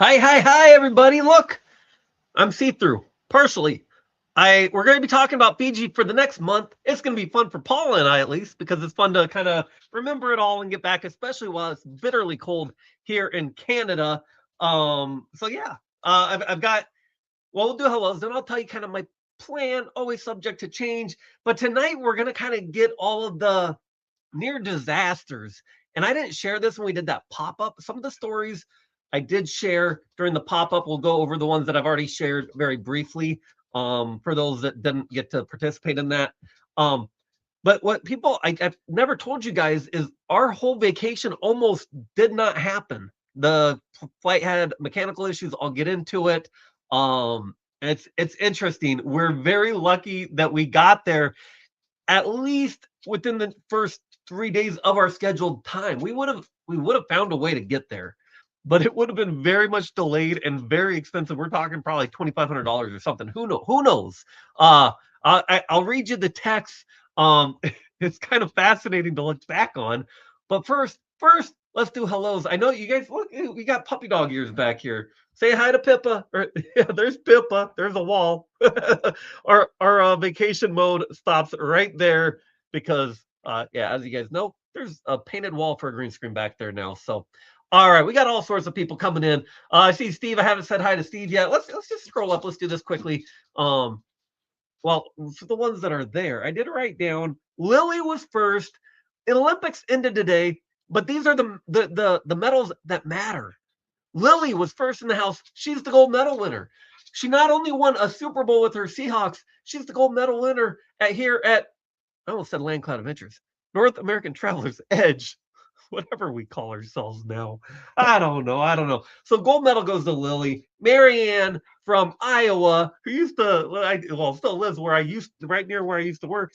Hi, everybody. Look, I'm see-through, partially. We're going to be talking about Fiji for the next month. It's going to be fun for Paula and I, at least, because it's fun to kind of remember it all and get back, especially while it's bitterly cold here in Canada. So yeah, I've got. Well, we'll do hellos, then I'll tell you kind of my plan, always subject to change. But tonight we're going to kind of get all of the near disasters. And I didn't share this when we did that pop up. Some of the stories I did share during the pop up. We'll go over the ones that I've already shared very briefly for those that didn't get to participate in that. Um, but what I've never told you guys is our whole vacation almost did not happen. The flight had mechanical issues. I'll get into it. It's interesting. We're very lucky that we got there at least within the first 3 days of our scheduled time. We would have found a way to get there, but it would have been very much delayed and very expensive. We're talking probably $2,500 or something. Who knows? I'll read you the text. It's kind of fascinating to look back on. But first, let's do hellos. I know you guys look. We got puppy dog ears back here. Say hi to Pippa. Yeah, there's Pippa. There's a wall. Our vacation mode stops right there because yeah, as you guys know, there's a painted wall for a green screen back there now. So all right, we got all sorts of people coming in. I see Steve. I haven't said hi to Steve yet. Let's just scroll up. Let's do this quickly. Well, for the ones that are there, I did write down Lily was first. Olympics ended today, but these are the medals that matter. Lily was first in the house. She's the gold medal winner. She not only won a Super Bowl with her Seahawks, she's the gold medal winner at I almost said Land Cloud Adventures, North American Travelers Edge, whatever we call ourselves now. I don't know. So gold medal goes to Lily. Marianne from Iowa, who used to, still lives where right near where I used to work,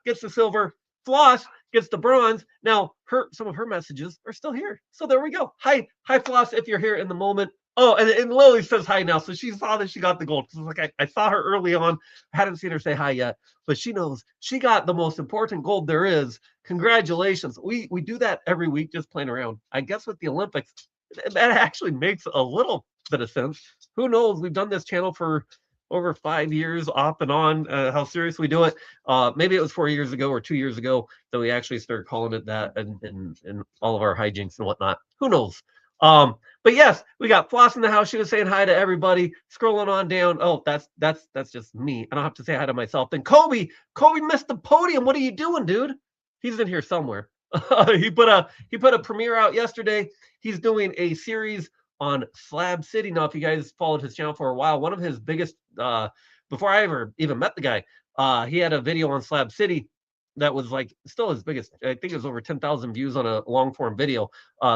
gets the silver. Floss gets the bronze. Now, some of her messages are still here. So there we go. Hi, Floss, if you're here in the moment. Oh, and Lily says hi now. So she saw that she got the gold. Like I saw her early on. I hadn't seen her say hi yet, but she knows she got the most important gold there is. Congratulations. We do that every week, just playing around. I guess with the Olympics, that actually makes a little bit of sense. Who knows? We've done this channel for over 5 years off and on. How serious we do it. Maybe it was 4 years ago or 2 years ago that we actually started calling it that and all of our hijinks and whatnot. Who knows? But yes, we got Floss in the house. She was saying hi to everybody. Scrolling on down. Oh, that's just me. I don't have to say hi to myself. Then Kobe missed the podium. What are you doing, dude? He's in here somewhere. he put a premiere out yesterday. He's doing a series on Slab City. Now, if you guys followed his channel for a while, one of his biggest before I ever even met the guy, he had a video on Slab City that was like still his biggest. I think it was over 10,000 views on a long form video.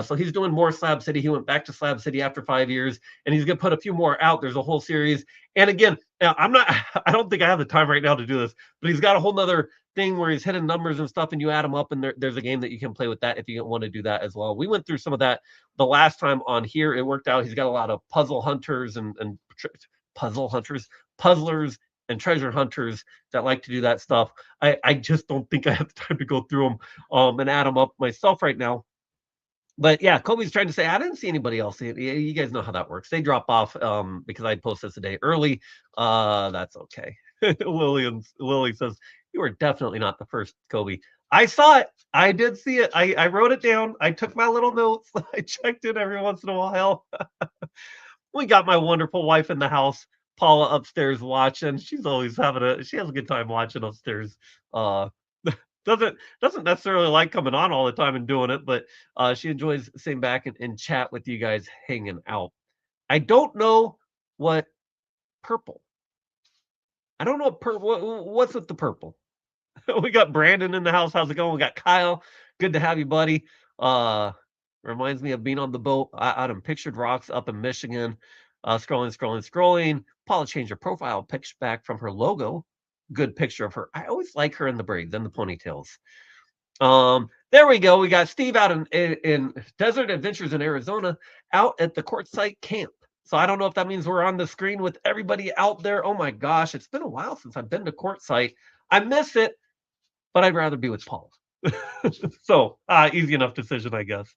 So he's doing more Slab City. He went back to Slab City after 5 years, and he's gonna put a few more out. There's a whole series. And again, I'm not. I don't think I have the time right now to do this, but he's got a whole nother thing where he's hitting numbers and stuff, and you add them up, and there's a game that you can play with that if you want to do that as well. We went through some of that the last time on here. It worked out. He's got a lot of puzzle hunters and puzzle hunters, puzzlers, and treasure hunters that like to do that stuff. I just don't think I have the time to go through them and add them up myself right now. But yeah, Kobe's trying to say I didn't see anybody else. You guys know how that works. They drop off because I post this a day early. That's okay. Lily says you were definitely not the first, Kobe. I saw it. I did see it. I wrote it down. I took my little notes. I checked it every once in a while. We got my wonderful wife in the house, Paula, upstairs watching. She has a good time watching upstairs. Uh, doesn't necessarily like coming on all the time and doing it, but she enjoys sitting back and chat with you guys hanging out. I don't know what purple. I don't know what purple. What's with the purple? We got Brandon in the house. How's it going? We got Kyle. Good to have you, buddy. Reminds me of being on the boat out in Pictured Rocks up in Michigan. Scrolling. Paula changed her profile picture back from her logo. Good picture of her. I always like her in the braids and the ponytails. There we go. We got Steve out in Desert Adventures in Arizona, out at the Quartzsite camp. So I don't know if that means we're on the screen with everybody out there. Oh my gosh, it's been a while since I've been to Quartzsite. I miss it, but I'd rather be with Paul. So easy enough decision, I guess.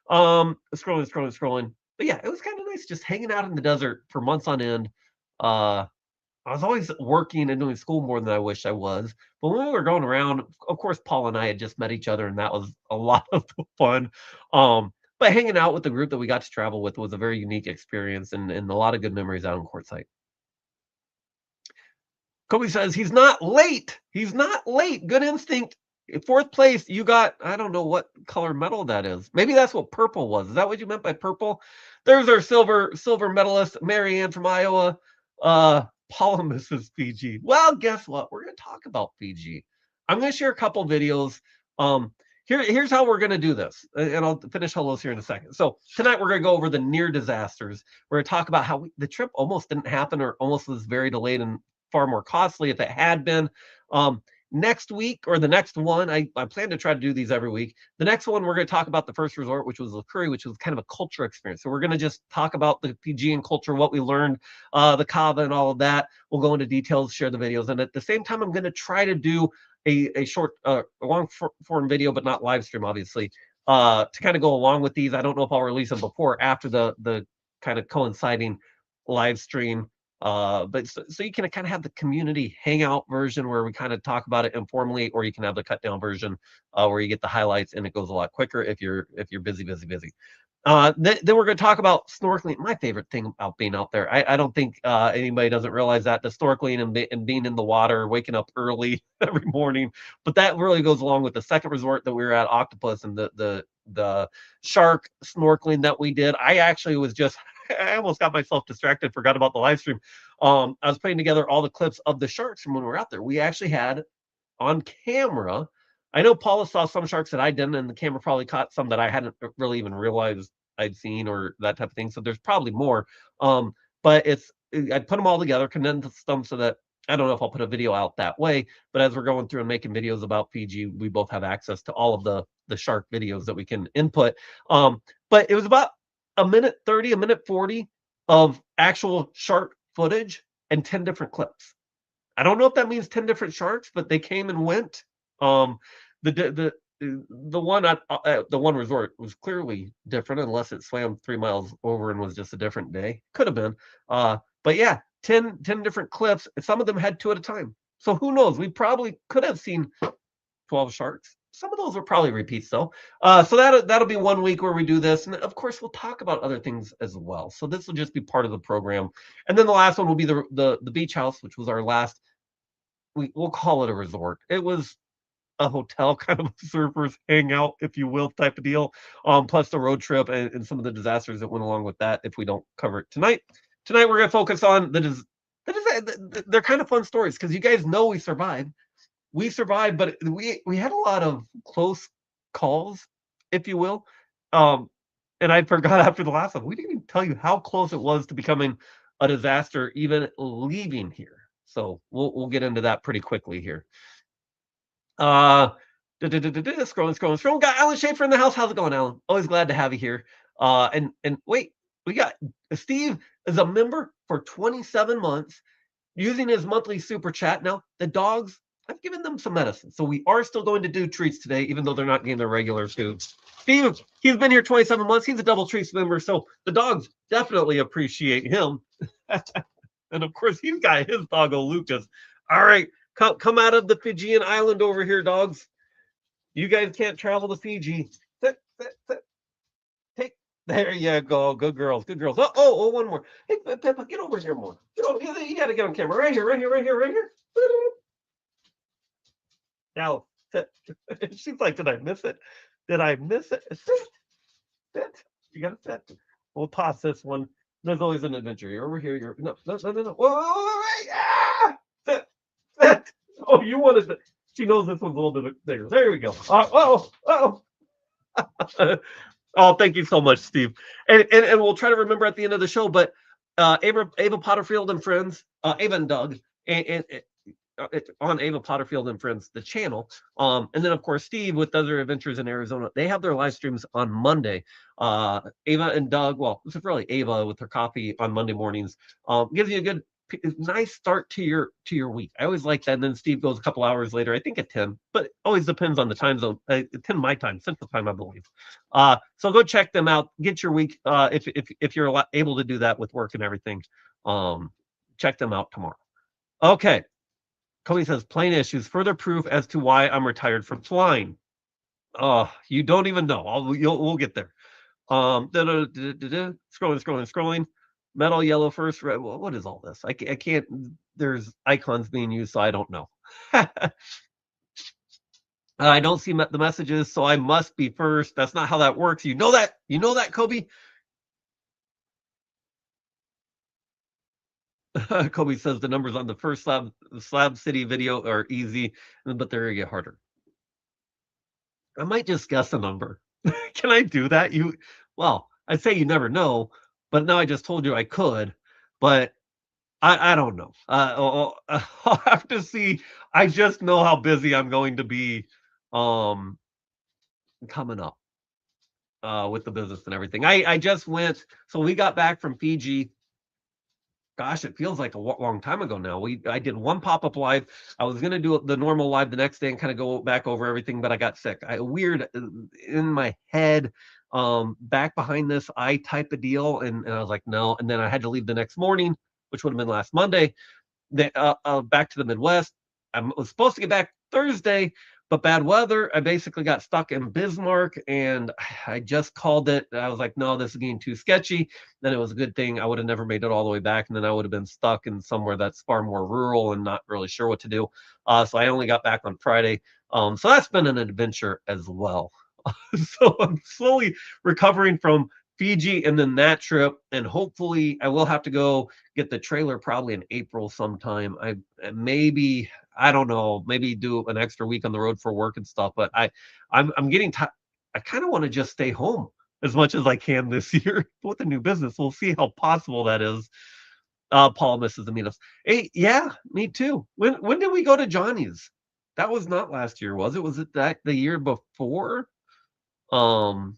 Scrolling. But yeah, it was kind of nice just hanging out in the desert for months on end. Uh, I was always working and doing school more than I wish I was. But when we were going around, of course, Paul and I had just met each other, and that was a lot of fun. But hanging out with the group that we got to travel with was a very unique experience and a lot of good memories out in Quartzsite. Kobe says he's not late. He's not late. Good instinct. Fourth place, you got, I don't know what color medal that is. Maybe that's what purple was. Is that what you meant by purple? There's our silver medalist, Marianne from Iowa. Paula misses Fiji. Well, guess what? We're going to talk about Fiji. I'm going to share a couple videos. Here's how we're going to do this, and I'll finish hellos here in a second. So tonight we're going to go over the near disasters. We're going to talk about how the trip almost didn't happen or almost was very delayed and far more costly if it had been. Next week or the next one, I plan to try to do these every week. The next one, we're going to talk about the first resort, which was Lakuri, which was kind of a culture experience. So we're going to just talk about the Fijian culture, what we learned, the kava and all of that. We'll go into details, share the videos. And at the same time, I'm going to try to do a short, long form video, but not live stream, obviously, to kind of go along with these. I don't know if I'll release them before or after the kind of coinciding live stream. But so you can kind of have the community hangout version where we kind of talk about it informally, or you can have the cut down version where you get the highlights and it goes a lot quicker if you're busy. Then we're going to talk about snorkeling. My favorite thing about being out there. I don't think anybody doesn't realize that the snorkeling and being in the water, waking up early every morning. But that really goes along with the second resort that we were at, Octopus, and the shark snorkeling that we did. I actually was just I almost got myself distracted, forgot about the live stream. I was putting together all the clips of the sharks from when we were out there. We actually had on camera. I know Paula saw some sharks that I didn't, and the camera probably caught some that I hadn't really even realized I'd seen or that type of thing. So there's probably more. But I put them all together, condensed them so that I don't know if I'll put a video out that way. But as we're going through and making videos about Fiji, we both have access to all of the shark videos that we can input. But it was about a minute 30, a minute 40 of actual shark footage and 10 different clips. I don't know if that means 10 different sharks, but they came and went. The one at the one resort was clearly different, unless it swam 3 miles over and was just a different day. Could have been. But yeah, 10 different clips. Some of them had 2 at a time. So who knows? We probably could have seen 12 sharks. Some of those were probably repeats though. So that'll be 1 week where we do this, and of course we'll talk about other things as well. So this will just be part of the program, and then the last one will be the beach house, which was our last. We'll call it a resort. It was a hotel, kind of a surfers hangout, if you will, type of deal. Plus the road trip and some of the disasters that went along with that. If we don't cover it tonight, we're going to focus on they're kind of fun stories because you guys know we survived. We survived, but we had a lot of close calls, if you will. And I forgot after the last one, we didn't even tell you how close it was to becoming a disaster, even leaving here. So we'll get into that pretty quickly here. Scrolling. Got Alan Schaefer in the house. How's it going, Alan? Always glad to have you here. And wait, we got Steve is a member for 27 months using his monthly super chat. Now the dogs, I've given them some medicine, so we are still going to do treats today, even though they're not getting their regular food. Steve, he's been here 27 months. He's a double treats member, so the dogs definitely appreciate him. And of course, he's got his doggo Lucas. All right, come out of the Fijian island over here, dogs. You guys can't travel to Fiji. Sit. Take. There you go. Good girls. Oh, one more. Hey, Peppa, get over here more. Get over here. You got to get on camera. Right here. Now, she's like, did I miss it? Sit. You got to sit. We'll toss this one. There's always an adventure. You're over here. No. Whoa. Ah! Sit. Oh, you wanted to. She knows this one's a little bit bigger. There we go. Oh, thank you so much, Steve. And we'll try to remember at the end of the show, but Ava Potterfield and Friends, Ava and Doug, and on Ava Potterfield and Friends, the channel. And then, of course, Steve with Other Adventures in Arizona. They have their live streams on Monday. Ava and Doug, well, this is really Ava with her coffee on Monday mornings. Gives you a good nice start to your week. I always like that. And then Steve goes a couple hours later, I think at 10, but it always depends on the time zone. 10 my time, Central Time, I believe. So go check them out. Get your week if you're able to do that with work and everything. Check them out tomorrow. Okay. Cody says plane issues, further proof as to why I'm retired from flying. Oh, you don't even know. We'll get there. Scrolling. Metal yellow first. Red. What is all this? I can't. There's icons being used, so I don't know. I don't see the messages, so I must be first. That's not how that works. You know that. You know that, Kobe. Kobe says the numbers on the first Slab City video are easy, but they're gonna get harder. I might just guess a number. Can I do that? Well, I'd say you never know, but now I just told you I could, but I don't know. I'll have to see. I just know how busy I'm going to be coming up with the business and everything. I just went, so we got back from Fiji. Gosh, it feels like a long time ago now. I did one pop-up live. I was going to do the normal live the next day and kind of go back over everything, but I got sick. Weird in my head, back behind this eye type of deal. And I was like, no. And then I had to leave the next morning, which would have been last Monday, back to the Midwest. I was supposed to get back Thursday, but bad weather. I basically got stuck in Bismarck, and I just called it. I was like, no, this is getting too sketchy. Then it was a good thing I would have never made it all the way back, and then I would have been stuck in somewhere that's far more rural and not really sure what to do. So I only got back on Friday. So that's been an adventure as well. So I'm slowly recovering from Fiji and then that trip, and hopefully I will have to go get the trailer probably in April sometime. I don't know, maybe do an extra week on the road for work and stuff, but I'm getting tired. I kind of want to just stay home as much as I can this year with the new business. We'll see how possible that is. Paul misses the meetups. Hey, yeah, me too. When did we go to Johnny's? That was not last year, was it? Was it that the year before? Um,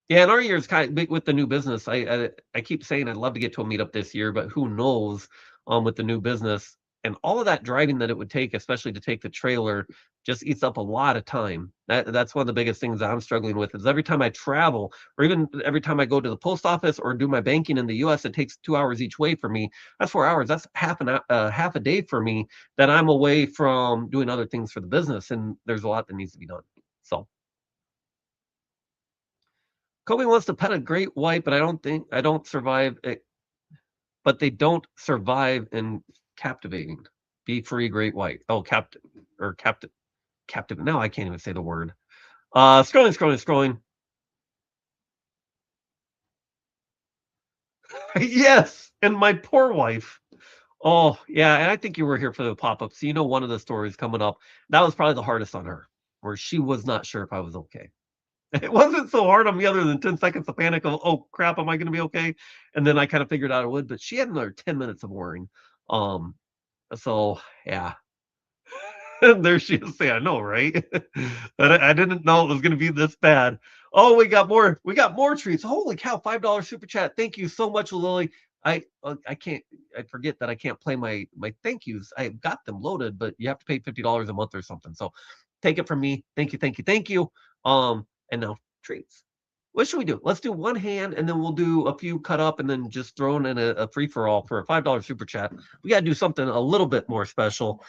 yeah, and our year is kind of big with the new business. I keep saying I'd love to get to a meetup this year, but who knows with the new business and all of that driving that it would take, especially to take the trailer, just eats up a lot of time. That's one of the biggest things that I'm struggling with is every time I travel, or even every time I go to the post office or do my banking in the US, it takes 2 hours each way for me. That's 4 hours. That's half a day for me that I'm away from doing other things for the business. And there's a lot that needs to be done. So Kobe wants to pet a great white, but I don't survive it, but they don't survive in captivating. Be free, great white. Oh, captive. Now I can't even say the word. Scrolling. Yes, and my poor wife. Oh, yeah, and I think you were here for the pop-up, so you know one of the stories coming up. That was probably the hardest on her, where she was not sure if I was okay. It wasn't so hard on me other than 10 seconds of panic of, oh crap, am I going to be okay? And then I kind of figured out it would, but she had another 10 minutes of worrying. So yeah. There she is saying, I know, right? I didn't know it was going to be this bad. Oh, we got more treats. Holy cow, $5 super chat. Thank you so much, Lily. I forget that I can't play my thank yous. I've got them loaded, but you have to pay $50 a month or something. So take it from me. Thank you. And now treats. What should we do? Let's do one hand, and then we'll do a few cut up, and then just thrown in a free for all for a $5 super chat. We got to do something a little bit more special.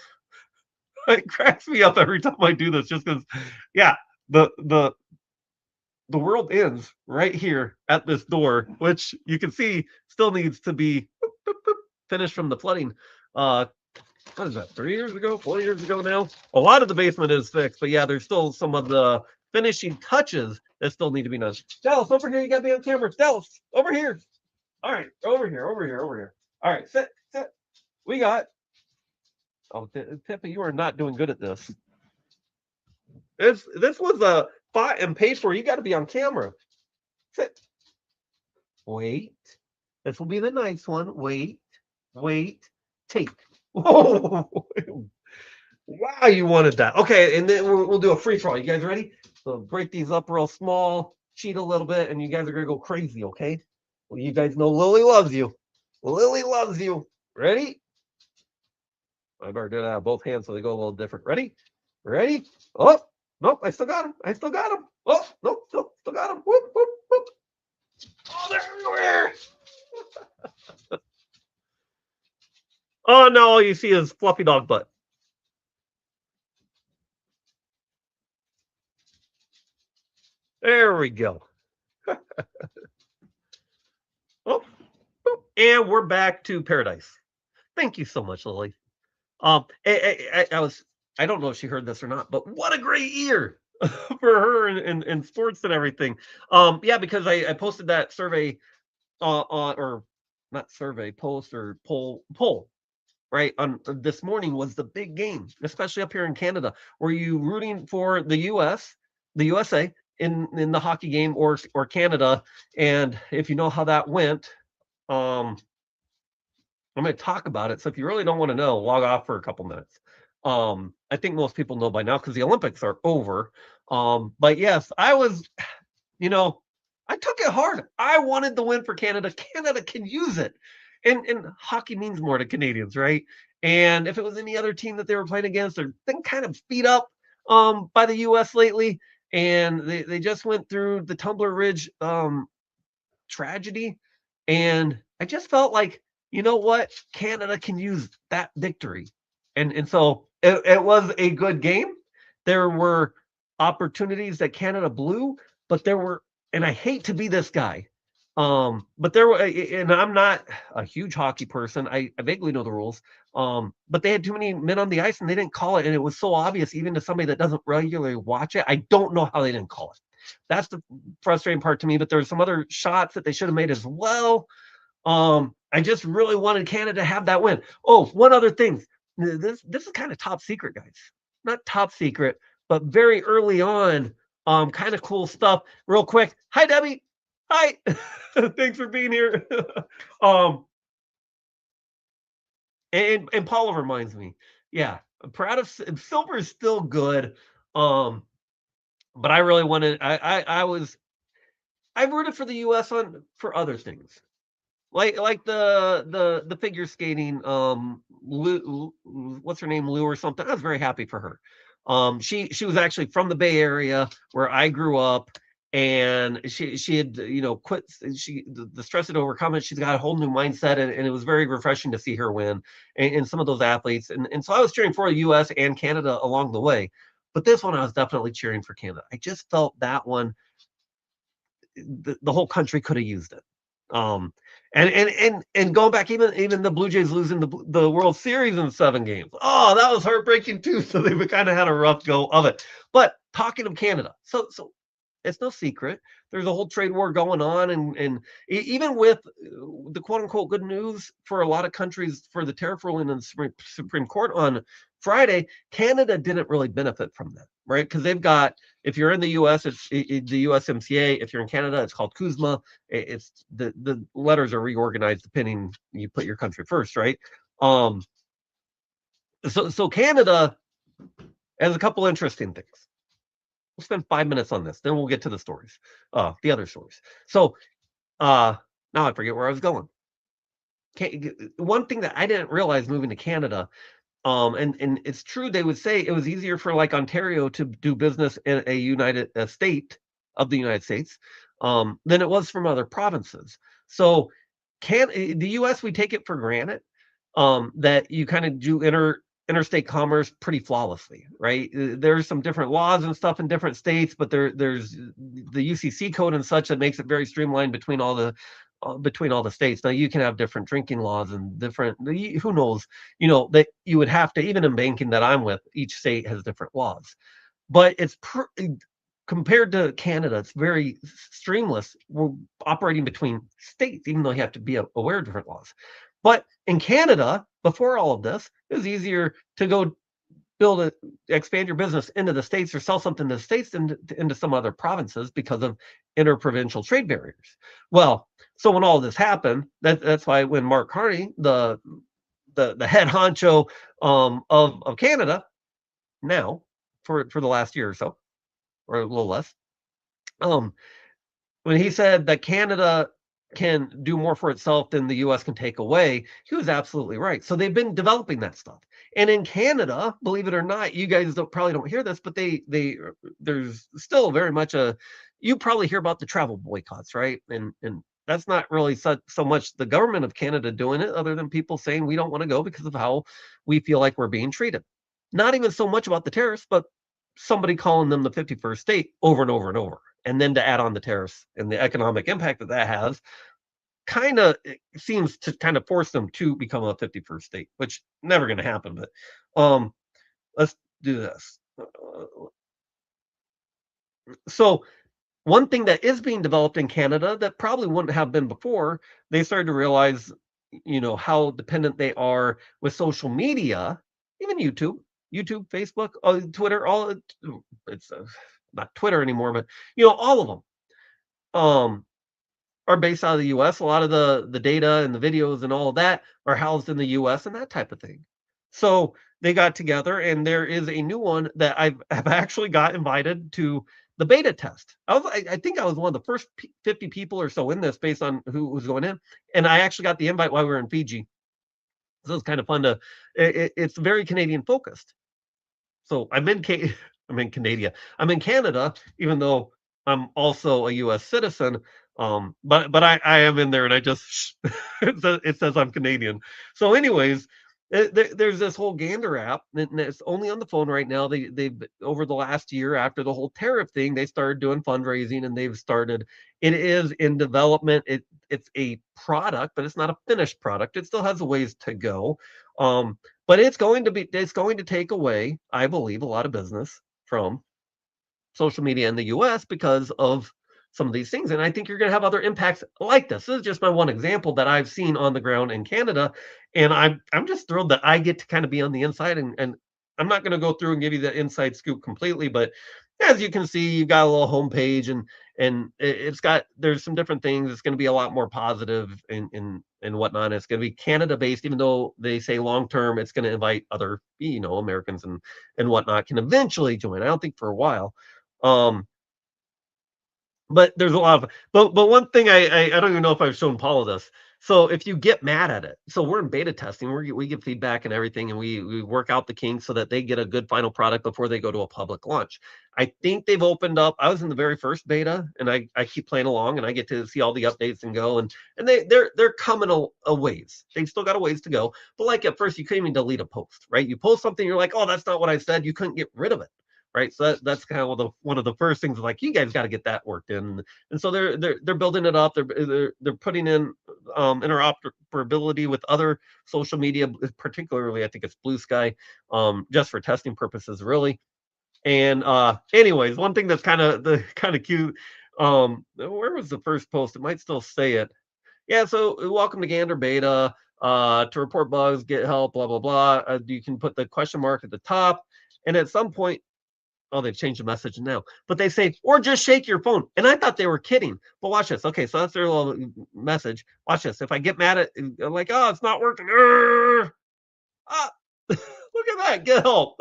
It cracks me up every time I do this, just because, yeah, the world ends right here at this door, which you can see still needs to be finished from the flooding. What is that? 3 years ago, 4 years ago now. A lot of the basement is fixed, but yeah, there's still some of the finishing touches that still need to be done. Dallas, over here. You got to be on camera. Dallas, over here. All right, over here. All right, sit. We got. Oh, Pippa, you are not doing good at this. This was bought and paid for. You got to be on camera. Sit. Wait. This will be the nice one. Wait. Take. Whoa. Wow, you wanted that. Okay, and then we'll do a free for all. You guys ready? So break these up real small, cheat a little bit, and you guys are gonna go crazy, okay? Well, you guys know Lily loves you. Lily loves you. Ready? I better do that with both hands so they go a little different. Ready? Ready? Oh, nope, I still got him. I still got him. Oh, nope, nope, still got him. Whoop, whoop, whoop. Oh, they're everywhere. Oh, no, all you see is fluffy dog butt. There we go. Oh, boop. And we're back to paradise. Thank you so much, Lily. I was, I don't know if she heard this or not, but what a great year for her in sports and everything. Yeah, because I posted that survey on, or not survey, post or poll, right? On this morning was the big game, especially up here in Canada. Were you rooting for the US, the USA in the hockey game, or Canada? And if you know how that went, um, I'm going to talk about it. So if you really don't want to know, log off for a couple minutes. I think most people know by now because the Olympics are over. But yes, I was, you know, I took it hard. I wanted the win for Canada. Canada can use it. And hockey means more to Canadians, right? And if it was any other team that they were playing against, they're been kind of beat up by the US lately. And they just went through the Tumbler Ridge tragedy. And I just felt like, you know what? Canada can use that victory. And so it was a good game. There were opportunities that Canada blew, but there were, and I hate to be this guy. But there were, and I'm not a huge hockey person. I vaguely know the rules. But they had too many men on the ice and they didn't call it. And it was so obvious, even to somebody that doesn't regularly watch it. I don't know how they didn't call it. That's the frustrating part to me. But there's some other shots that they should have made as well. I just really wanted Canada to have that win. Oh, one other thing. This is kind of top secret, guys. Not top secret, but very early on, kind of cool stuff. Real quick. Hi, Debbie. Hi. Thanks for being here. um, and Paula reminds me. Yeah, I'm proud of silver is still good. Um, but I really wanted. I rooted for the U.S. on for other things. Like the figure skating, what's her name, Lou or something. I was very happy for her. She was actually from the Bay Area where I grew up, and she had quit. The stress had overcome it. She's got a whole new mindset, and it was very refreshing to see her win. And some of those athletes, and so I was cheering for the U.S. and Canada along the way. But this one, I was definitely cheering for Canada. I just felt that one, the whole country could have used it. Um, and going back, even the Blue Jays losing the World Series in 7 games. Oh, that was heartbreaking too. So they kind of had a rough go of it. But talking of Canada, so it's no secret. There's a whole trade war going on, and even with the quote unquote good news for a lot of countries for the tariff ruling in the Supreme Court on Friday, Canada didn't really benefit from that, right? Because they've got, if you're in the U.S., it's the USMCA. If you're in Canada, it's called CUSMA. It's the letters are reorganized depending you put your country first, right? Um, so Canada has a couple interesting things. We'll spend 5 minutes on this, then we'll get to the stories, the other stories. So now I forget where I was going. One thing that I didn't realize moving to Canada, and it's true, they would say it was easier for like Ontario to do business in a state of the United States than it was from other provinces. So the US, we take it for granted that you kind of do interstate commerce pretty flawlessly, right? There's some different laws and stuff in different states, but there's the UCC code and such that makes it very streamlined between all the states. Now you can have different drinking laws and different, who knows, that you would have to, even in banking that I'm with, each state has different laws. But it's compared to Canada, it's very streamless. We're operating between states, even though you have to be aware of different laws. But in Canada, before all of this, it was easier to go expand your business into the states or sell something to the states into some other provinces because of interprovincial trade barriers. Well, so when all of this happened, that's why when Mark Carney, the head honcho of Canada, now for the last year or so, or a little less, when he said that Canada can do more for itself than the US can take away. He was absolutely right. So they've been developing that stuff. And in Canada, believe it or not, you guys probably don't hear this, but there's still very much you probably hear about the travel boycotts, right? And that's not really so much the government of Canada doing it, other than people saying we don't want to go because of how we feel like we're being treated. Not even so much about the tariffs, but somebody calling them the 51st state over and over and over. And then to add on the tariffs and the economic impact that that has, kind of seems to kind of force them to become a 51st state, which never going to happen. But let's do this. So one thing that is being developed in Canada that probably wouldn't have been before, they started to realize, how dependent they are with social media, even YouTube, Facebook, Twitter, all it's not Twitter anymore, but all of them. Are based out of the US. A lot of the data and the videos and all of that are housed in the US and that type of thing. So they got together, and there is a new one that have actually got invited to the beta test. I think I was one of the first 50 people or so in this based on who was going in, and I actually got the invite while we were in Fiji. So it's kind of fun to. It's very Canadian focused. So I'm in Canada. I'm in Canada, even though I'm also a U.S. citizen. But I am in there, and I just it says I'm Canadian. So, anyways, there's this whole Gander app, and it's only on the phone right now. They've over the last year after the whole tariff thing, they started doing fundraising, and they've started. It is in development. It's a product, but it's not a finished product. It still has a ways to go. But it's going to take away, I believe, a lot of business from social media in the US because of some of these things. And I think you're going to have other impacts like this. This is just my one example that I've seen on the ground in Canada. And I'm just thrilled that I get to kind of be on the inside, and I'm not going to go through and give you the inside scoop completely, but as you can see, you've got a little homepage, and it's got there's some different things. It's going to be a lot more positive and whatnot. It's going to be Canada based, even though they say long term, it's going to invite other Americans and whatnot can eventually join. I don't think for a while. Um, but there's a lot of but one thing I don't even know if I've shown Paula this. So if you get mad at it, so we're in beta testing, we give feedback and everything, and we work out the kinks so that they get a good final product before they go to a public launch. I think they've opened up. I was in the very first beta, and I keep playing along, and I get to see all the updates and go, and they're coming a ways. They've still got a ways to go. But like at first, you couldn't even delete a post, right? You post something, you're like, oh, that's not what I said. You couldn't get rid of it. Right, so that's kind of one of the first things. Like, you guys got to get that worked in, and so they're building it up. They're putting in interoperability with other social media, particularly I think it's Blue Sky, just for testing purposes, really. And anyways, one thing that's kind of cute. Where was the first post? It might still say it. Yeah, so welcome to Gander Beta. To report bugs, get help, blah blah blah. You can put the question mark at the top, and at some point. Oh, they've changed the message now. But they say, or just shake your phone. And I thought they were kidding. But watch this. Okay, so that's their little message. Watch this. If I get mad at, I'm like, oh, it's not working. Ah, look at that. Get help.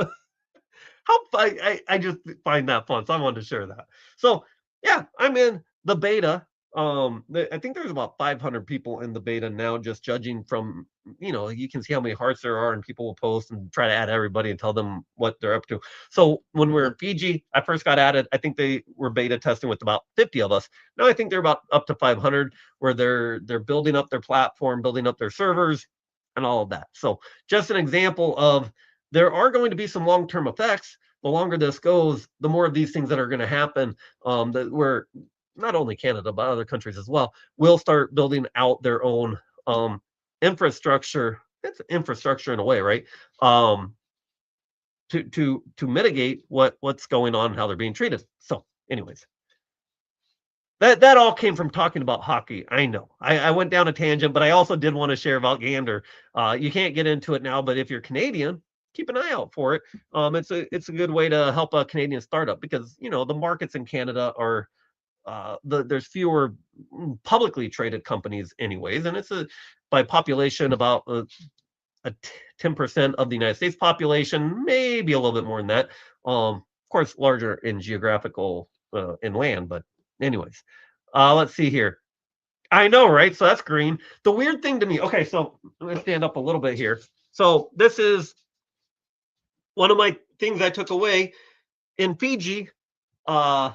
How I just find that fun. So I wanted to share that. So yeah, I'm in the beta. I think there's about 500 people in the beta now, just judging from, you can see how many hearts there are, and people will post and try to add everybody and tell them what they're up to. So when we're in Fiji, I first got added. I think they were beta testing with about 50 of us. Now I think they're about up to 500, where they're building up their platform, building up their servers, and all of that. So just an example of there are going to be some long-term effects. The longer this goes, the more of these things that are going to happen, that we're not only Canada, but other countries as well, will start building out their own infrastructure. It's infrastructure in a way, right? To mitigate what's going on and how they're being treated. So, anyways, that all came from talking about hockey. I know I went down a tangent, but I also did want to share about Gander. You can't get into it now, but if you're Canadian, keep an eye out for it. It's a good way to help a Canadian startup, because the markets in Canada are there's fewer publicly traded companies anyways, and it's by population about a 10% of the United States population, maybe a little bit more than that. Of course, larger in geographical in land, but anyways, let's see here. I know, right? So that's green. The weird thing to me, okay, so let me stand up a little bit here. So this is one of my things I took away in Fiji. Uh,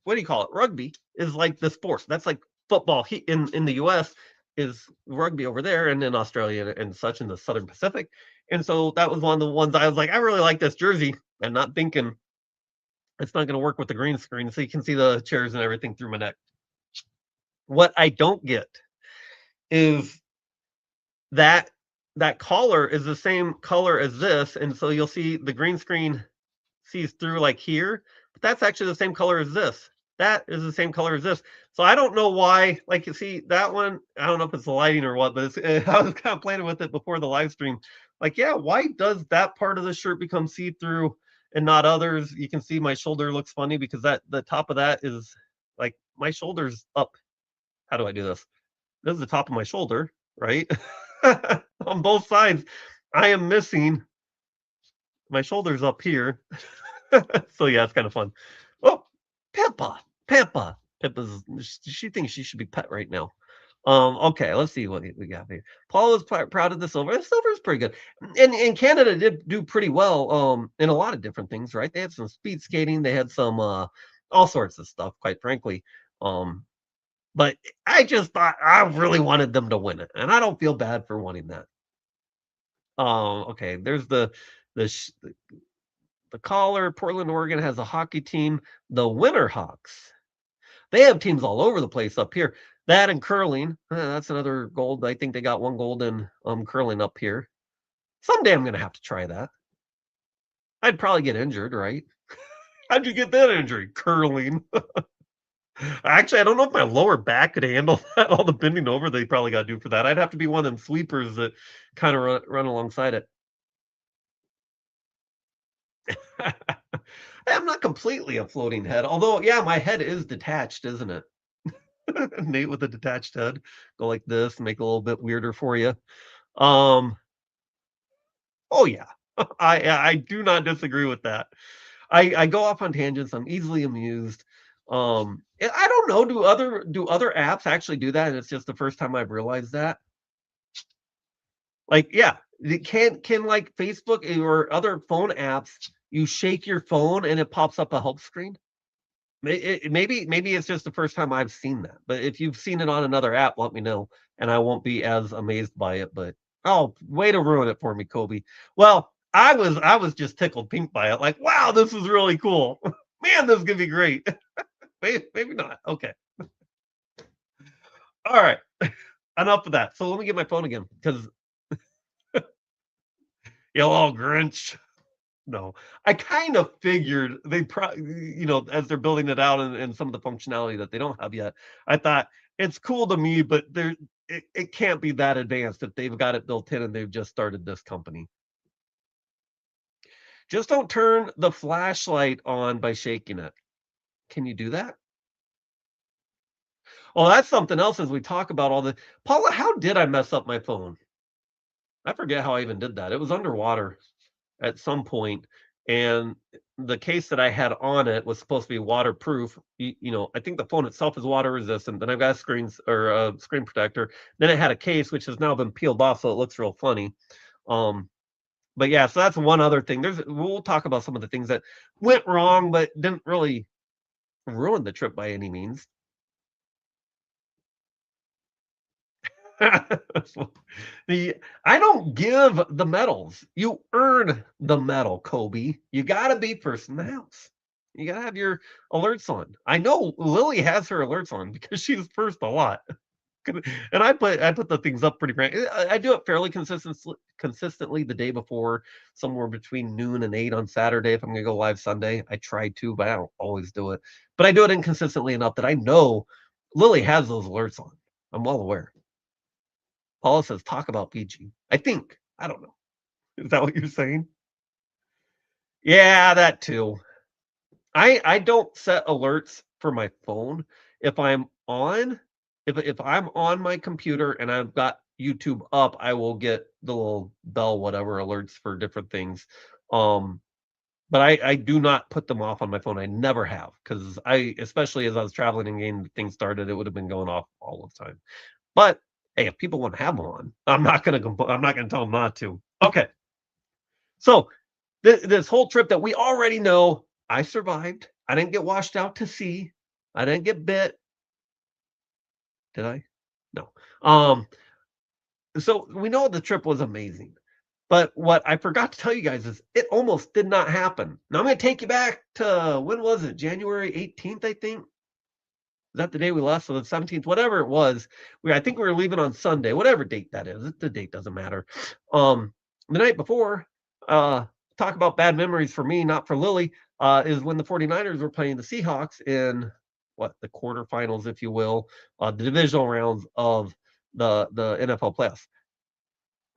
what do you call it? Rugby is like the sport. That's like football. In the U.S. is rugby over there, and in Australia and such in the Southern Pacific. And so that was one of the ones I was like, I really like this jersey, and not thinking it's not going to work with the green screen, so you can see the chairs and everything through my neck. What I don't get is that that collar is the same color as this, and so you'll see the green screen sees through like here, but that's actually the same color as this. That is the same color as this. So I don't know why. Like you see that one, I don't know if it's the lighting or what, but I was kind of playing with it before the live stream. Like, yeah, why does that part of the shirt become see through and not others? You can see my shoulder looks funny because that the top of that is like my shoulder's up. How do I do this? This is the top of my shoulder, right? On both sides, I am missing my shoulders up here. So yeah, it's kind of fun. Oh, Pippa, Pippa, Pippa's. She thinks she should be pet right now. Okay, let's see what we got here. Paul was proud of the silver. The silver is pretty good, and Canada did do pretty well. In a lot of different things, right? They had some speed skating. They had some all sorts of stuff. Quite frankly, um, but I just thought I really wanted them to win it, and I don't feel bad for wanting that. Okay, there's the sh- the caller. Portland, Oregon has a hockey team, the Winterhawks. They have teams all over the place up here. That and curling. That's another gold. I think they got one gold in curling up here. Someday I'm gonna have to try that. I'd probably get injured, right? How'd you get that injury? Curling. Actually, I don't know if my lower back could handle that. All the bending over they probably got to do for that. I'd have to be one of them sweepers that kind of run alongside it. I'm not completely a floating head, although yeah, my head is detached, isn't it? Nate with a detached head. Go like this, make it a little bit weirder for you. Um, oh yeah. I do not disagree with that. I go off on tangents. I'm easily amused. And I don't know, do other apps actually do that? And it's just the first time I've realized that. Like, yeah, can like Facebook or other phone apps, you shake your phone and it pops up a help screen? Maybe it's just the first time I've seen that, but if you've seen it on another app, let me know, and I won't be as amazed by it. But oh, way to ruin it for me, Kobe. Well, I was just tickled pink by it. Like, wow, this is really cool. Man, this is gonna be great. Maybe not. Okay, all right. Enough of that. So let me get my phone again because yellow Grinch. No, I kind of figured they probably, as they're building it out and some of the functionality that they don't have yet, I thought it's cool to me, but it can't be that advanced if they've got it built in and they've just started this company. Just don't turn the flashlight on by shaking it. Can you do that? Oh, that's something else as we talk about all the Paula, how did I mess up my phone? I forget how I even did that. It was underwater at some point, and the case that I had on it was supposed to be waterproof. I think the phone itself is water resistant. Then I've got screens or a screen protector. Then it had a case which has now been peeled off, so it looks real funny. Um, but yeah, so that's one other thing. We'll talk about some of the things that went wrong, but didn't really ruin the trip by any means. the I don't give the medals. You earn the medal, Kobe. You got to be first in the house. You got to have your alerts on. I know Lily has her alerts on because she's first a lot. And I put the things up pretty great. I do it fairly consistently the day before, somewhere between noon and 8 on Saturday. If I'm gonna go live Sunday, I try to, but I don't always do it. But I do it inconsistently enough that I know Lily has those alerts on. I'm well aware. Paula says, talk about PG. I think. I don't know. Is that what you're saying? Yeah, that too. I don't set alerts for my phone. If I'm on, if I'm on my computer and I've got YouTube up, I will get the little bell, whatever alerts for different things. Um, But I do not put them off on my phone. I never have because especially as I was traveling and getting things started, it would have been going off all the time. But hey, if people want to have them on, I'm not gonna tell them not to. Okay, so this whole trip that we already know, I survived. I didn't get washed out to sea. I didn't get bit. Did I? No. Um, so we know the trip was amazing. But what I forgot to tell you guys is it almost did not happen. Now I'm going to take you back to when was it? January 18th, I think. Is that the day we left? So the 17th, whatever it was. I think we were leaving on Sunday, whatever date that is. The date doesn't matter. Um, the night before, uh, talk about bad memories for me, not for Lily, is when the 49ers were playing the Seahawks in what the quarterfinals, if you will, the divisional rounds of the NFL playoffs.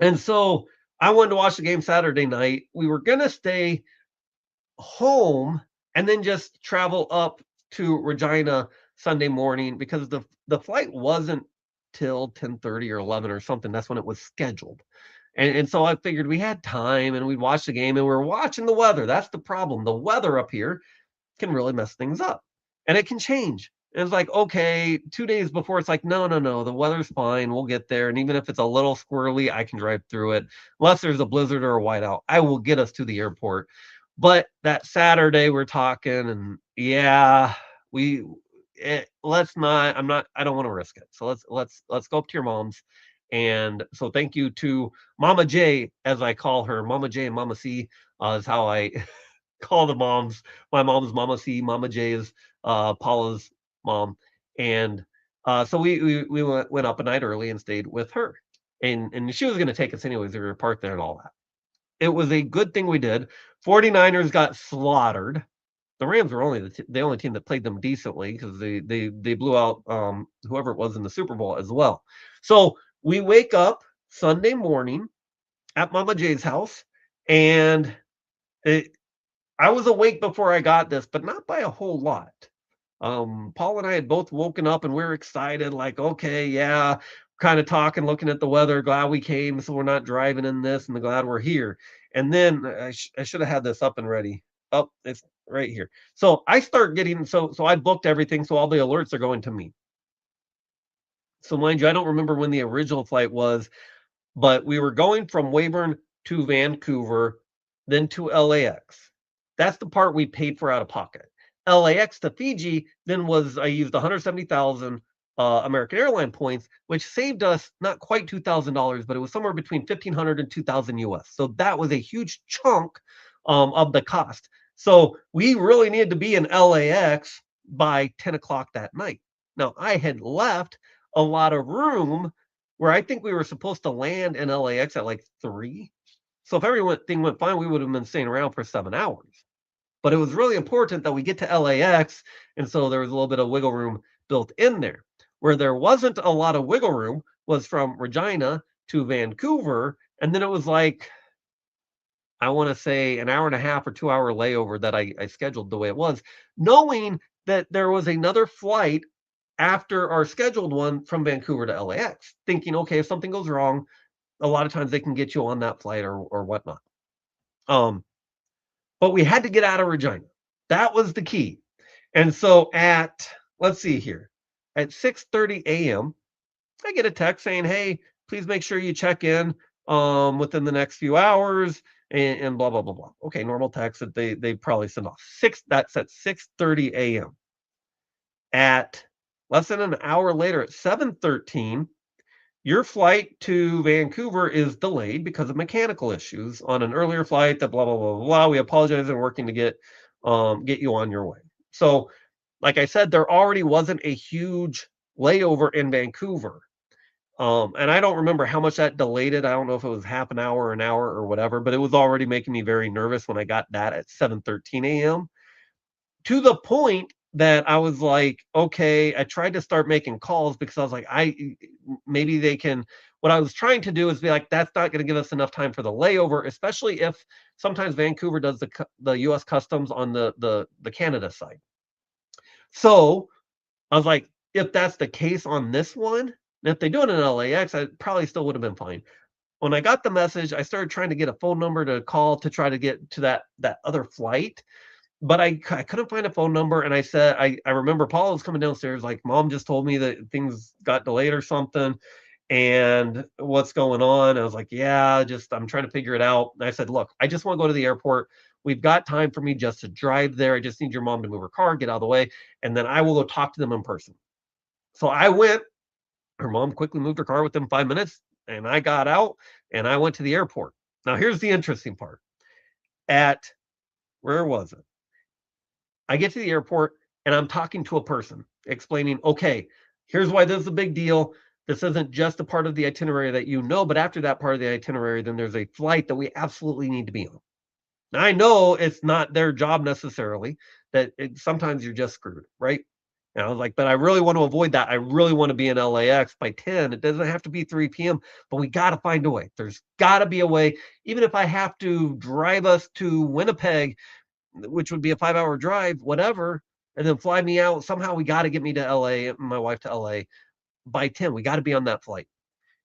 And so I wanted to watch the game Saturday night. We were gonna stay home and then just travel up to Regina Sunday morning because the flight wasn't till 10:30 or 11 or something. That's when it was scheduled. And so I figured we had time and we'd watch the game and we were watching the weather. That's the problem. The weather up here can really mess things up and it can change. And it's like, okay, 2 days before, it's like, no, no, no, the weather's fine. We'll get there. And even if it's a little squirrely, I can drive through it. Unless there's a blizzard or a whiteout, I will get us to the airport. But that Saturday, we're talking, and yeah, let's not. I don't want to risk it. So let's go up to your mom's. And so thank you to Mama J, as I call her, Mama J and Mama C, is how I call the moms. My mom's Mama C, Mama J is Paula's mom, and so we went up a night early and stayed with her, and she was going to take us anyways. We were parked there and all that. It was a good thing we did. 49ers got slaughtered. The Rams were only the only team that played them decently because they blew out whoever it was in the Super Bowl as well. So we wake up Sunday morning at Mama J's house, and it, I was awake before I got this, but not by a whole lot. Paul and I had both woken up and we are excited, like, okay, yeah, kind of talking, looking at the weather, glad we came, so we're not driving in this, and glad we're here. And then I should have had this up and ready. Oh, it's right here. So I start getting so I booked everything, so all the alerts are going to me. So mind you, I don't remember when the original flight was, but we were going from Weyburn to Vancouver, then to LAX. That's the part we paid for out of pocket. LAX to Fiji then was I used 170,000 American airline points, which saved us not quite $2,000, but it was somewhere between 1,500 and 2,000 US. So that was a huge chunk of the cost. So we really needed to be in LAX by 10 o'clock that night. Now I had left a lot of room where I think we were supposed to land in LAX at like 3. So if everything went fine, we would have been staying around for 7 hours. But it was really important that we get to LAX, and so there was a little bit of wiggle room built in there. Where there wasn't a lot of wiggle room was from Regina to Vancouver, and then it was like, I want to say an hour and a half or 2 hour layover that I scheduled the way it was, knowing that there was another flight after our scheduled one from Vancouver to LAX, thinking, okay, if something goes wrong, a lot of times they can get you on that flight or whatnot. Um, but we had to get out of Regina. That was the key. And so at let's see here, at 6:30 a.m., I get a text saying, "Hey, please make sure you check in within the next few hours." And blah blah blah blah. Okay, normal text that they probably send off. That's at 6:30 a.m. At less than an hour later, at 7:13, your flight to Vancouver is delayed because of mechanical issues on an earlier flight that blah blah blah blah. Blah. We apologize and working to get you on your way. So, like I said, there already wasn't a huge layover in Vancouver. And I don't remember how much that delayed it. I don't know if it was half an hour or whatever, but it was already making me very nervous when I got that at 7:13 a.m. To the point that I was like, okay, I tried to start making calls because I was like, maybe they can. What I was trying to do is be like, that's not going to give us enough time for the layover, especially if sometimes Vancouver does the U.S. customs on the Canada side. So I was like, if that's the case on this one, and if they do it in LAX, I probably still would have been fine. When I got the message, I started trying to get a phone number to call to try to get to that other flight, but I couldn't find a phone number, and I remember Paula was coming downstairs like, "Mom just told me that things got delayed or something, and what's going on?" I was like, "Yeah, just I'm trying to figure it out." And I said, "Look, I just wanna go to the airport. We've got time for me just to drive there. I just need your mom to move her car, get out of the way, and then I will go talk to them in person." So I went. Her mom quickly moved her car within 5 minutes, and I got out, and I went to the airport. Now here's the interesting part. At where was it? I get to the airport and I'm talking to a person explaining, okay, here's why this is a big deal. This isn't just a part of the itinerary that you know, but after that part of the itinerary, then there's a flight that we absolutely need to be on. Now, I know it's not their job necessarily, sometimes you're just screwed, right? And I was like, but I really want to avoid that. I really want to be in LAX by 10. It doesn't have to be 3 p.m., but we got to find a way. There's got to be a way, even if I have to drive us to Winnipeg, which would be a 5-hour drive, whatever, and then fly me out. Somehow we got to get me to LA and my wife to LA by 10. We got to be on that flight.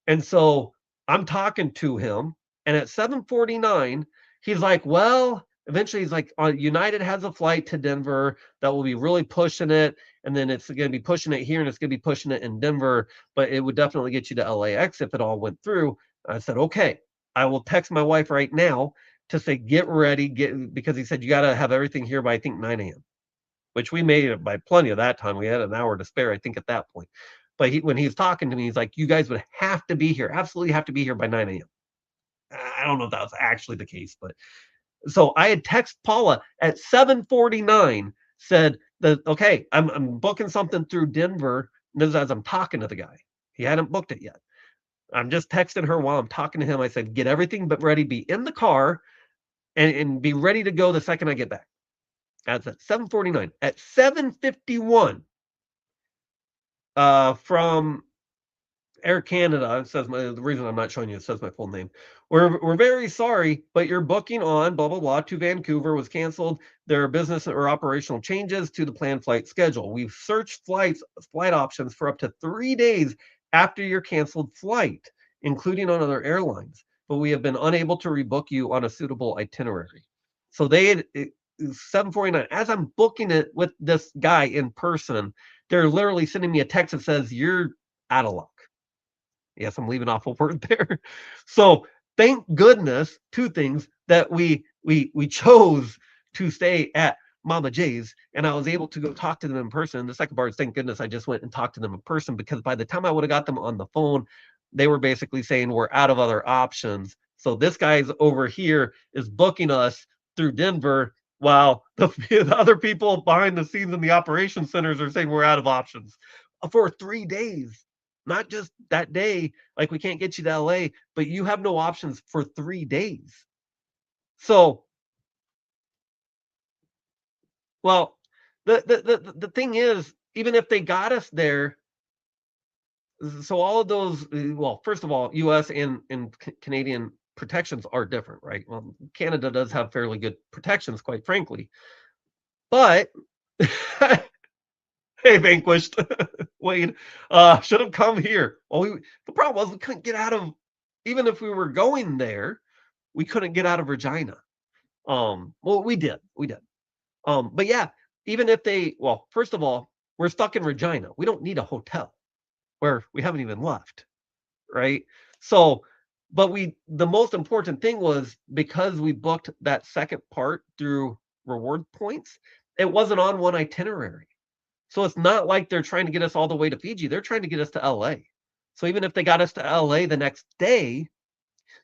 And so I'm talking to him, and at 7:49, he's like, "Well," eventually he's like, United has a flight to Denver that will be really pushing it, and then it's going to be pushing it here, and it's going to be pushing it in Denver, but it would definitely get you to LAX if it all went through." I said, "Okay, I will text my wife right now to say get ready, because he said you got to have everything here by I think 9 a.m." Which we made it by plenty of that time. We had an hour to spare, I think, at that point. But when he was talking to me, he's like, "You guys would have to be here, absolutely have to be here by 9 a.m." I don't know if that was actually the case, but so I had text Paula at 7:49, said that, okay, I'm booking something through Denver. And this is as I'm talking to the guy. He hadn't booked it yet. I'm just texting her while I'm talking to him. I said, get everything but ready, be in the car and be ready to go the second I get back. That's at 7:49. At 7:51, from Air Canada, it says the reason I'm not showing you, it says my full name. We're very sorry, but your booking on blah blah blah to Vancouver was canceled. There are business or operational changes to the planned flight schedule. We've searched flight options for up to 3 days after your canceled flight, including on other airlines, but we have been unable to rebook you on a suitable itinerary. So they had 7:49. As I'm booking it with this guy in person, they're literally sending me a text that says you're out of luck. Yes, I'm leaving off a word there. So thank goodness, two things, that we chose to stay at Mama J's, and I was able to go talk to them in person. The second part is thank goodness I just went and talked to them in person, because by the time I would have got them on the phone, they were basically saying we're out of other options. So this guy's over here is booking us through Denver, while the other people behind the scenes in the operation centers are saying we're out of options for 3 days. Not just that day, like we can't get you to LA, but you have no options for 3 days. So, well, the thing is, even if they got us there, so all of those, well, first of all, US and Canadian protections are different, right? Well, Canada does have fairly good protections, quite frankly. But hey, Vanquished, Wade, should have come here. Well, the problem was we couldn't get out of, even if we were going there, we couldn't get out of Regina. Well, we did. But yeah, even if well, first of all, we're stuck in Regina. We don't need a hotel where we haven't even left, right? So, but the most important thing was, because we booked that second part through reward points, it wasn't on one itinerary. So it's not like they're trying to get us all the way to Fiji. They're trying to get us to LA. So even if they got us to LA the next day,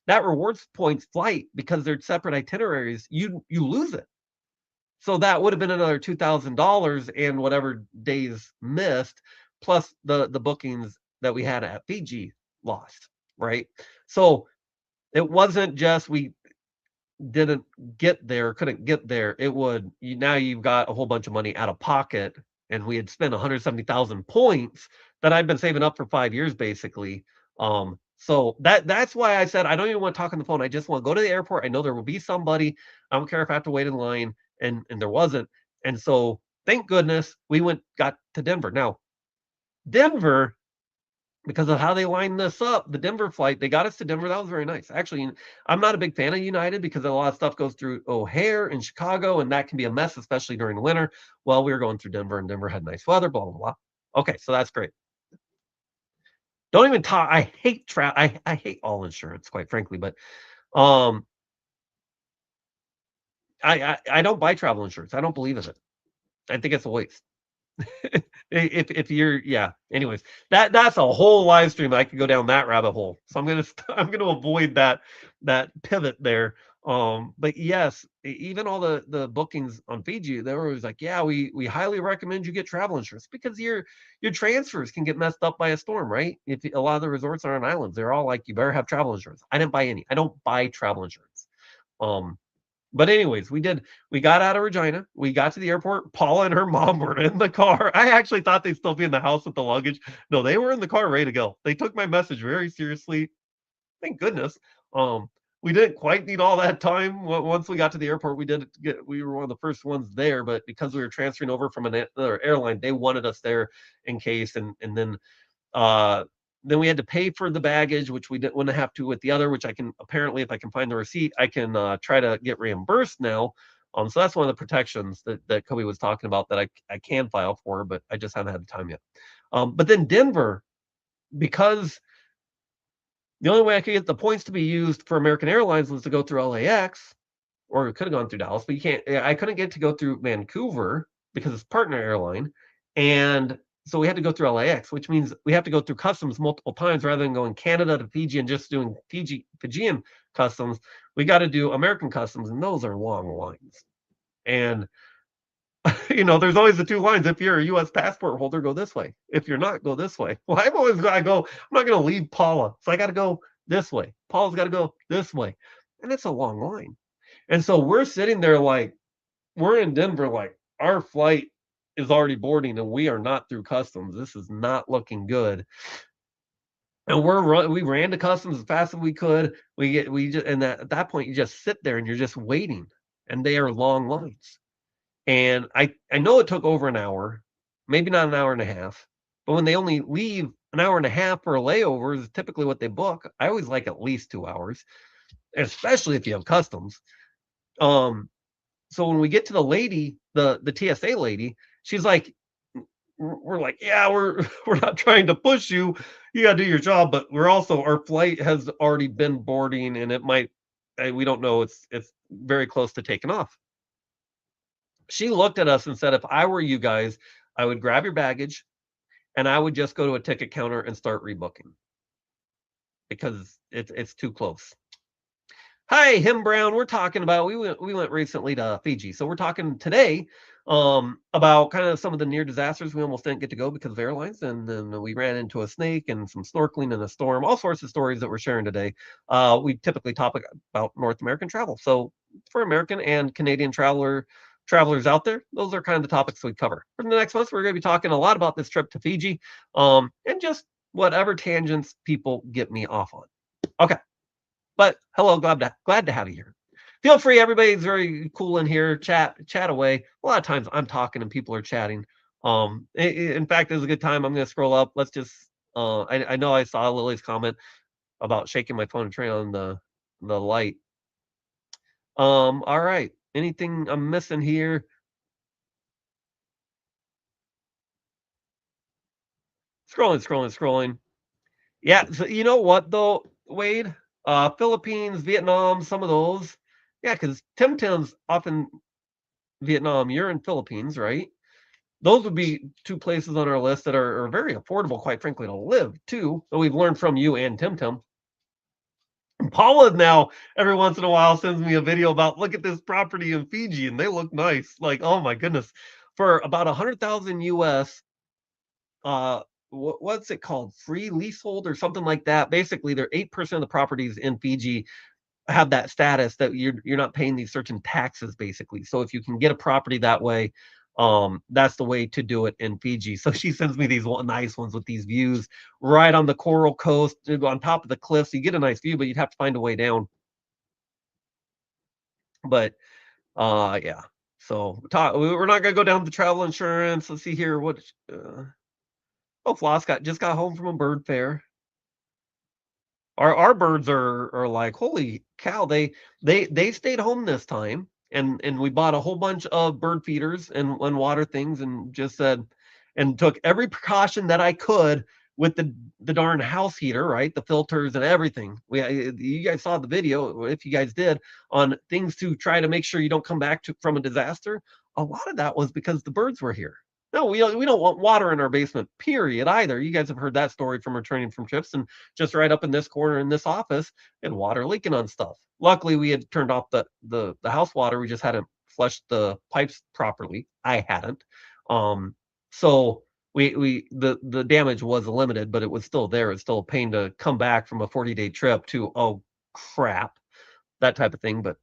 that rewards points flight, because they're separate itineraries, you lose it. So that would have been another $2,000 and whatever days missed, plus the bookings that we had at Fiji lost, right? So it wasn't just we didn't get there, couldn't get there. It would now you've got a whole bunch of money out of pocket, and we had spent 170,000 points that I've been saving up for 5 years basically. So that's why I said I don't even want to talk on the phone. I just want to go to the airport. I know there will be somebody. I don't care if I have to wait in line, and there wasn't. And so thank goodness we got to Denver. Now, Denver, because of how they lined this up. The Denver flight, they got us to Denver. That was very nice. Actually, I'm not a big fan of United because a lot of stuff goes through O'Hare in Chicago, and that can be a mess, especially during the winter. Well, we were going through Denver, and Denver had nice weather, blah, blah, blah. Okay, so that's great. Don't even talk. I hate I hate all insurance, quite frankly, but um I don't buy travel insurance. I don't believe in it. I think it's a waste. If you're yeah. Anyways, that's a whole live stream. I could go down that rabbit hole. So I'm gonna avoid that pivot there. But yes, even all the bookings on Fiji, they were always like, yeah, we highly recommend you get travel insurance because your transfers can get messed up by a storm, right? If a lot of the resorts are on islands, they're all like, you better have travel insurance. I didn't buy any. I don't buy travel insurance. Um, but anyways, we got out of Regina. We got to the airport. Paula and her mom were in the car. I actually thought they'd still be in the house with the luggage. No, they were in the car ready to go. They took my message very seriously. Thank goodness. Um, we didn't quite need all that time. Once we got to the airport, we were one of the first ones there, but because we were transferring over from another airline, they wanted us there in case. Uh, then we had to pay for the baggage, which we wouldn't have to with the other, which I can apparently, if I can find the receipt, I can try to get reimbursed now. So that's one of the protections that Kobe was talking about that I can file for, but I just haven't had the time yet. But then Denver, because the only way I could get the points to be used for American Airlines was to go through LAX, or it could have gone through Dallas, but you can't. I couldn't get to go through Vancouver because it's partner airline, and so we had to go through LAX, which means we have to go through customs multiple times rather than going Canada to Fiji and just doing Fijian customs. We got to do American customs, and those are long lines. And there's always the two lines. If you're a U.S. passport holder, go this way. If you're not, go this way. Well, I've always got to go. I'm not going to leave Paula, so I got to go this way. Paula's got to go this way, and it's a long line. And so we're sitting there like we're in Denver, like our flight is already boarding and we are not through customs. This is not looking good. And we ran to customs as fast as we could. We just and at that point you just sit there and you're just waiting, and they are long lines. And I know it took over an hour, maybe not an hour and a half, but when they only leave an hour and a half for a layover is typically what they book. I always like at least 2 hours, especially if you have customs. Um, so when we get to the lady, the TSA lady, she's like, we're like, yeah, we're not trying to push you. You got to do your job, but we're also our flight has already been boarding, and it might. We don't know. It's very close to taking off. She looked at us and said, if I were you guys, I would grab your baggage and I would just go to a ticket counter and start rebooking because it's too close. Hi, Him Brown. We're talking about we went recently to Fiji, so we're talking today about kind of some of the near disasters we almost didn't get to go because of airlines, and then we ran into a snake and some snorkeling in a storm. All sorts of stories that we're sharing today. We typically talk about North American travel, so for American and Canadian travelers out there, those are kind of the topics we cover. For the next month, we're going to be talking a lot about this trip to Fiji, and just whatever tangents people get me off on. Okay. But hello, glad to have you here. Feel free, everybody's very cool in here. Chat away. A lot of times I'm talking and people are chatting. In fact, it's a good time. I'm going to scroll up. Let's just. I know I saw Lily's comment about shaking my phone and turning on the light. All right. Anything I'm missing here? Scrolling. Yeah. So you know what though, Wade? Philippines, Vietnam, some of those. Yeah, because Tim Tim's often Vietnam, you're in Philippines, right? Those would be two places on our list that are very affordable, quite frankly, to live too. That we've learned from you and Tim Tim. Paula now every once in a while sends me a video about look at this property in Fiji and they look nice. Like, oh my goodness. For about 100,000 US, what's it called? Free leasehold or something like that. Basically, they're 8% of the properties in Fiji have that status that you're not paying these certain taxes basically. So if you can get a property that way, that's the way to do it in Fiji. So she sends me these nice ones with these views right on the coral coast on top of the cliffs. You get a nice view, but you'd have to find a way down. But yeah. So we're not gonna go down the travel insurance. Let's see here. Oh, Floss just got home from a bird fair. Our birds are like, "Holy cow." They stayed home this time, and we bought a whole bunch of bird feeders and water things and just said and took every precaution that I could with the darn house heater, right? The filters and everything. You guys saw the video, if you guys did, on things to try to make sure you don't come back from a disaster. A lot of that was because the birds were here. No, we don't want water in our basement, period, either. You guys have heard that story from returning from trips, and just right up in this corner in this office and water leaking on stuff. Luckily, we had turned off the house water. We just hadn't flushed the pipes properly. I hadn't. So the damage was limited, but it was still there. It's still a pain to come back from a 40-day trip to, oh crap, that type of thing. But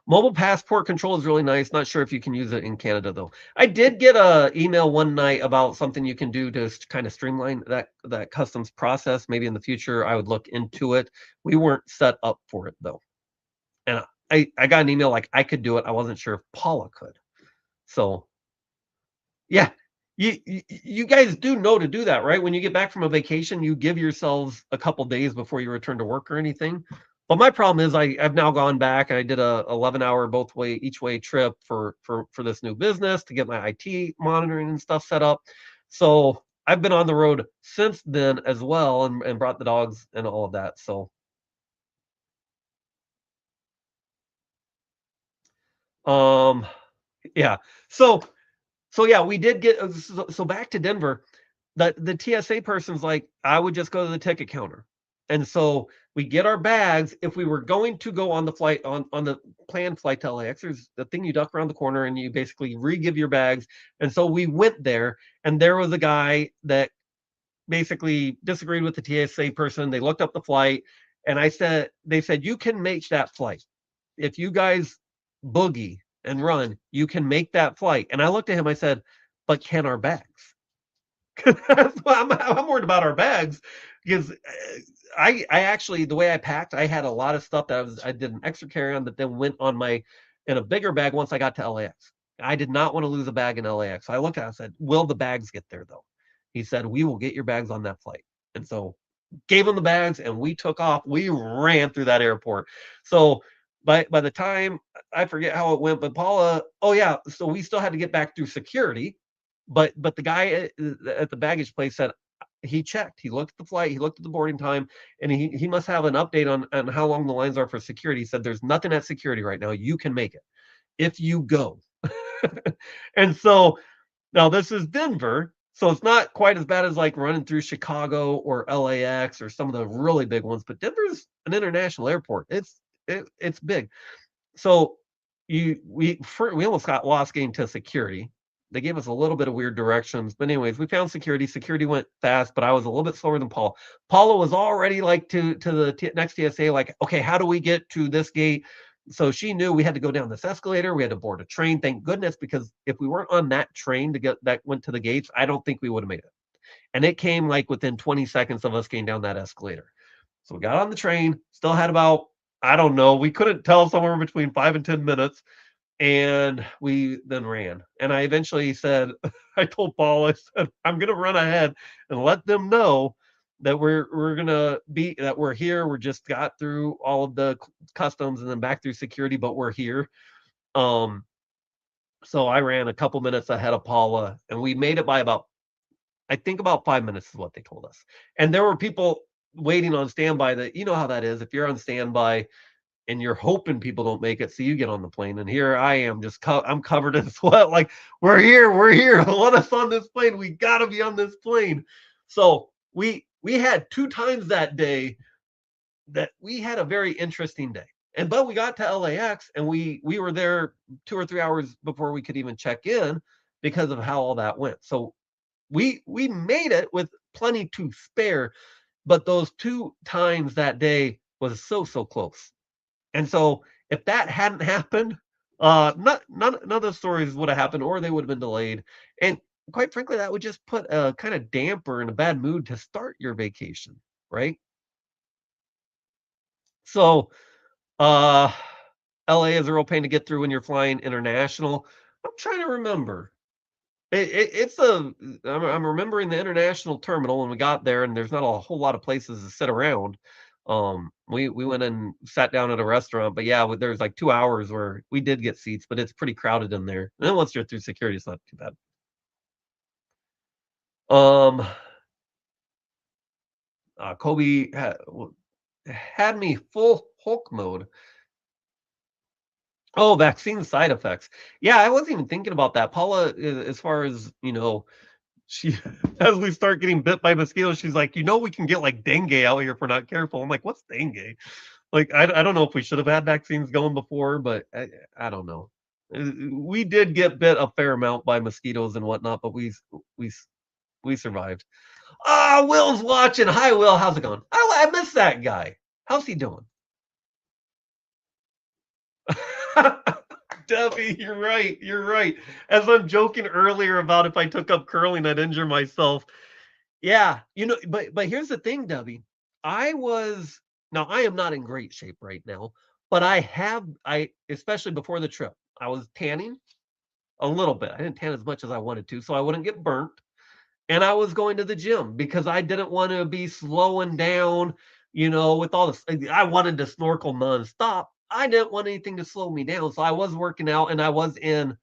mobile passport control is really nice. Not sure if you can use it in Canada though. I did get a email one night about something you can do to kind of streamline that customs process. Maybe in the future I would look into it. We weren't set up for it though. And I got an email like I could do it. I wasn't sure if Paula could. So yeah. You guys do know to do that, right? When you get back from a vacation, you give yourselves a couple days before you return to work or anything. But my problem is I've now gone back and I did a 11-hour both way each way trip for this new business to get my IT monitoring and stuff set up. So I've been on the road since then as well and brought the dogs and all of that. So um yeah. So So yeah, we did get so back to Denver. The TSA person's like, I would just go to the ticket counter. And so we get our bags. If we were going to go on the flight on the planned flight to LAX, there's the thing you duck around the corner and you basically re-give your bags. And so we went there, and there was a guy that basically disagreed with the TSA person. They looked up the flight, and they said, you can make that flight. If you guys boogie and run, you can make that flight. And I looked at him, I said, but can our bags? I'm worried about our bags because I actually, the way I packed, I had a lot of stuff that I did an extra carry on that then went on my in a bigger bag once I got to LAX. I did not want to lose a bag in LAX. So I looked at it and said, will the bags get there though? He said, we will get your bags on that flight. And so gave him the bags and we took off. We ran through that airport. So by the time I forget how it went, but Paula, oh yeah, so we still had to get back through security, but the guy at the baggage place said he checked. He looked at the flight, he looked at the boarding time, and he must have an update on how long the lines are for security. He said there's nothing at security right now. You can make it if you go. And so now this is Denver, so it's not quite as bad as like running through Chicago or LAX or some of the really big ones, but Denver's an international airport. It's big. So we almost got lost getting to security. They gave us a little bit of weird directions, but anyways, we found security. Security went fast, but I was a little bit slower than Paul. Paula was already like to the next TSA, like, okay, how do we get to this gate? So she knew we had to go down this escalator. We had to board a train. Thank goodness, because if we weren't on that train to get that went to the gates, I don't think we would have made it. And it came like within 20 seconds of us getting down that escalator. So we got on the train, still had about, I don't know, we couldn't tell, somewhere between 5 and 10 minutes. And we then ran. And I eventually said, I told Paul, I said, I'm gonna run ahead and let them know that we're gonna be that we're here. We're just got through all of the customs and then back through security, but we're here. Um, so I ran a couple minutes ahead of Paula, and we made it by about, I think about 5 minutes is what they told us. And there were people waiting on standby that, you know how that is. If you're on standby and you're hoping people don't make it, so you get on the plane. And here I am, just I'm covered in sweat. Like, we're here. Let us on this plane. We got to be on this plane. So we had two times that day that we had a very interesting day. And but we got to LAX and we were there 2 or 3 hours before we could even check in because of how all that went. So we made it with plenty to spare, but those two times that day was so close. And so if that hadn't happened, none of the stories would have happened, or they would have been delayed. And quite frankly, that would just put a kind of damper and a bad mood to start your vacation, right? So uh LA is a real pain to get through when you're flying international. I'm trying to remember. It's a. I'm remembering the international terminal when we got there, and there's not a whole lot of places to sit around. We went and sat down at a restaurant, but yeah, there's like 2 hours where we did get seats, but it's pretty crowded in there. And then once you're through security, it's not too bad. Um, Kobe had me full Hulk mode. Oh, vaccine side effects. Yeah, I wasn't even thinking about that. Paula, as far as she as we start getting bit by mosquitoes, she's like, we can get like dengue out here if we're not careful. I'm like, what's dengue? Like, I don't know if we should have had vaccines going before, but I don't know. We did get bit a fair amount by mosquitoes and whatnot, but we we survived. Ah, Will's watching. Hi, Will. How's it going? I miss that guy. How's he doing? Debbie, you're right. You're right. As I'm joking earlier about if I took up curling, I'd injure myself. Yeah, but here's the thing, Debbie. I was Now I am not in great shape right now, but I especially before the trip, I was tanning a little bit. I didn't tan as much as I wanted to, so I wouldn't get burnt. And I was going to the gym because I didn't want to be slowing down, with all this. I wanted to snorkel nonstop. I didn't want anything to slow me down. So I was working out and I was and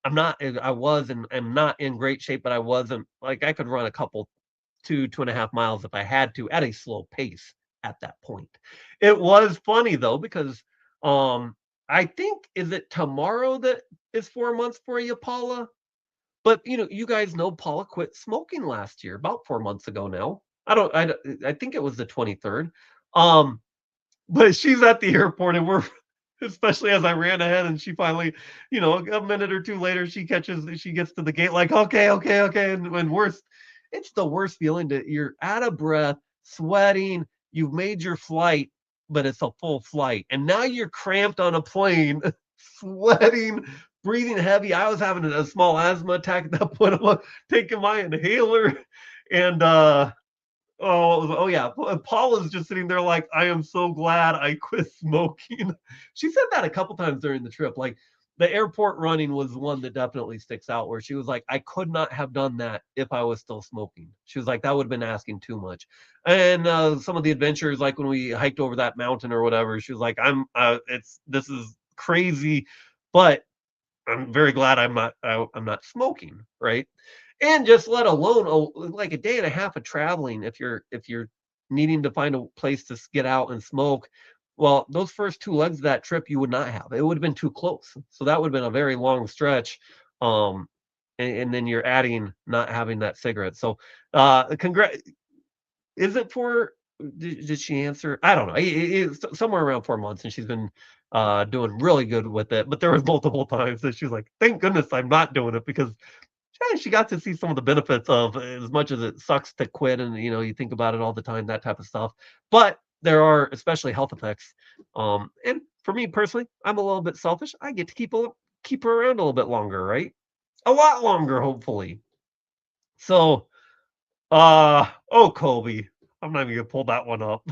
am not in great shape, but I wasn't like I could run a couple 2.5 miles if I had to at a slow pace at that point. It was funny though, because I think is it tomorrow that is 4 months for you, Paula? But you guys know Paula quit smoking last year, about 4 months ago now. I think it was the 23rd. Um, but she's at the airport and we're especially as I ran ahead and she finally, a minute or two later, she gets to the gate like, okay, okay, okay. And when it's the worst feeling that you're out of breath, sweating, you've made your flight, but it's a full flight. And now you're cramped on a plane, sweating, breathing heavy. I was having a small asthma attack at that point. I'm taking my inhaler and oh yeah. Paul is just sitting there like, I am so glad I quit smoking. She said that a couple times during the trip. Like the airport running was one that definitely sticks out where she was like, I could not have done that if I was still smoking. She was like, that would have been asking too much. And some of the adventures, like when we hiked over that mountain or whatever, she was like, this is crazy, but I'm very glad I'm not smoking, right? And just let alone like a day and a half of traveling if you're needing to find a place to get out and smoke. Well, those first two legs of that trip you would not have. It would have been too close. So that would have been a very long stretch. Um, and then you're adding not having that cigarette. So congrats. Is it for did she answer? I don't know. It's somewhere around 4 months, and she's been doing really good with it. But there was multiple times that she was like, "Thank goodness I'm not doing it," because she got to see some of the benefits of as much as it sucks to quit, and you think about it all the time, that type of stuff. But there are especially health effects. And for me personally, I'm a little bit selfish. I get to keep her around a little bit longer, right? A lot longer, hopefully. So oh, Colby. I'm not even gonna pull that one up.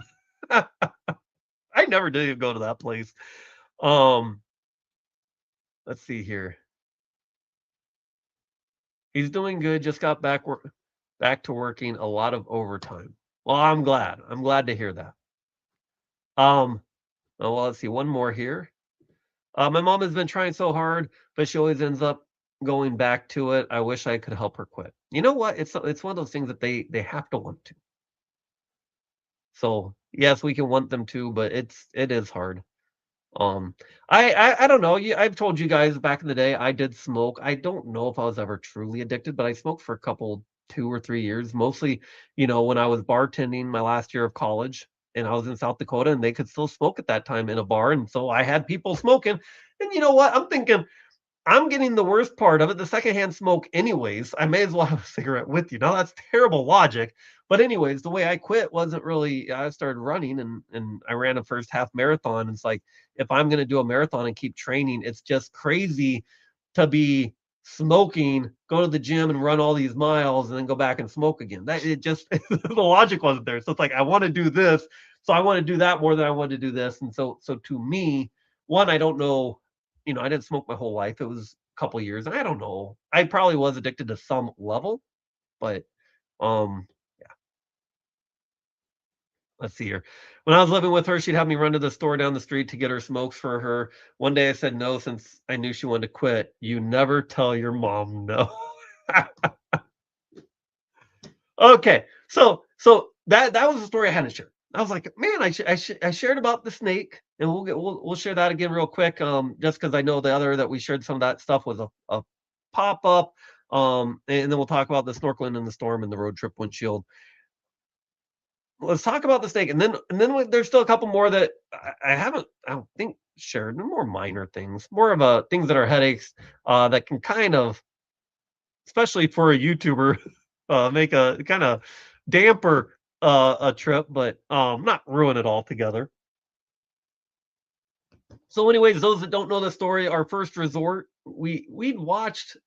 I never did even go to that place. Um, let's see here. He's doing good. Just got back to working a lot of overtime. Well, I'm glad. I'm glad to hear that. Um, well, let's see. One more here. My mom has been trying so hard, but she always ends up going back to it. I wish I could help her quit. You know what? It's one of those things that they have to want to. So yes, we can want them to, but it is hard. Um, I don't know. I've told you guys back in the day I did smoke. I don't know if I was ever truly addicted, but I smoked for a couple 2 or 3 years, mostly, when I was bartending my last year of college and I was in South Dakota and they could still smoke at that time in a bar. And so I had people smoking. And you know what? I'm thinking I'm getting the worst part of it, the secondhand smoke anyways. I may as well have a cigarette with you. Now that's terrible logic. But anyways, the way I quit wasn't really I started running and I ran a first half marathon. It's like if I'm gonna do a marathon and keep training, it's just crazy to be smoking, go to the gym and run all these miles and then go back and smoke again. That it just the logic wasn't there. So it's like I want to do this, so I want to do that more than I want to do this. And so to me, one, I don't know, I didn't smoke my whole life. It was couple years. And I don't know. I probably was addicted to some level, but um let's see here. When I was living with her, she'd have me run to the store down the street to get her smokes for her. One day I said no since I knew she wanted to quit. You never tell your mom no. Okay. So that was the story I had to share. I was like, man, I shared about the snake, and we'll share that again real quick. Just because I know the other that we shared some of that stuff was a pop up. And then we'll talk about the snorkeling in the storm and the road trip windshield. Let's talk about the snake, and then there's still a couple more that I haven't, I don't think, shared. They're more minor things, more of a things that are headaches, that can kind of, especially for a YouTuber, make a kind of damper a trip, but not ruin it altogether. So, anyways, those that don't know the story, our first resort, we'd watched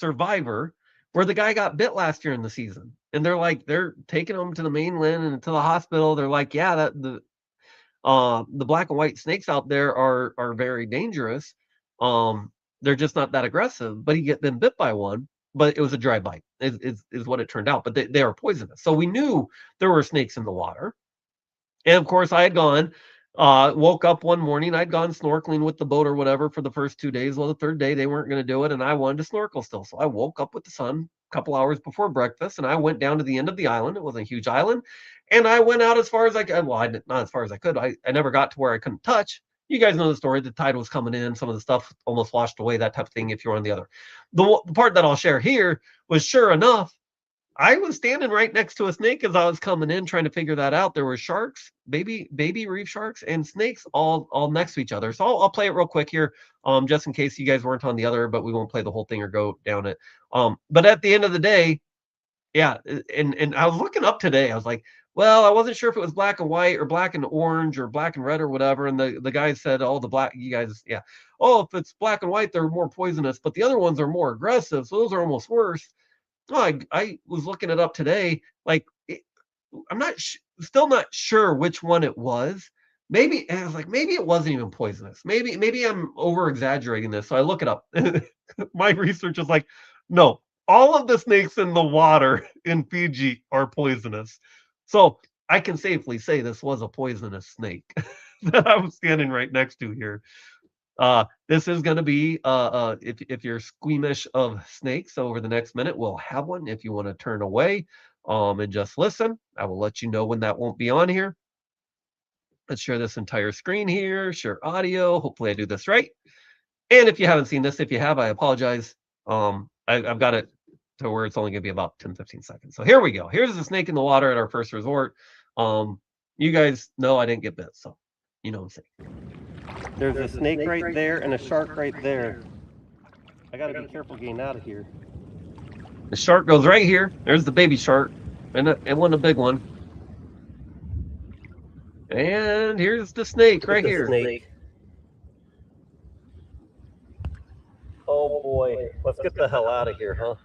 Survivor, where the guy got bit last year in the season, and they're taking him to the mainland and to the hospital. They're like, yeah, that the black and white snakes out there are very dangerous. They're just not that aggressive, but he get been bit by one, but it was a dry bite, is what it turned out. But they are poisonous. So we knew there were snakes in the water. And of course, I had gone, woke up one morning, I'd gone snorkeling with the boat or whatever for the first 2 days. Well, the third day they weren't going to do it, and I wanted to snorkel still. So I woke up with the sun a couple hours before breakfast, and I went down to the end of the island. It wasn't a huge island, and I went out as far as I could. Well, not as far as I could. I never got to where I couldn't touch. You guys know the story. The tide was coming in. Some of the stuff almost washed away, that type of thing, if you're on the other. The part that I'll share here was, sure enough, I was standing right next to a snake as I was coming in, trying to figure that out. There were sharks, baby reef sharks, and snakes all next to each other. So I'll play it real quick here, just in case you guys weren't on the other, but we won't play the whole thing or go down it. But at the end of the day, yeah, and I was looking up today. I was like, well, I wasn't sure if it was black and white or black and orange or black and red or whatever. And the guy said, oh, the black, you guys, yeah. Oh, if it's black and white, they're more poisonous, but the other ones are more aggressive. So those are almost worse. Oh, I was looking it up today. Like, I'm still not sure which one it was. Maybe, and I was like, maybe it wasn't even poisonous. Maybe I'm over exaggerating this. So I look it up. My research is like, no, all of the snakes in the water in Fiji are poisonous. So I can safely say this was a poisonous snake that I was standing right next to here. This is going to be, if you're squeamish of snakes, over the next minute, we'll have one. If you want to turn away, and just listen, I will let you know when that won't be on here. Let's share this entire screen here, share audio. Hopefully I do this right. And if you haven't seen this, if you have, I apologize. I've got it to where it's only going to be about 10-15 seconds. So here we go. Here's the snake in the water at our first resort. You guys know I didn't get bit, so you know what I'm saying. There's a snake right there and a shark right there. I gotta be careful getting out of here. The shark goes right here. There's the baby shark, and one a big one. And here's the snake right here. Snake. Oh boy, let's get the hell out of here, huh?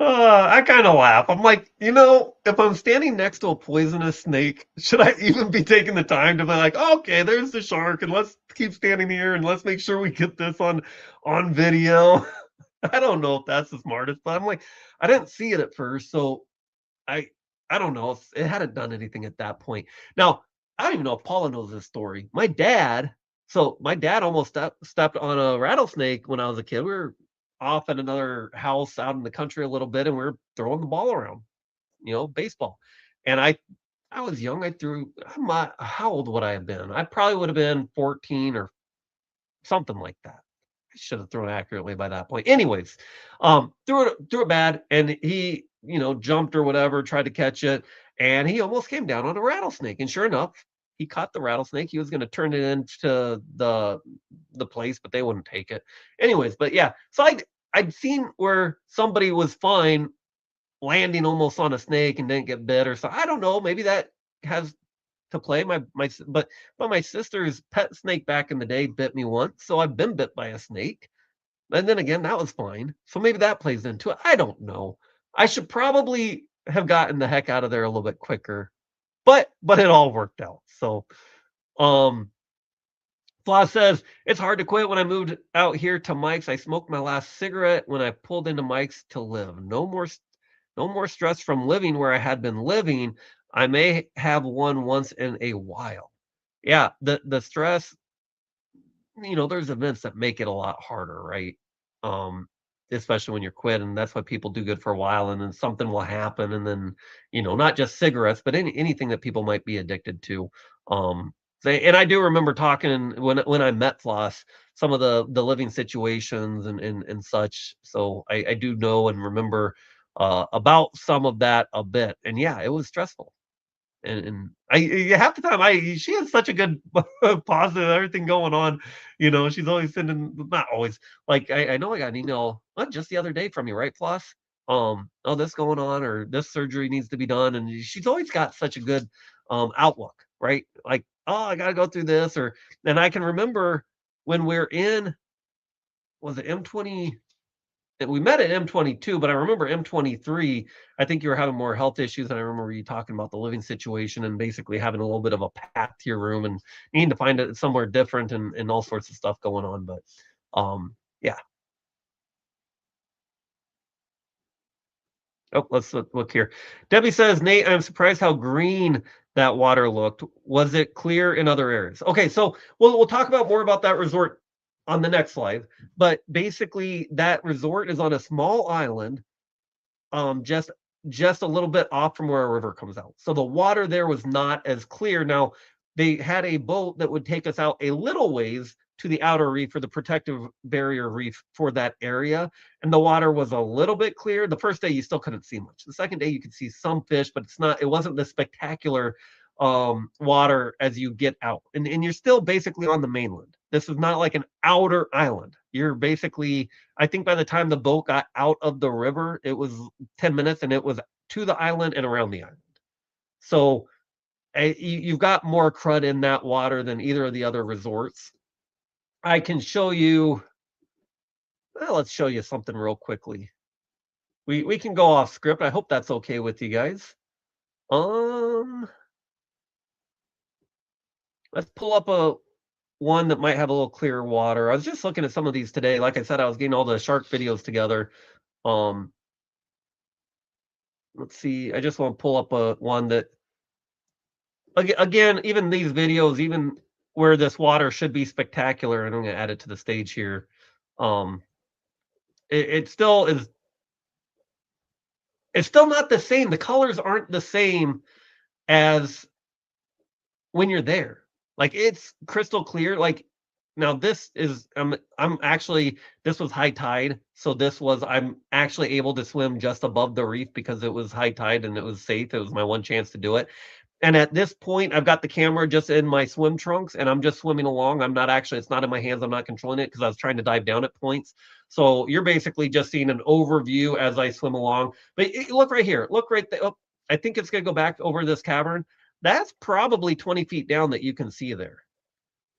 I kind of laugh. I'm like, if I'm standing next to a poisonous snake, should I even be taking the time to be like, okay, there's the shark, and let's keep standing here and let's make sure we get this on video. I don't know if that's the smartest, but I'm like, I didn't see it at first, so I I don't know. It hadn't done anything at that point. Now, I don't even know if Paula knows this story. My dad almost stepped on a rattlesnake when I was a kid. We were off at another house out in the country a little bit, and we were throwing the ball around, baseball. And I was young. How old would I have been? I probably would have been 14 or something like that. I should have thrown accurately by that point. Anyways, threw it bad, and he, jumped or whatever, tried to catch it, and he almost came down on a rattlesnake. And sure enough, he caught the rattlesnake. He was going to turn it into the place, but they wouldn't take it. Anyways, but yeah, so I'd seen where somebody was fine landing almost on a snake and didn't get bit or so. I don't know. Maybe that has to play. But my sister's pet snake back in the day bit me once, so I've been bit by a snake. And then again, that was fine. So maybe that plays into it. I don't know. I should probably have gotten the heck out of there a little bit quicker, but it all worked out. So, um, Floss says, it's hard to quit. When I moved out here to Mike's, I smoked my last cigarette when I pulled into Mike's to live. No more stress from living where I had been living. I may have one once in a while. Yeah, the stress, there's events that make it a lot harder, right? Um, Especially when you're quit, and that's why people do good for a while, and then something will happen, and then, not just cigarettes, but anything that people might be addicted to. And I do remember talking when I met Floss, some of the living situations and such. So I do know and remember about some of that a bit. And yeah, it was stressful. And half the time she has such a good positive everything going on, she's always sending, not always, like I know I got an email just the other day from you, right, Floss? Oh, this going on, or this surgery needs to be done, and she's always got such a good outlook, right? Like, oh, I gotta go through this, or and I can remember when we're in, was it M20, we met at M22, but I remember M23, I think you were having more health issues, and I remember you talking about the living situation and basically having a little bit of a path to your room and needing to find it somewhere different and all sorts of stuff going on. But yeah. Oh, let's look here. Debbie says, Nate, I'm surprised how green that water looked. Was it clear in other areas? Okay, so we'll talk about more about that resort on the next slide. But basically, that resort is on a small island, just a little bit off from where a river comes out. So the water there was not as clear. Now, they had a boat that would take us out a little ways to the outer reef or the protective barrier reef for that area, and the water was a little bit clear. The first day you still couldn't see much. The second day you could see some fish, but it wasn't the spectacular water as you get out. And you're still basically on the mainland. This is not like an outer island. You're basically, I think by the time the boat got out of the river, it was 10 minutes and it was to the island and around the island. So you've got more crud in that water than either of the other resorts. I can show you, well, let's show you something real quickly. We can go off script. I hope that's okay with you guys. Let's pull up a one that might have a little clearer water. I was just looking at some of these today. Like I said, I was getting all the shark videos together. Um, let's see. I just want to pull up a one that, again, even these videos, even where this water should be spectacular, and I'm going to add it to the stage here. Um, it still is. It's still not the same. The colors aren't the same as when you're there. Like, it's crystal clear. Like, now this is, I'm actually, this was high tide, so I'm actually able to swim just above the reef because it was high tide and it was safe. It was my one chance to do it. And at this point, I've got the camera just in my swim trunks and I'm just swimming along. I'm not actually, it's not in my hands. I'm not controlling it because I was trying to dive down at points. So you're basically just seeing an overview as I swim along. But look right here. Look right there. Oh, I think it's going to go back over this cavern. That's probably 20 feet down that you can see there.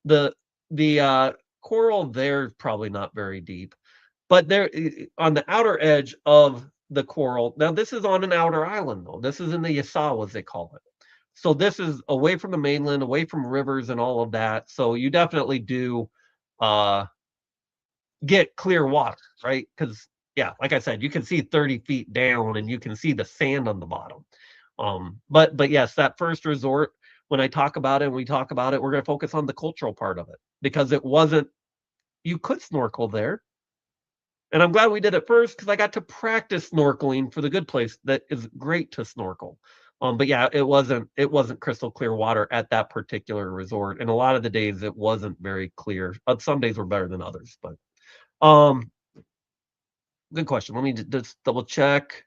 The coral there is probably not very deep. But there, on the outer edge of the coral, now this is on an outer island, though. This is in the Yasawa, as they call it. So this is away from the mainland, away from rivers and all of that. So you definitely do uh, get clear water, right? Because yeah, like I said, you can see 30 feet down and you can see the sand on the bottom. But yes, that first resort, when I talk about it, and we talk about it, we're going to focus on the cultural part of it because it wasn't. You could snorkel there, and I'm glad we did it first because I got to practice snorkeling for the good place that is great to snorkel. But yeah, it wasn't crystal clear water at that particular resort, and a lot of the days it wasn't very clear. Some days were better than others, but um, good question. Let me just double check.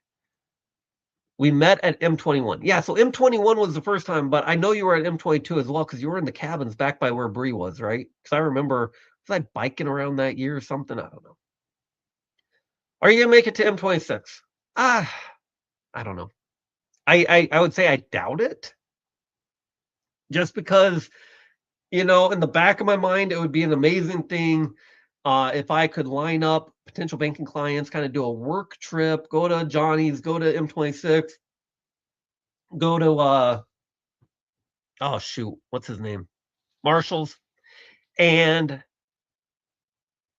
We met at M21. Yeah, so M21 was the first time, but I know you were at M22 as well because you were in the cabins back by where Bree was, right? Because I remember, was I biking around that year or something? I don't know. Are you gonna make it to M26? Ah, I don't know. I would say I doubt it, just because in the back of my mind, it would be an amazing thing if I could line up potential banking clients, kind of do a work trip, go to Johnny's, go to M26, go to oh shoot, what's his name? Marshall's, And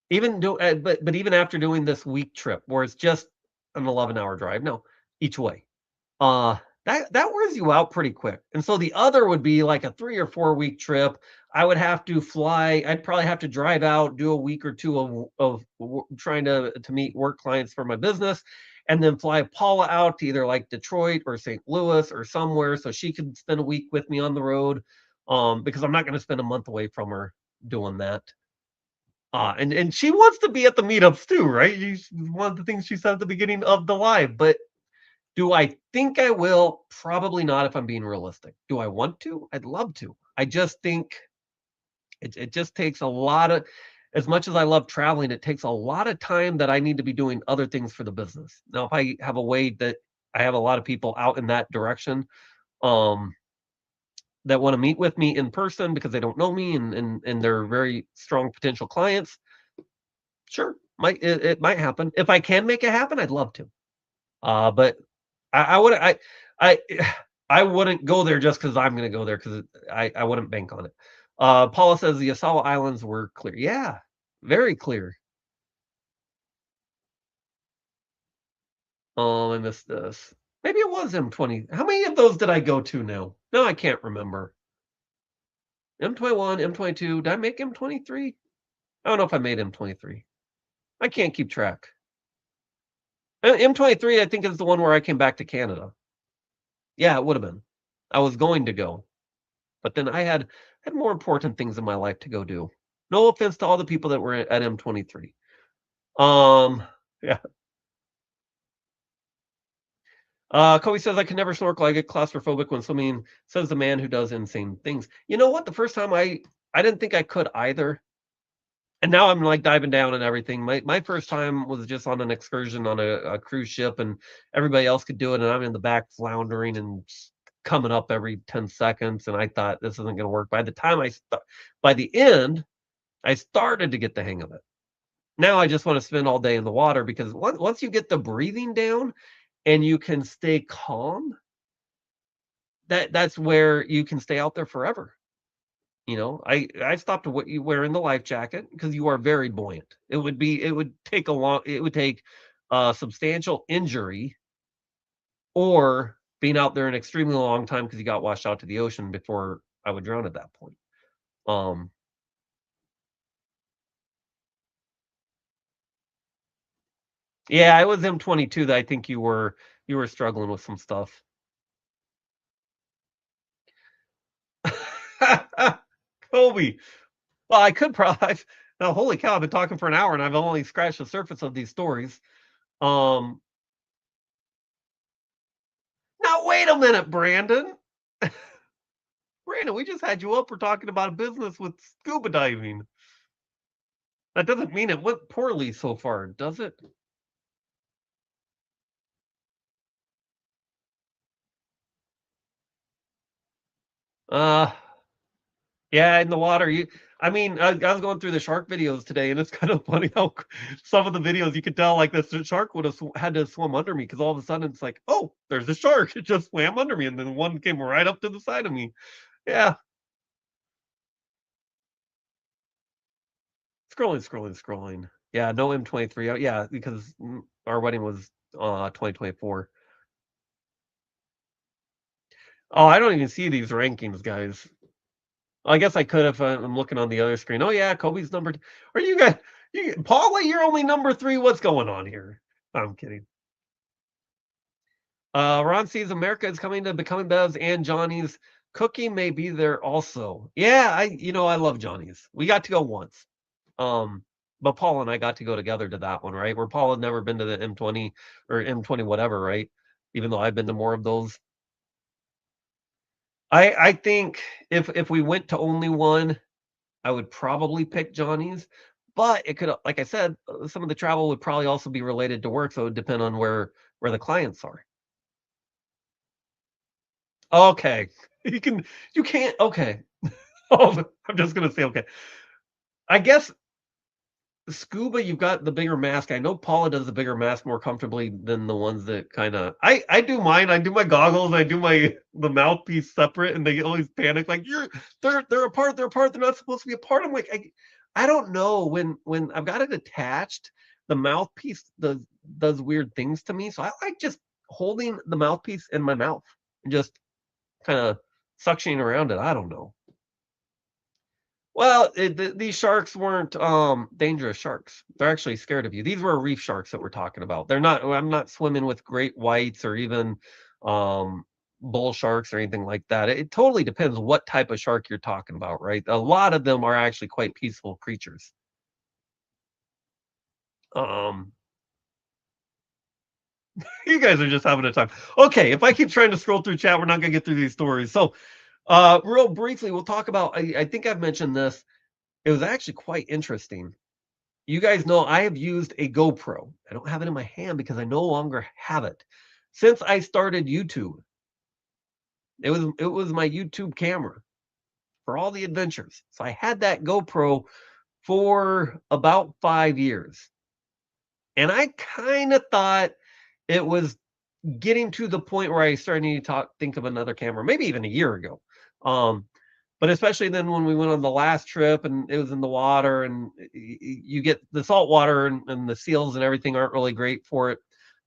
but even after doing this week trip where it's just an 11-hour drive, no, each way, uh, that wears you out pretty quick. And so the other would be like a 3 or 4 week trip. I would have to fly. I'd probably have to drive out, do a week or 2 of trying to meet work clients for my business, and then fly Paula out to either like Detroit or St. Louis or somewhere so she could spend a week with me on the road. Because I'm not going to spend a month away from her doing that. And she wants to be at the meetups too, right? One of the things she said at the beginning of the live. But do I think I will? Probably not if I'm being realistic. Do I want to? I'd love to. I just think it just takes a lot of, as much as I love traveling, it takes a lot of time that I need to be doing other things for the business. Now, if I have a way that I have a lot of people out in that direction, um, that want to meet with me in person because they don't know me and they're very strong potential clients, sure, it might happen. If I can make it happen, I'd love to. But I would I I wouldn't go there just because I'm gonna go there because I wouldn't bank on it. Paula says the Asawa Islands were clear. Yeah, very clear. I missed this. Maybe it was M20. How many of those did I go to now? No, I can't remember. M21, M22. Did I make M23? I don't know if I made M23. I can't keep track. M23, I think, is the one where I came back to Canada. Yeah, it would have been. I was going to go, but then I had more important things in my life to go do. No offense to all the people that were at M23. Um, yeah. Kobe says I can never snorkel. I get claustrophobic when swimming. Says the man who does insane things. You know what? The first time I didn't think I could either. And now I'm like diving down and everything. My first time was just on an excursion on a cruise ship, and everybody else could do it, and I'm in the back floundering and coming up every 10 seconds. And I thought this isn't going to work. By the end, I started to get the hang of it. Now I just want to spend all day in the water because once you get the breathing down and you can stay calm, that's where you can stay out there forever. I stopped wearing the life jacket because you are very buoyant. It would take a substantial injury or being out there an extremely long time because you got washed out to the ocean before I would drown at that point. Um, yeah, it was M22 that I think you were struggling with some stuff. Kobe. Well, I could probably. Now, holy cow! I've been talking for an hour and I've only scratched the surface of these stories. Um, Now wait a minute, Brandon. Brandon, we just had you up for talking about a business with scuba diving. That doesn't mean it went poorly so far, does it? Uh, yeah, in the water. I mean, I was going through the shark videos today, and it's kind of funny how some of the videos you could tell like this shark would have had to swim under me because all of a sudden it's like, oh, there's a shark. It just swam under me, and then one came right up to the side of me. Yeah, scrolling. Yeah, no M23. Yeah, because our wedding was 2024. Oh, I don't even see these rankings, guys. I guess I could if I'm looking on the other screen. Oh yeah, Kobe's number. Are you guys? Paula, you're only number 3. What's going on here? I'm kidding. Ron sees America is coming to Becoming Bev's and Johnny's. Cookie may be there also. Yeah, I love Johnny's. We got to go once. But Paul and I got to go together to that one, right? Where Paul had never been to the M20 or M20 whatever, right? Even though I've been to more of those. I think if we went to only one, I would probably pick Johnny's, but it could, like I said, some of the travel would probably also be related to work, so it would depend on where the clients are. Okay, you can't. Okay, oh, I'm just gonna say okay. I guess scuba, you've got the bigger mask. I know Paula does the bigger mask more comfortably than the ones that kind of. I do mine. I do my goggles. I do the mouthpiece separate, and they always panic like they're apart. They're apart. They're not supposed to be apart. I'm like I don't know when I've got it attached. The mouthpiece does weird things to me, so I like just holding the mouthpiece in my mouth and just kind of suctioning around it. I don't know. Well, these sharks weren't dangerous sharks. They're actually scared of you. These were reef sharks that we're talking about. They're not. I'm not swimming with great whites or even um, bull sharks or anything like that. It totally depends what type of shark you're talking about, right? A lot of them are actually quite peaceful creatures. Um, you guys are just having a time. Okay, if I keep trying to scroll through chat, we're not gonna get through these stories. So, real briefly, we'll talk about. I think I've mentioned this. It was actually quite interesting. You guys know I have used a GoPro. I don't have it in my hand because I no longer have it. Since I started YouTube, it was my YouTube camera for all the adventures. So I had that GoPro for about 5 years. And I kind of thought it was getting to the point where I started to think of another camera, maybe even a year ago. Um, but especially then when we went on the last trip and it was in the water and you get the salt water and the seals and everything aren't really great for it.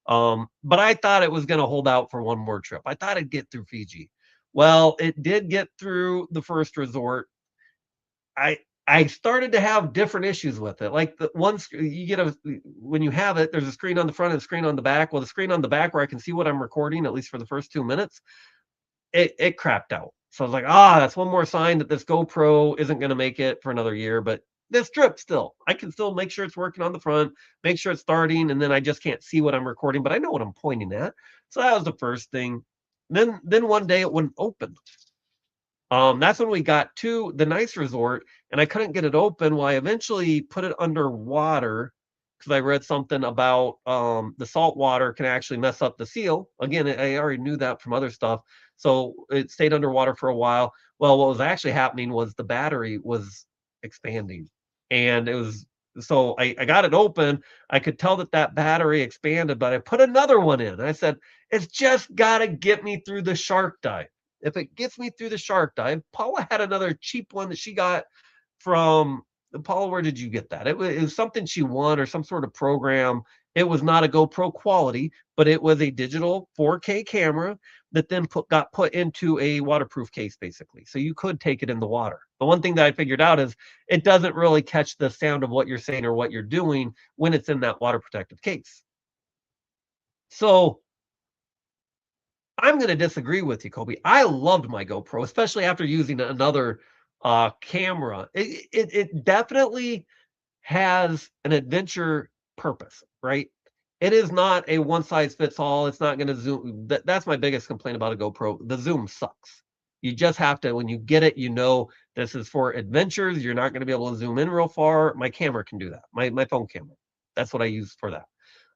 But I thought it was going to hold out for one more trip. I thought I'd get through Fiji. Well, it did get through the first resort. I I started to have different issues with it. Like the one you get when you have it, there's a screen on the front and a screen on the back. Well, the screen on the back where I can see what I'm recording, at least for the first 2 minutes, it crapped out. So I was like, that's one more sign that this GoPro isn't going to make it for another year. But this trip still, I can still make sure it's working on the front, make sure it's starting, and then I just can't see what I'm recording, but I know what I'm pointing at. So that was the first thing. Then one day it wouldn't open. That's when we got to the nice resort, and I couldn't get it open. Well, I eventually put it underwater because I read something about the salt water can actually mess up the seal. Again, I already knew that from other stuff, so it stayed underwater for a while. Well, what was actually happening was the battery was expanding, and it was so I got it open. I could tell that that battery expanded, but I put another one in. I said, it's just got to get me through the shark dive. If it gets me through the shark dive, Paula had another cheap one that she got from Paula. Where did you get that? It was something she won or some sort of program. It was not a GoPro quality, but it was a digital 4K camera that then got put into a waterproof case, basically. So you could take it in the water. The one thing that I figured out is it doesn't really catch the sound of what you're saying or what you're doing when it's in that water protective case. So I'm going to disagree with you, Kobe. I loved my GoPro, especially after using another camera. It definitely has an adventure purpose, right? It is not a one size fits all. It's not going to zoom. That's my biggest complaint about a GoPro. The zoom sucks. You just have to, when you get it, you know this is for adventures. You're not going to be able to zoom in real far. My camera can do that. My phone camera. That's what I use for that.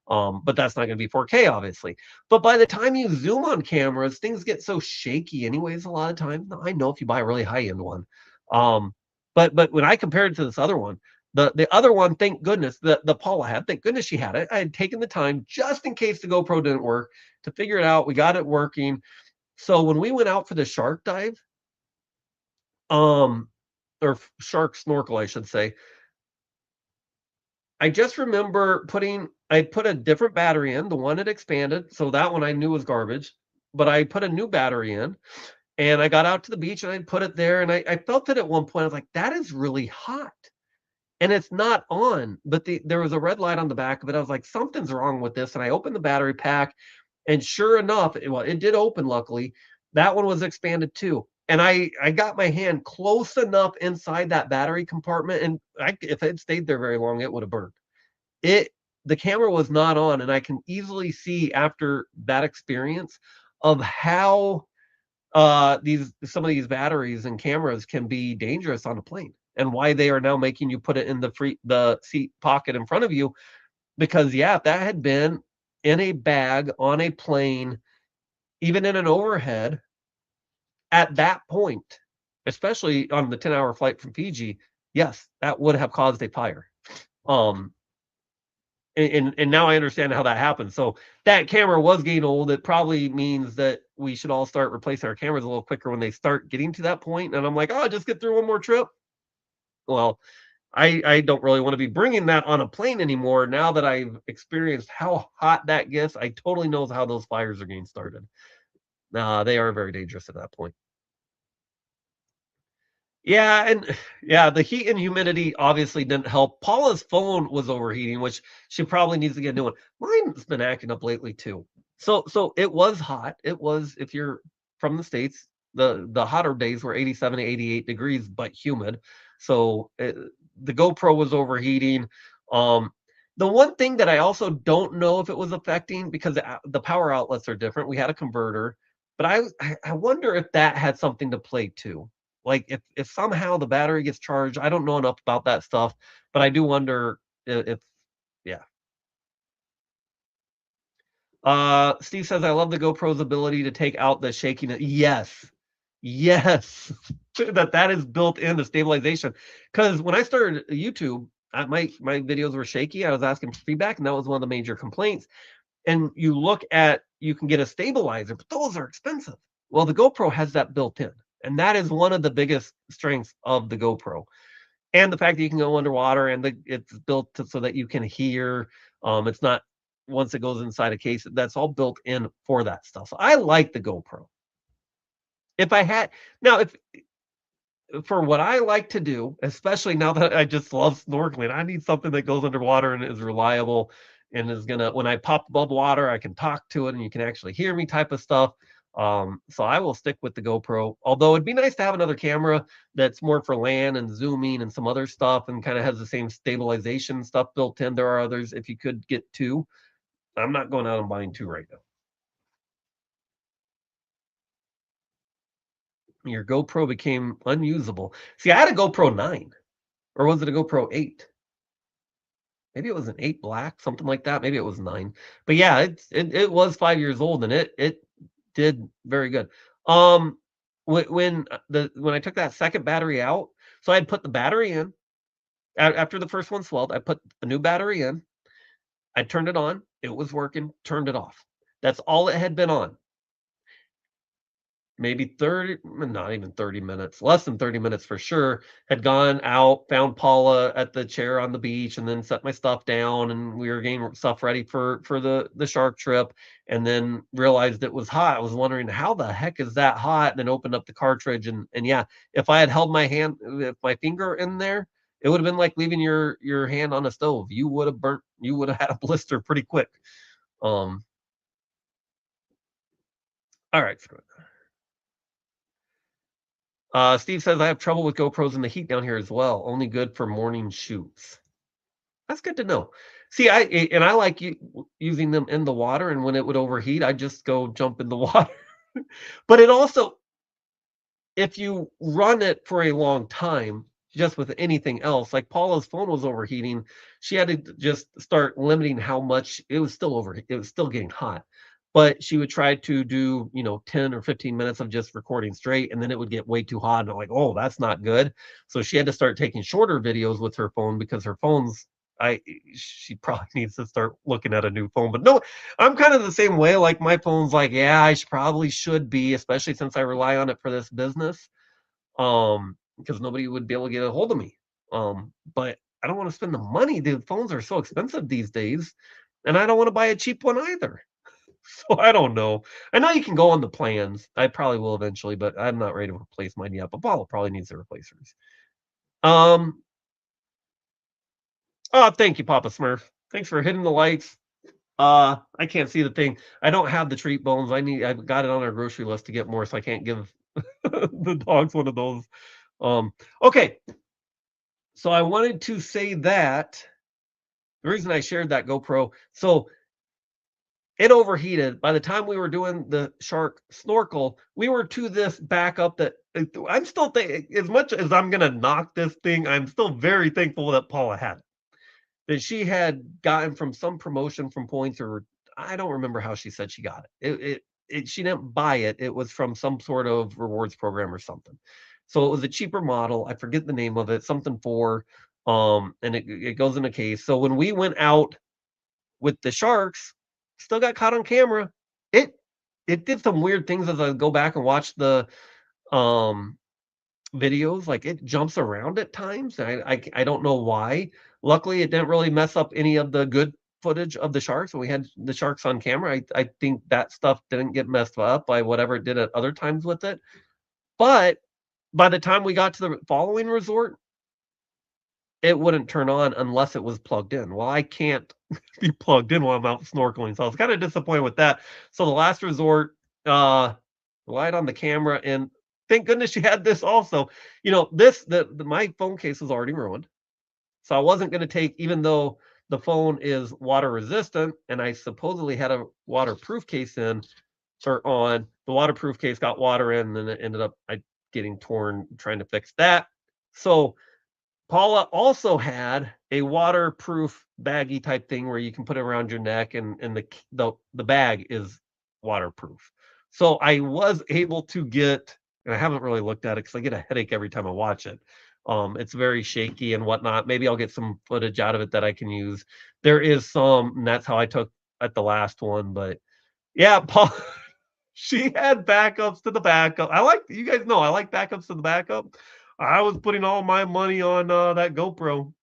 But that's not going to be 4K, obviously. But by the time you zoom on cameras, things get so shaky, anyways. A lot of times, I know if you buy a really high end one, um, but when I compared it to this other one, the other one, thank goodness, the Paula had, thank goodness she had it. I had taken the time just in case the GoPro didn't work to figure it out. We got it working. So when we went out for the shark dive, um, or shark snorkel, I should say, I just remember I put a different battery in. The one had expanded, so that one I knew was garbage. But I put a new battery in, and I got out to the beach and I put it there. And I felt it at one point. I was like, that is really hot. And it's not on, but there was a red light on the back of it. I was like, something's wrong with this. And I opened the battery pack, and sure enough, it did open, luckily. That one was expanded too. And I got my hand close enough inside that battery compartment, and if it had stayed there very long, it would have burned. It The camera was not on, and I can easily see after that experience of how these some of these batteries and cameras can be dangerous on a plane, and why they are now making you put it in the seat pocket in front of you. Because yeah, if that had been in a bag on a plane, even in an overhead, at that point, especially on the 10-hour flight from Fiji, yes, that would have caused a fire. Um, and now I understand how that happens. So that camera was getting old. It probably means that we should all start replacing our cameras a little quicker when they start getting to that point. And I'm like, oh, just get through one more trip. Well, I don't really want to be bringing that on a plane anymore. Now that I've experienced how hot that gets, I totally knows how those fires are getting started. They are very dangerous at that point. Yeah, and yeah, the heat and humidity obviously didn't help. Paula's phone was overheating, which she probably needs to get a new one. Mine's been acting up lately too. So it was hot. It was, if you're from the States, the hotter days were 87 to 88 degrees, but humid. So the GoPro was overheating. Um, the one thing that I also don't know if it was affecting, because the power outlets are different. We had a converter, but I wonder if that had something to play too. Like, if somehow the battery gets charged, I don't know enough about that stuff, but I do wonder if yeah. Steve says, "I love the GoPro's ability to take out the shakiness." Yes. Yes. That is built into stabilization. Because when I started YouTube, my videos were shaky. I was asking for feedback, and that was one of the major complaints. And you can get a stabilizer, but those are expensive. Well, the GoPro has that built in, and that is one of the biggest strengths of the GoPro. And the fact that you can go underwater and it's built so that you can hear. It's not once it goes inside a case, that's all built in for that stuff. So I like the GoPro. If I had now, if for what I like to do, especially now that I just love snorkeling, I need something that goes underwater and is reliable and is gonna, when I pop above water, I can talk to it and you can actually hear me type of stuff. So I will stick with the GoPro. Although it'd be nice to have another camera that's more for land and zooming and some other stuff and kind of has the same stabilization stuff built in. There are others if you could get two. I'm not going out and buying two right now. Your GoPro became unusable. See, I had a GoPro 9, or was it a GoPro 8? Maybe it was an 8 black, something like that. Maybe it was 9. But yeah, it was 5 years old and it did very good. Um, when I took that second battery out, so I'd put the battery in after the first one swelled, I put a new battery in, I turned it on, it was working, turned it off. That's all it had been on. Maybe 30, not even 30 minutes, less than 30 minutes for sure, had gone out, found Paula at the chair on the beach, and then set my stuff down, and we were getting stuff ready for the shark trip, and then realized it was hot. I was wondering, "How the heck is that hot?" And then opened up the cartridge, and yeah, if I had held my hand if my finger in there, it would've been like leaving your hand on a stove. You would've had a blister pretty quick. Um, alright, screw it. Steve says, "I have trouble with GoPros in the heat down here as well. Only good for morning shoots." That's good to know. See, and I like using them in the water, and when it would overheat, I just go jump in the water. But it also, if you run it for a long time, just with anything else, like Paula's phone was overheating, she had to just start limiting how much it was still getting hot. But she would try to do, 10 or 15 minutes of just recording straight, and then it would get way too hot. And I'm like, oh, that's not good. So she had to start taking shorter videos with her phone because her phone's I she probably needs to start looking at a new phone. But no, I'm kind of the same way. Like my phone's like, yeah, probably should be, especially since I rely on it for this business. Because nobody would be able to get a hold of me. But I don't want to spend the money. The phones are so expensive these days, and I don't want to buy a cheap one either. So I don't know. I know you can go on the plans. I probably will eventually, but I'm not ready to replace mine yet. But Paula probably needs the replacers. Um. Oh, thank you, Papa Smurf. Thanks for hitting the lights. I can't see the thing. I don't have the treat bones. I've got it on our grocery list to get more, so I can't give the dogs one of those. Um, okay, so I wanted to say that the reason I shared that GoPro, so it overheated. By the time we were doing the shark snorkel, we were to this backup that I'm still thinking, as much as I'm gonna knock this thing, I'm still very thankful that Paula had it. That she had gotten from some promotion from points, or I don't remember how she said she got it. She didn't buy it. It was from some sort of rewards program or something. So it was a cheaper model. I forget the name of it, something for. And it goes in a case. So when we went out with the sharks, still got caught on camera. It it did some weird things as I go back and watch the um videos. Like it jumps around at times. I don't know why. Luckily, it didn't really mess up any of the good footage of the sharks. When we had the sharks on camera, I think that stuff didn't get messed up by whatever it did at other times with it. But by the time we got to the following resort, it wouldn't turn on unless it was plugged in. Well, I can't be plugged in while I'm out snorkeling, so I was kinda disappointed with that. So the last resort, uh, relied on the camera, and thank goodness you had this also. This the my phone case was already ruined, so I wasn't gonna take, even though the phone is water resistant and I supposedly had a waterproof case in or on, the waterproof case got water in, and then it ended up I getting torn trying to fix that. So Paula also had a waterproof baggy type thing where you can put it around your neck, and the bag is waterproof. So I was able to get, and I haven't really looked at it because I get a headache every time I watch it. It's very shaky and whatnot. Maybe I'll get some footage out of it that I can use. There is some, and that's how I took at the last one. But yeah, Paul, she had backups to the backup. You guys know I like backups to the backup. I was putting all my money on that GoPro.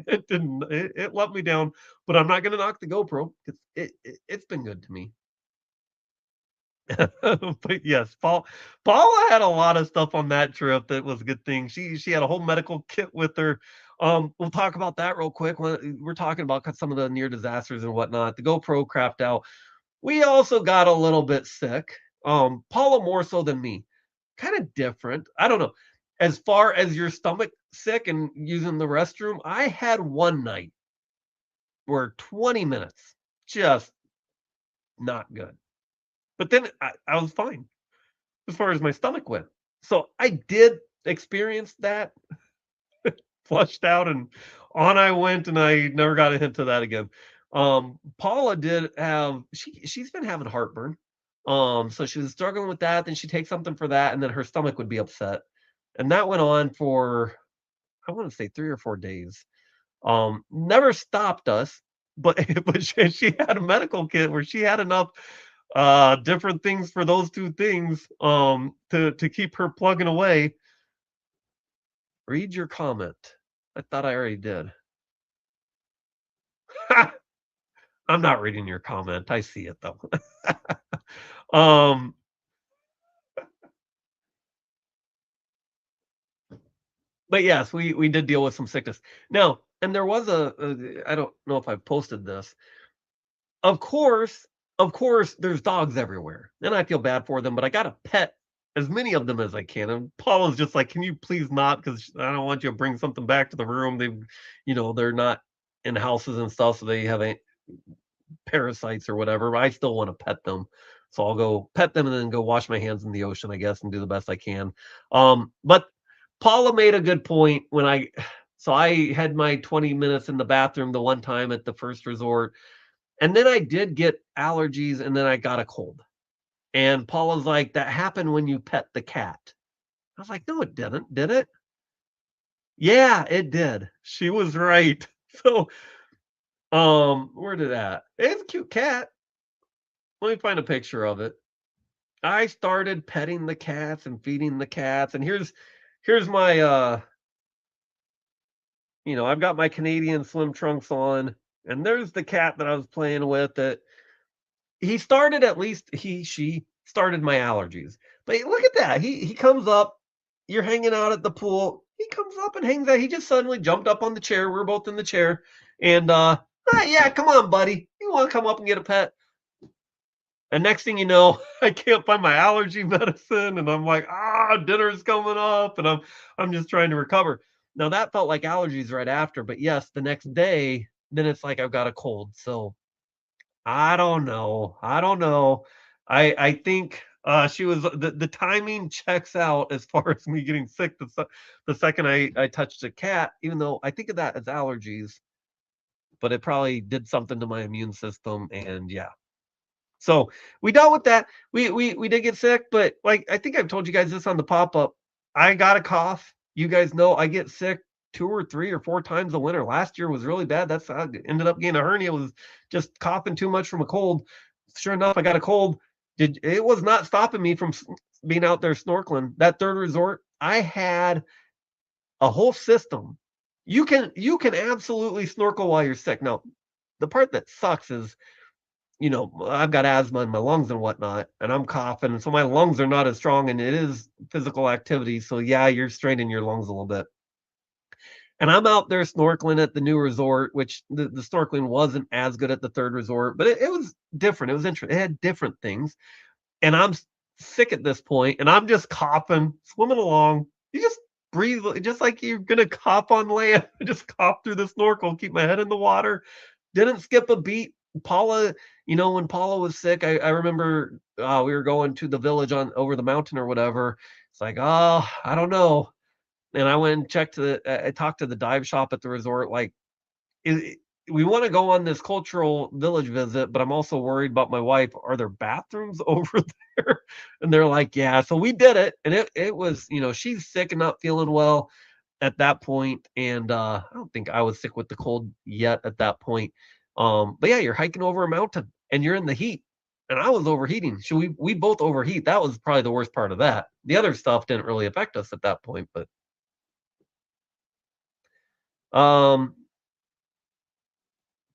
It let me down, but I'm not gonna knock the GoPro. It's been good to me. But yes, Paula had a lot of stuff on that trip that was a good thing. She had a whole medical kit with her. We'll talk about that real quick. We're talking about some of the near disasters and whatnot. The GoPro crapped out. We also got a little bit sick. Paula more so than me. Kind of different. I don't know. As far as your stomach sick and using the restroom, I had one night where 20 minutes just not good. But then I was fine as far as my stomach went. So I did experience that, flushed out, and on I went, and I never got a hint of that again. Paula did have she's been having heartburn. So she was struggling with that, then she'd take something for that, and then her stomach would be upset. And that went on for, I want to say 3 or 4 days. Never stopped us, but but she had a medical kit where she had enough different things for those 2 things to keep her plugging away. Read your comment. I thought I already did. I'm not reading your comment. I see it though. um but yes, we did deal with some sickness. Now, and there was I don't know if I posted this. Of course, of course, there's dogs everywhere, and I feel bad for them, but I gotta pet as many of them as I can. And Paula's just like, "Can you please not? Because I don't want you to bring something back to the room." They're not in houses and stuff, so they have parasites or whatever. But I still want to pet them, so I'll go pet them and then go wash my hands in the ocean, I guess, and do the best I can. But Paula made a good point when so I had my 20 minutes in the bathroom the one time at the first resort, and then I did get allergies, and then I got a cold. And Paula's like, "That happened when you pet the cat." I was like, "No, it didn't, did it?" Yeah, it did. She was right. So, where did that? It's a cute cat. Let me find a picture of it. I started petting the cats and feeding the cats, and here's my I've got my Canadian swim trunks on, and there's the cat that I was playing with that she started my allergies. But look at that. He comes up, you're hanging out at the pool. He comes up and hangs out. He just suddenly jumped up on the chair. We're both in the chair. And yeah, come on, buddy. You want to come up and get a pet? And next thing you know, I can't find my allergy medicine, and I'm like, dinner's coming up, and I'm just trying to recover. Now that felt like allergies right after, but yes, the next day, then it's like I've got a cold. So I don't know. I don't know. I think she was the timing checks out as far as me getting sick the second I touched a cat, even though I think of that as allergies, but it probably did something to my immune system, and yeah. So we dealt with that. We did get sick, but like I think I've told you guys this on the pop up. I got a cough. You guys know I get sick 2 or 3 or 4 times a winter. Last year was really bad. That's how I ended up getting a hernia, was just coughing too much from a cold. Sure enough, I got a cold. It was not stopping me from being out there snorkeling. That third resort, I had a whole system. You can absolutely snorkel while you're sick. Now, the part that sucks is, I've got asthma in my lungs and whatnot, and I'm coughing, and so my lungs are not as strong, and it is physical activity. So yeah, you're straining your lungs a little bit. And I'm out there snorkeling at the new resort, which the snorkeling wasn't as good at the third resort, but it was different. It was interesting. It had different things. And I'm sick at this point, and I'm just coughing, swimming along. You just breathe just like you're gonna cough on land. I just cough through the snorkel, keep my head in the water. Didn't skip a beat. Paula, when Paula was sick, I remember we were going to the village on over the mountain or whatever. It's like, oh, I don't know. And I went and I talked to the dive shop at the resort, like, "I we wanna go on this cultural village visit, but I'm also worried about my wife. Are there bathrooms over there?" And they're like, "Yeah." So we did it, and it was, she's sick and not feeling well at that point, and, I don't think I was sick with the cold yet at that point. But yeah, you're hiking over a mountain, and you're in the heat, and I was overheating. So we both overheat. That was probably the worst part of that. The other stuff didn't really affect us at that point, but, um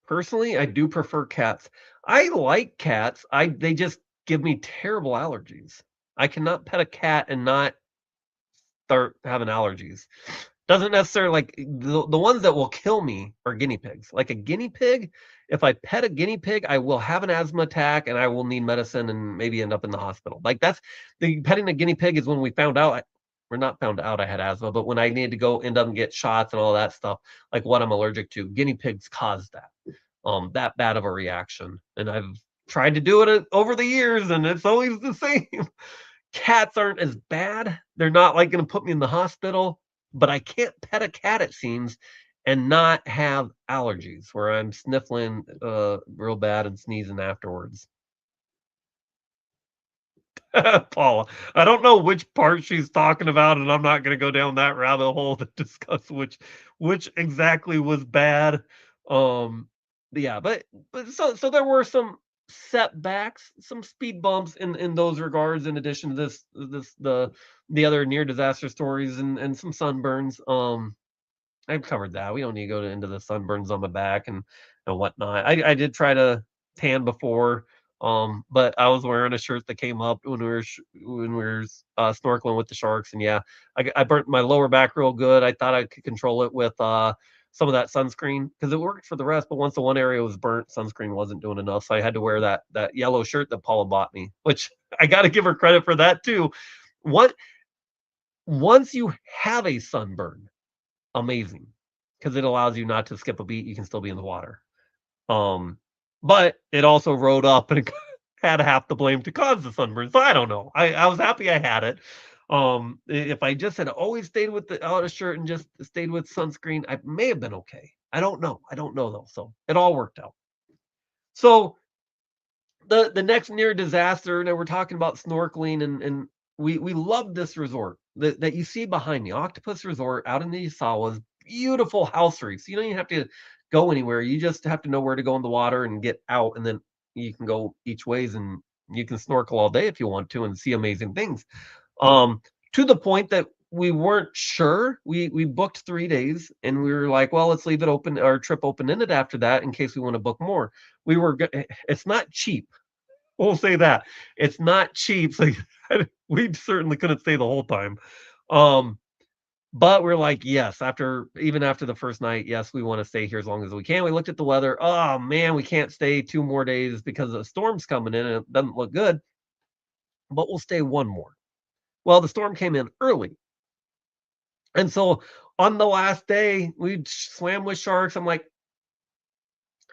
personally, I do prefer cats. I like cats. I They just give me terrible allergies. I cannot pet a cat and not start having allergies. Doesn't necessarily, like, the ones that will kill me are guinea pigs. Like a guinea pig, if I pet a guinea pig, I will have an asthma attack and I will need medicine and maybe end up in the hospital. Like, that's the petting a guinea pig is when we found out we're not found out I had asthma, but when I needed to go end up and get shots and all that stuff, like what I'm allergic to, guinea pigs cause that bad of a reaction. And I've tried to do it over the years, and it's always the same. Cats aren't as bad. They're not like going to put me in the hospital, but I can't pet a cat, it seems, and not have allergies where I'm sniffling real bad and sneezing afterwards. Paula, I don't know which part she's talking about, and I'm not going to go down that rabbit hole to discuss which exactly was bad. Um, yeah, but so there were some setbacks, some speed bumps in those regards. In addition to the other near disaster stories and some sunburns. I've covered that. We don't need to go into the sunburns on my back and whatnot. I did try to tan before, but I was wearing a shirt that came up when we were snorkeling with the sharks, and yeah, I burnt my lower back real good. I thought I could control it with some of that sunscreen because it worked for the rest, but once the one area was burnt, sunscreen wasn't doing enough, so I had to wear that yellow shirt that Paula bought me, which I got to give her credit for that too. What Once you have a sunburn, amazing, because it allows you not to skip a beat, you can still be in the water. Um, but it also rode up and had half the blame to cause the sunburn, so I don't know. I was happy I had it. If I just had always stayed with the outer shirt and just stayed with sunscreen, I may have been okay. I don't know though, so it all worked out. So the next near disaster, and we're talking about snorkeling, and we love this resort that you see behind me, Octopus Resort out in the Isawas, beautiful house reefs. You don't even have to go anywhere. You just have to know where to go in the water and get out, and then you can go each ways, and you can snorkel all day if you want to and see amazing things. Um, to the point that we weren't sure. We booked 3 days, and we were like, well, let's leave it open, our trip open ended after that in case we want to book more. It's not cheap, we'll say that. It's not cheap, so we certainly couldn't stay the whole time. Um, but we're like, yes, even after the first night, yes, we want to stay here as long as we can. We looked at the weather. Oh man, we can't stay 2 more days because the storm's coming in and it doesn't look good. But we'll stay one more. Well, the storm came in early, and so on the last day, we swam with sharks. I'm like,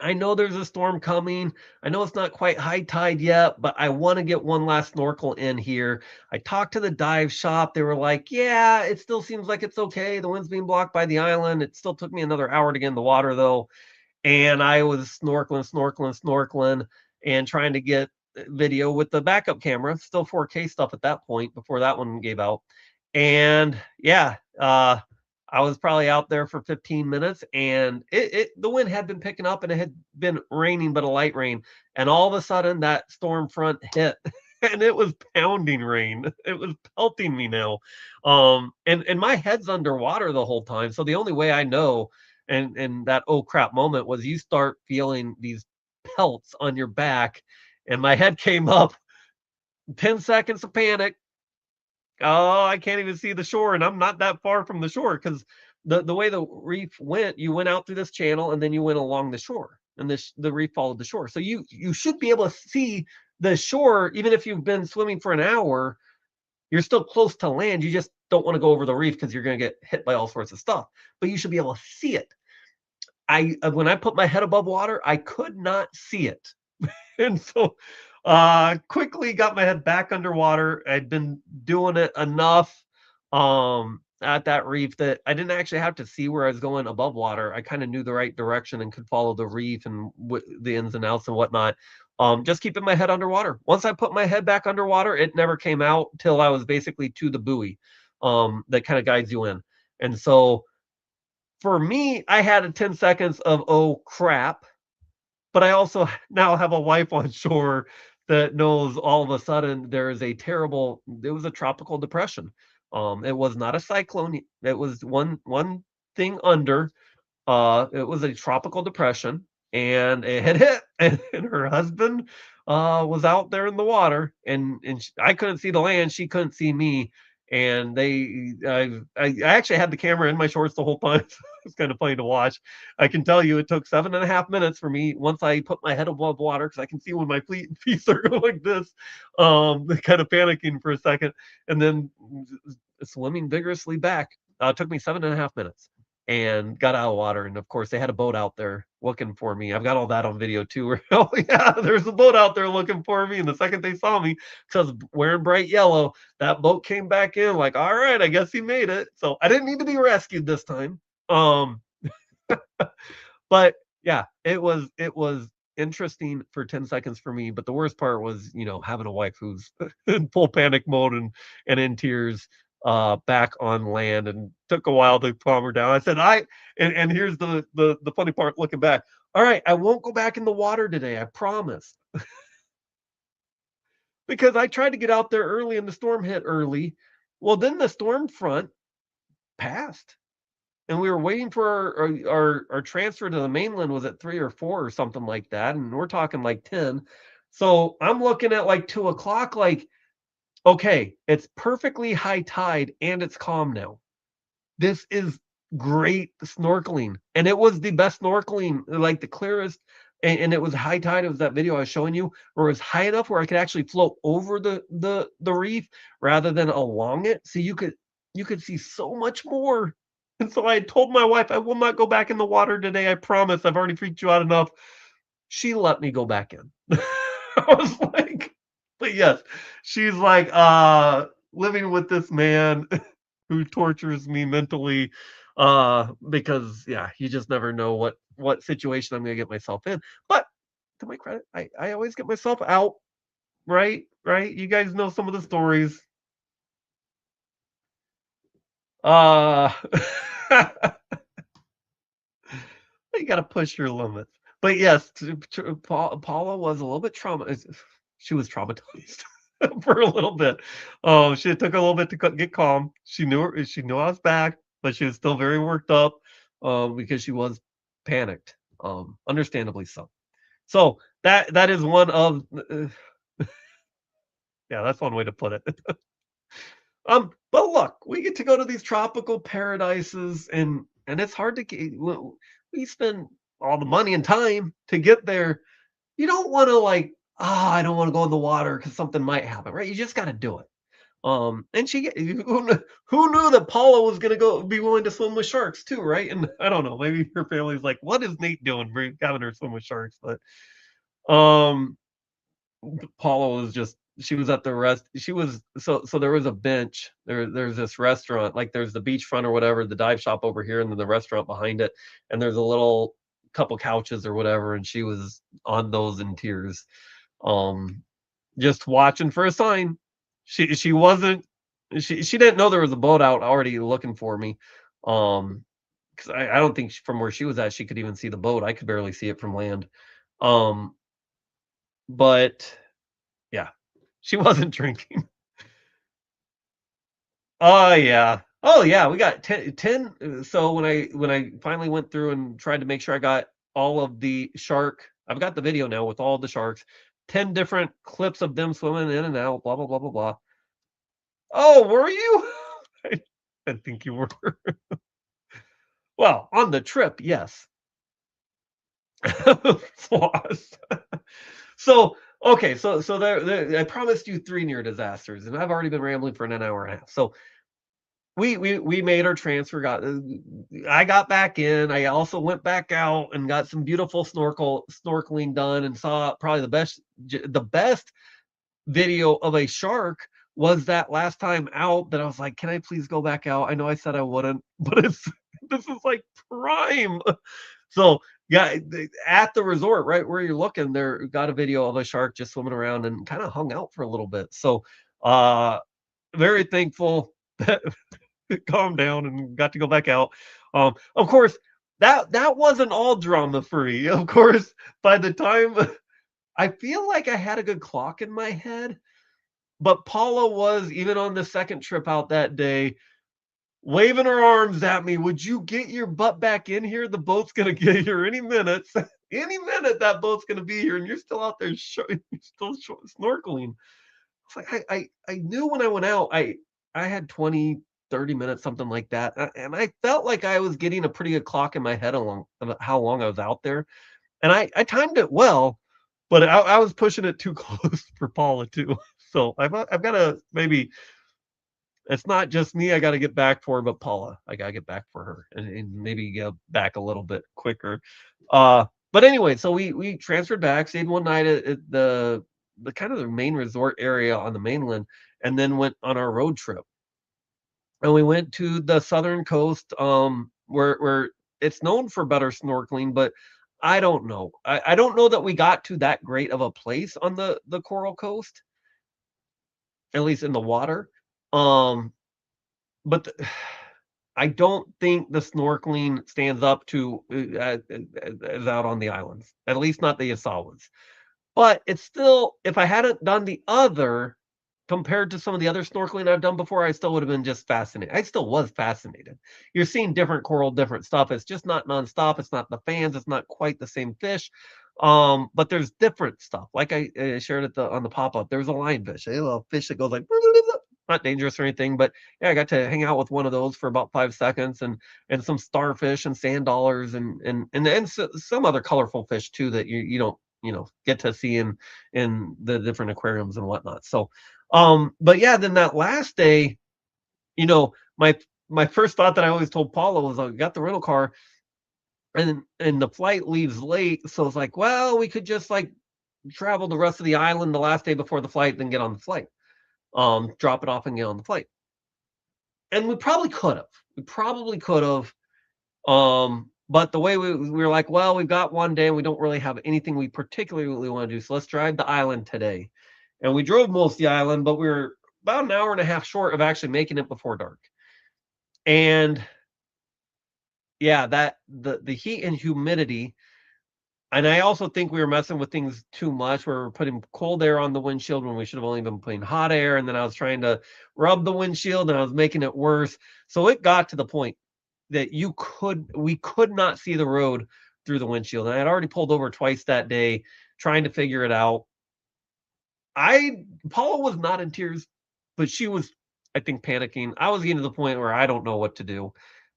I know there's a storm coming. I know it's not quite high tide yet, but I want to get one last snorkel in here. I talked to the dive shop. They were like, yeah, it still seems like it's okay. The wind's being blocked by the island. It still took me another hour to get in the water, though. And I was snorkeling, and trying to get video with the backup camera, still 4K stuff at that point before that one gave out. And yeah, I was probably out there for 15 minutes, and the wind had been picking up, and it had been raining, but a light rain. And all of a sudden, that storm front hit, and it was pounding rain. It was pelting me now, and my head's underwater the whole time. So the only way I know, and that oh crap moment was you start feeling these pelts on your back, and my head came up. 10 seconds of panic. Oh, I can't even see the shore, and I'm not that far from the shore because the way the reef went, you went out through this channel and then you went along the shore, and the reef followed the shore. So you should be able to see the shore even if you've been swimming for an hour. You're still close to land. You just don't want to go over the reef because you're going to get hit by all sorts of stuff. But you should be able to see it. I when I put my head above water, I could not see it. And so quickly got my head back underwater. I'd been doing it enough at that reef that I didn't actually have to see where I was going above water. I kind of knew the right direction and could follow the reef and the ins and outs and whatnot. Just keeping my head underwater. Once I put my head back underwater, it never came out till I was basically to the buoy that kind of guides you in. And so for me, I had a 10 seconds of oh crap, but I also now have a wife on shore that knows all of a sudden there is a terrible it was a tropical depression. It was not a cyclone. It was one thing under. It was a tropical depression, and it had hit, and her husband was out there in the water, and I couldn't see the land, she couldn't see me, and I actually had the camera in my shorts the whole time. It's kind of funny to watch. I can tell you, it took 7.5 minutes for me once I put my head above water because I can see when my feet are going like this, kind of panicking for a second, and then swimming vigorously back. It took me 7.5 minutes and got out of water. And of course, they had a boat out there looking for me. I've got all that on video too. Where, oh yeah, there's a boat out there looking for me. And the second they saw me, because I was wearing bright yellow, that boat came back in like, all right, I guess he made it. So I didn't need to be rescued this time. Um, but yeah, it was interesting for 10 seconds for me. But the worst part was, having a wife who's in full panic mode and in tears back on land, and took a while to calm her down. I said, and here's the funny part looking back. All right, I won't go back in the water today, I promise. Because I tried to get out there early and the storm hit early. Well, then the storm front passed. And we were waiting for our transfer to the mainland was at 3 or 4 or something like that. And we're talking like 10. So I'm looking at like 2 o'clock, like, okay, it's perfectly high tide and it's calm now. This is great snorkeling. And it was the best snorkeling, like the clearest. And it was high tide. It was that video I was showing you, where it was high enough where I could actually float over the reef rather than along it. So you could see so much more. And so I told my wife, I will not go back in the water today. I promise. I've already freaked you out enough. She let me go back in. I was like, but yes, she's like, living with this man who tortures me mentally, because yeah, you just never know what situation I'm gonna get myself in. But to my credit, I always get myself out, right. You guys know some of the stories. uh you got to push your limits. But yes, Paula was a little bit she was traumatized for a little bit. She took a little bit to get calm. She knew I was back, but she was still very worked up, because she was panicked. Understandably so. So that is one of yeah, that's one way to put it. But look, we get to go to these tropical paradises, and it's hard to get. We spend all the money and time to get there. You don't want to like, I don't want to go in the water because something might happen, right? You just got to do it. And who knew that Paula was gonna be willing to swim with sharks too, right? And I don't know, maybe her family's like, what is Nate doing, having her swim with sharks? But um, Paula was just she was at the rest she was so there was a bench there's this restaurant, like there's the beachfront or whatever, the dive shop over here, and then the restaurant behind it, and there's a little couple couches or whatever, and she was on those in tears, um just watching for a sign. She didn't know there was a boat out already looking for me, Because I don't think from where she was at, she could even see the boat. I could barely see it from land. Um, but yeah, she wasn't drinking. Oh yeah. Oh yeah, we got 10. So when I finally went through and tried to make sure I got all of the shark, I've got the video now with all the sharks, 10 different clips of them swimming in and out, blah blah blah blah blah. Oh, were you? I, I think you were. Well, on the trip, yes. Floss. So okay, so I promised you three near disasters, and I've already been rambling for an hour and a half. So we made our transfer. I got back in. I also went back out and got some beautiful snorkeling done, and saw probably the best video of a shark was that last time out that I was like, can I please go back out? I know I said I wouldn't, but this is like prime. So yeah, at the resort, right where you're looking, there got a video of a shark just swimming around and kind of hung out for a little bit. So uh very thankful that it calmed down and got to go back out. Of course, that wasn't all drama free. Of course, by the time I feel like I had a good clock in my head, but Paula was even on the second trip out that day waving her arms at me. Would you get your butt back in here? The boat's gonna get here any minute. Any minute that boat's gonna be here, and you're still out there, you're still snorkeling. It's like I knew when I went out, I had 20, 30 minutes, something like that, and I felt like I was getting a pretty good clock in my head along about how long I was out there, and I timed it well, but I was pushing it too close for Paula too. So I've got to maybe it's not just me I gotta get back for, but Paula. I gotta get back for her and maybe get back a little bit quicker. But anyway, so we transferred back, stayed one night at the kind of the main resort area on the mainland, and then went on our road trip. And we went to the southern coast, where it's known for better snorkeling, but I don't know. I don't know that we got to that great of a place on the Coral Coast, at least in the water. Um, but I don't think the snorkeling stands up to as out on the islands, at least not the Yasawas. But it's still, if I hadn't done the other, compared to some of the other snorkeling I've done before, I still would have been just fascinated. I still was fascinated. You're seeing different coral, different stuff. It's just not nonstop. It's not the fans. It's not quite the same fish. But there's different stuff. Like I shared it on the pop up. There's a lionfish, a little fish that goes like not dangerous or anything, but yeah, I got to hang out with one of those for about 5 seconds, and some starfish and sand dollars and some other colorful fish too that you don't get to see in the different aquariums and whatnot. So but yeah, then that last day, my first thought that I always told Paula was, I got the rental car and the flight leaves late, so it's like, well, we could just like travel the rest of the island the last day before the flight, then get on the flight, drop it off and get on the flight. And we probably could have. We probably could have. But the way we were like, well, we've got one day and we don't really have anything we particularly want to do. So let's drive the island today. And we drove most of the island, but we were about an hour and a half short of actually making it before dark. And yeah, that the heat and humidity. And I also think we were messing with things too much. We were putting cold air on the windshield when we should have only been putting hot air. And then I was trying to rub the windshield and I was making it worse. So it got to the point that we could not see the road through the windshield. And I had already pulled over twice that day trying to figure it out. Paula was not in tears, but she was, I think, panicking. I was getting to the point where I don't know what to do,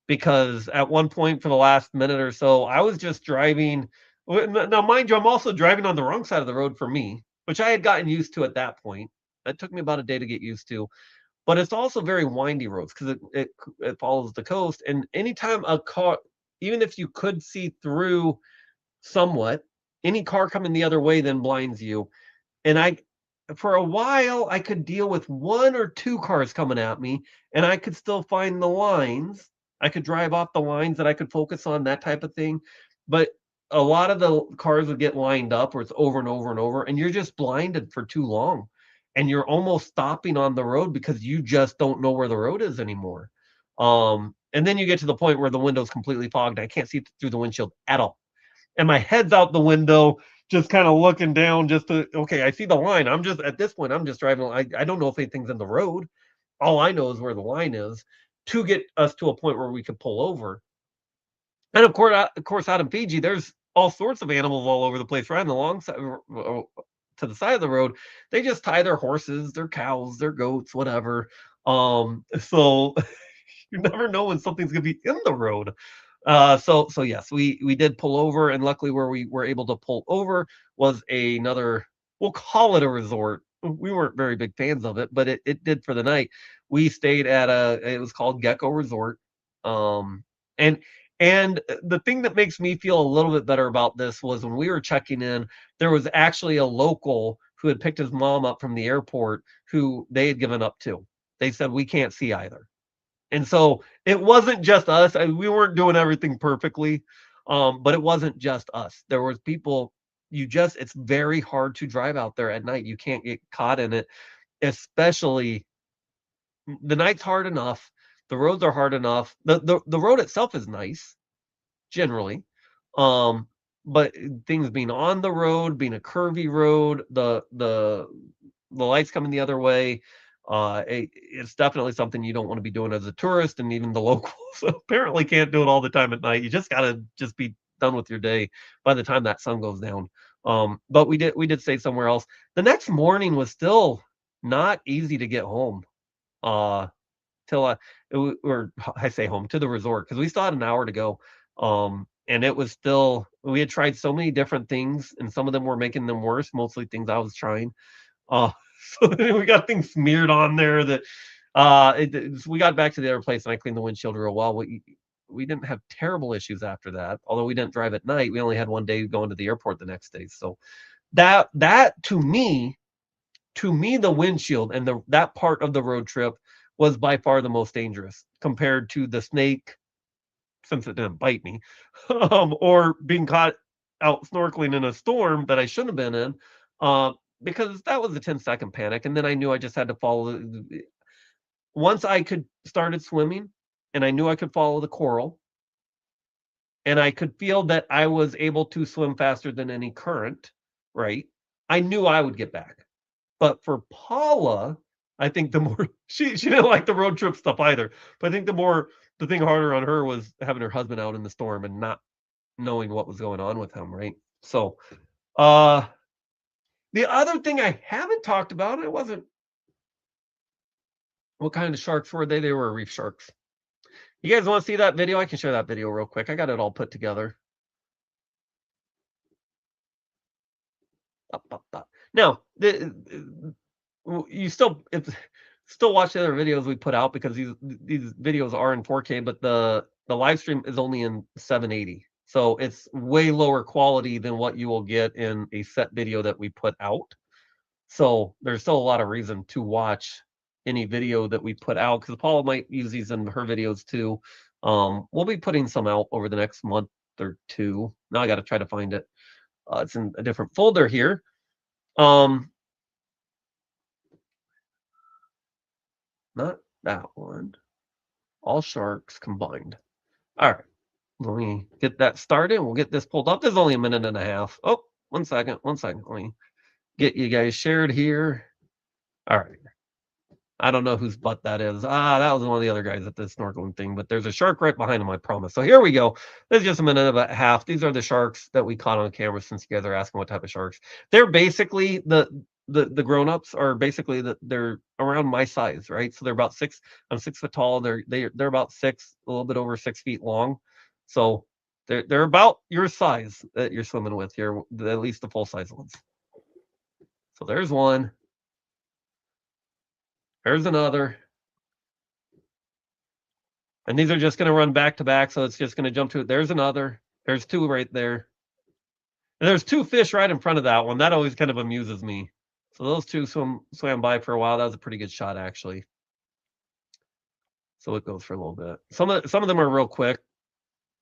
because at one point for the last minute or so, I was just driving. Now, mind you, I'm also driving on the wrong side of the road for me, which I had gotten used to at that point. It took me about a day to get used to, but it's also very windy roads because it follows the coast. And anytime a car, even if you could see through somewhat, any car coming the other way then blinds you. And for a while, I could deal with one or two cars coming at me, and I could still find the lines. I could drive off the lines that I could focus on, that type of thing. But a lot of the cars would get lined up where it's over and over and over, and you're just blinded for too long. And you're almost stopping on the road because you just don't know where the road is anymore. And then you get to the point where the window's completely fogged. I can't see through the windshield at all. And my head's out the window, just kind of looking down, just to, okay, I see the line. I'm just, at this point, I'm just driving. I don't know if anything's in the road. All I know is where the line is to get us to a point where we could pull over. And of course, out in Fiji, there's all sorts of animals all over the place, right on the long side, to the side of the road. They just tie their horses, their cows, their goats, whatever. So you never know when something's gonna be in the road. So yes, we did pull over, and luckily where we were able to pull over was another. We'll call it a resort. We weren't very big fans of it, but it did for the night. We stayed at it was called Gecko Resort. Um, and the thing that makes me feel a little bit better about this was when we were checking in, there was actually a local who had picked his mom up from the airport who they had given up to. They said we can't see either. And so it wasn't just us. We weren't doing everything perfectly, but it wasn't just us. There was people. It's very hard to drive out there at night. You can't get caught in it, especially the night's hard enough. The roads are hard enough. The road itself is nice generally, um, but things being on the road, being a curvy road, the lights coming the other way. It's definitely something you don't want to be doing as a tourist, and even the locals apparently can't do it all the time at night. You just gotta just be done with your day by the time that sun goes down. But we did stay somewhere else. The next morning was still not easy to get home. Uh, till or I say home to the resort because we still had an hour to go. And it was still we had tried so many different things, and some of them were making them worse. Mostly things I was trying. Uh, so we got things smeared on there that we got back to the other place and I cleaned the windshield real well. We didn't have terrible issues after that. Although we didn't drive at night, we only had one day going to the airport the next day. So that to me, the windshield and that part of the road trip was by far the most dangerous compared to the snake, since it didn't bite me, or being caught out snorkeling in a storm that I shouldn't have been in, because that was a 10-second panic, and then I knew I just had to follow. Once I could started swimming, and I knew I could follow the coral, and I could feel that I was able to swim faster than any current, right? I knew I would get back. But for Paula, I think the more she didn't like the road trip stuff either. But I think the thing harder on her was having her husband out in the storm and not knowing what was going on with him, right? So uh the other thing I haven't talked about, it wasn't what kind of sharks were they? They were reef sharks. You guys want to see that video? I can share that video real quick. I got it all put together. Up, up, up. Now, you still watch the other videos we put out because these videos are in 4K, but the live stream is only in 780. So it's way lower quality than what you will get in a set video that we put out. So there's still a lot of reason to watch any video that we put out because Paula might use these in her videos too. We'll be putting some out over the next month or two. Now I got to try to find it. It's in a different folder here. Um, Not that one. All sharks combined. All right. Let me get that started. We'll get this pulled up. There's only a minute and a half. Oh, 1 second. 1 second. Let me get you guys shared here. All right. I don't know whose butt that is. That was one of the other guys at the snorkeling thing, but there's a shark right behind him, I promise. So here we go. There's just a minute and a half. These are the sharks that we caught on camera since you guys are asking what type of sharks. They're basically the grown-ups are basically they're around my size, right? So they're about six. I'm 6 foot tall. They're about six, a little bit over 6 feet long. So they're about your size that you're swimming with here, at least the full size ones. So there's one. There's another. And these are just going to run back to back. So it's just going to jump to, there's another. There's two right there. And there's two fish right in front of that one. That always kind of amuses me. So those two swam by for a while. That was a pretty good shot, actually. So it goes for a little bit. Some of them are real quick.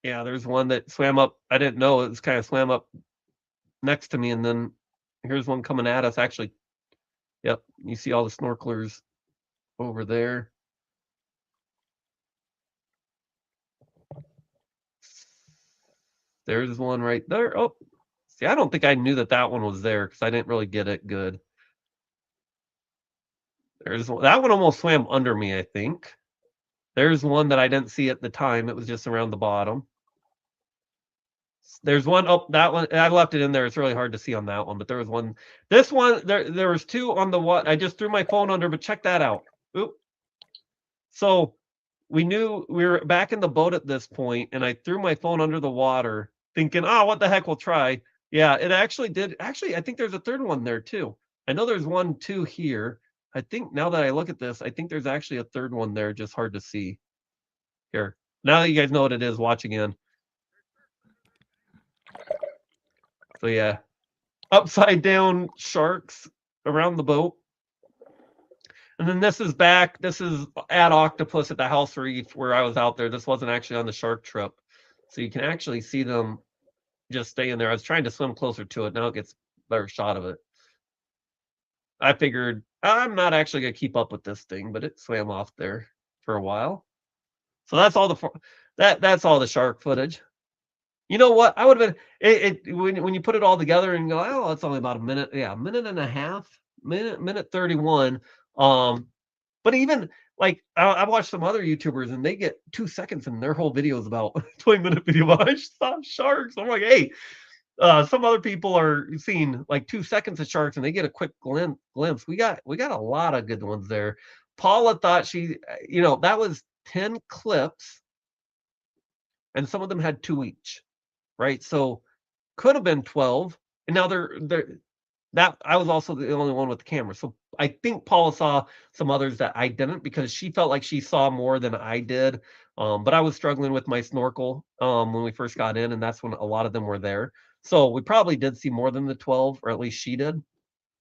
Yeah, there's one that swam up. I didn't know it was kind of swam up next to me. And then here's one coming at us. Actually, yep. You see all the snorkelers over there. There's one right there. Oh, see, I don't think I knew that that one was there because I didn't really get it good. There's one, that one almost swam under me, I think. There's one that I didn't see at the time. It was just around the bottom. There's one. Oh, that one. I left it in there. It's really hard to see on that one, but there was one. This one, there was two on the what? I just threw my phone under, but check that out. Oop. So we knew we were back in the boat at this point, and I threw my phone under the water, thinking, "Oh, what the heck? We'll try." Yeah, it actually did. Actually, I think there's a third one there too. I know there's one, two here. I think now that I look at this, I think there's actually a third one there, just hard to see. Here, now that you guys know what it is, watch again. So yeah, upside down sharks around the boat. And then this is back. This is at Octopus at the House Reef where I was out there. This wasn't actually on the shark trip. So you can actually see them just staying there. I was trying to swim closer to it. Now it gets a better shot of it. I figured I'm not actually going to keep up with this thing, but it swam off there for a while. So that's all that's all the shark footage. You know what? I would have been when you put it all together and go, oh, it's only about a minute. Yeah, a minute and a half, minute 31. But even like I watched some other YouTubers and they get 2 seconds and their whole video is about 20-minute video. I saw sharks. I'm like, hey, some other people are seeing like 2 seconds of sharks and they get a quick glimpse. We got a lot of good ones there. Paula thought she, that was 10 clips, and some of them had two each, right? So could have been 12. And now they're that I was also the only one with the camera. So I think Paula saw some others that I didn't because she felt like she saw more than I did. But I was struggling with my snorkel when we first got in, and that's when a lot of them were there. So we probably did see more than the 12, or at least she did.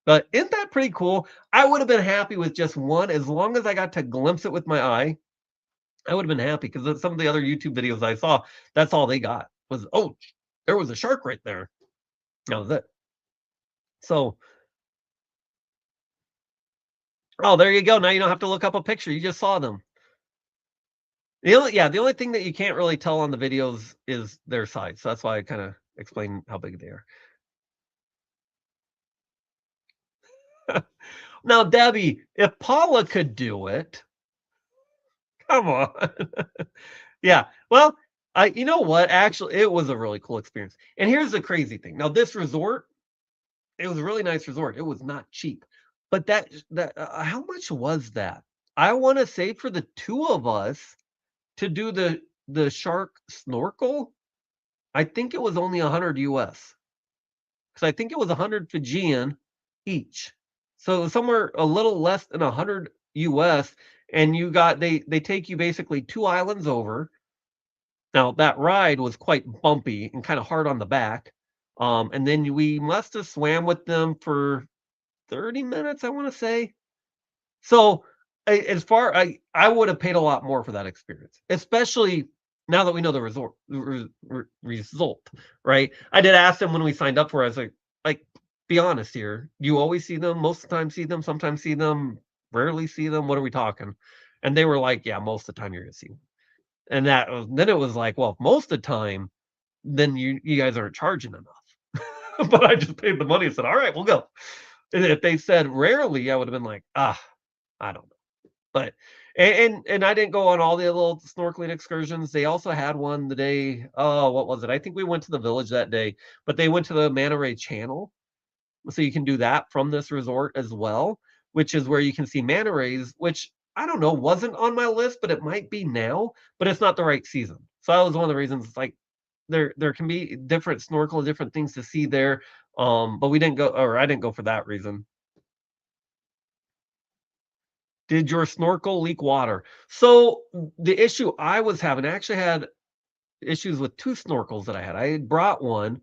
But isn't that pretty cool? I would have been happy with just one as long as I got to glimpse it with my eye. I would have been happy because some of the other YouTube videos I saw, that's all they got was, oh, there was a shark right there. That was it. So, oh, there you go. Now you don't have to look up a picture. You just saw them. The only thing that you can't really tell on the videos is their size. So that's why I kind of explain how big they are. Now, Debbie, if Paula could do it, come on. Yeah. Well, you know what? Actually, it was a really cool experience. And here's the crazy thing. Now, this resort, it was a really nice resort. It was not cheap. But how much was that? I want to say for the two of us to do the shark snorkel, I think it was only 100 US. Because I think it was 100 Fijian each. So it was somewhere a little less than 100 US. And they take you basically 2 islands over. Now that ride was quite bumpy and kind of hard on the back. And then we must have swam with them for 30 minutes, I want to say. So as far I would have paid a lot more for that experience, especially now that we know the result, right? I did ask them when we signed up for it, I was like, be honest here. You always see them, most of the time see them, sometimes see them, rarely see them. What are we talking? And they were like, yeah, most of the time you're gonna see them. And then it was like, well, most of the time, then you guys aren't charging enough. But I just paid the money and said, all right, we'll go. And if they said rarely, I would have been like, I don't know. But and I didn't go on all the little snorkeling excursions. They also had one the day, oh, what was it? I think we went to the village that day, but they went to the Manta Ray Channel. So you can do that from this resort as well, which is where you can see manta rays, which I don't know, wasn't on my list, but it might be now, but it's not the right season. So that was one of the reasons it's like there can be different snorkel, different things to see there. But we didn't go, or I didn't go for that reason. Did your snorkel leak water? So the issue I was having, I actually had issues with two snorkels that I had. I had brought one,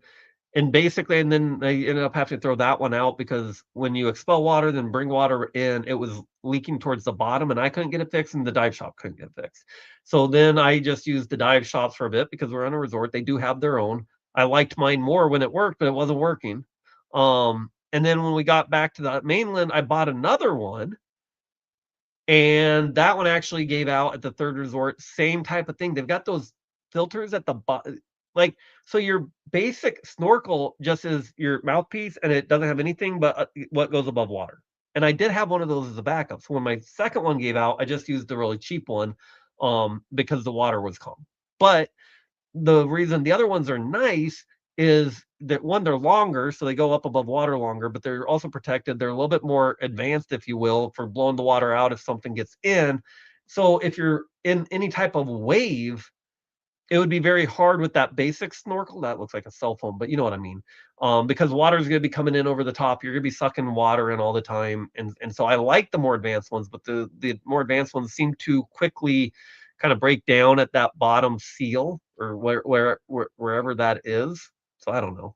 and basically, and then I ended up having to throw that one out because when you expel water, then bring water in, it was leaking towards the bottom, and I couldn't get it fixed, and the dive shop couldn't get it fixed. So then I just used the dive shops for a bit because we're on a resort. They do have their own. I liked mine more when it worked, but it wasn't working. And then when we got back to the mainland, I bought another one, and that one actually gave out at the third resort. Same type of thing. They've got those filters at the bottom, Like, so your basic snorkel just is your mouthpiece, and it doesn't have anything but what goes above water. And I did have one of those as a backup. So when my second one gave out, I just used the really cheap one, because the water was calm. But the reason the other ones are nice is that one, they're longer, so they go up above water longer, but they're also protected. They're a little bit more advanced, if you will, for blowing the water out if something gets in. So if you're in any type of wave, it would be very hard with that basic snorkel. That looks like a cell phone, but you know what I mean. Because water is going to be coming in over the top. You're going to be sucking water in all the time, and so I like the more advanced ones, but the more advanced ones seem to quickly kind of break down at that bottom seal or wherever that is. So I don't know.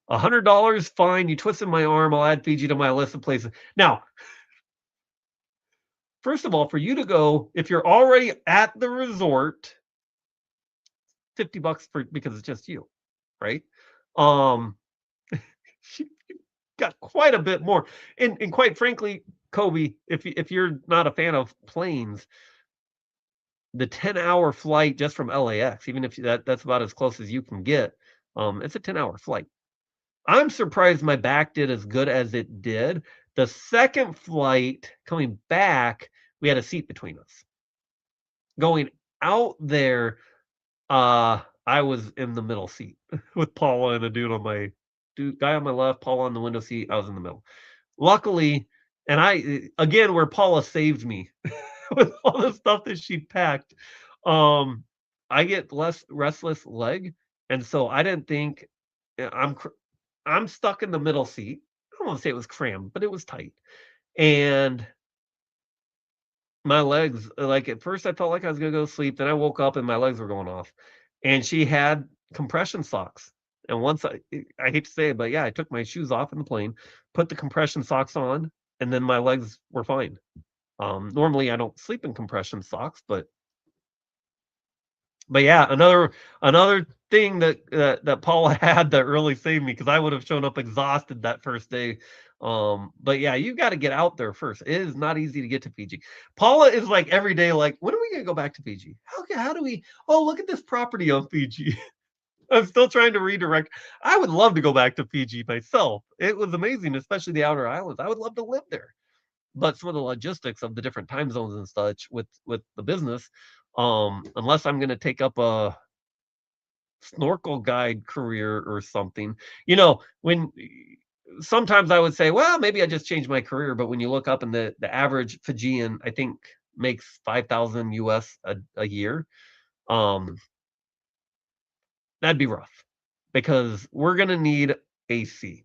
$100 fine. You twisted my arm. I'll add Fiji to my list of places. Now, first of all, for you to go, if you're already at the resort, $50 for because it's just you, right? Um, she got quite a bit more. And quite frankly, Kobe, if you're not a fan of planes, the 10-hour flight just from LAX, even if that's about as close as you can get, it's a 10-hour flight. I'm surprised my back did as good as it did. The second flight coming back, we had a seat between us. Going out there, I was in the middle seat with Paula and a guy on my left, Paula on the window seat. I was in the middle. Luckily, and again where Paula saved me with all the stuff that she packed. Um, I get less restless leg, and so I didn't think I'm stuck in the middle seat. I don't want to say it was crammed, but it was tight. And my legs, like, at first, I felt like I was gonna go to sleep, then I woke up and my legs were going off, and she had compression socks, and once I hate to say it, but yeah, I took my shoes off in the plane, put the compression socks on, and then my legs were fine. Normally, I don't sleep in compression socks, but yeah, another thing that Paula had that really saved me because I would have shown up exhausted that first day. But yeah, you got to get out there first. It is not easy to get to Fiji. Paula is like every day, like, when are we gonna go back to Fiji? How do we? Oh, look at this property on Fiji. I'm still trying to redirect. I would love to go back to Fiji myself. It was amazing, especially the outer islands. I would love to live there, but some of the logistics of the different time zones and such with the business, unless I'm going to take up a snorkel guide career or something, when sometimes I would say, well, maybe I just changed my career, but when you look up and the average Fijian, I think, makes 5,000 US a year. um that'd be rough because we're going to need AC.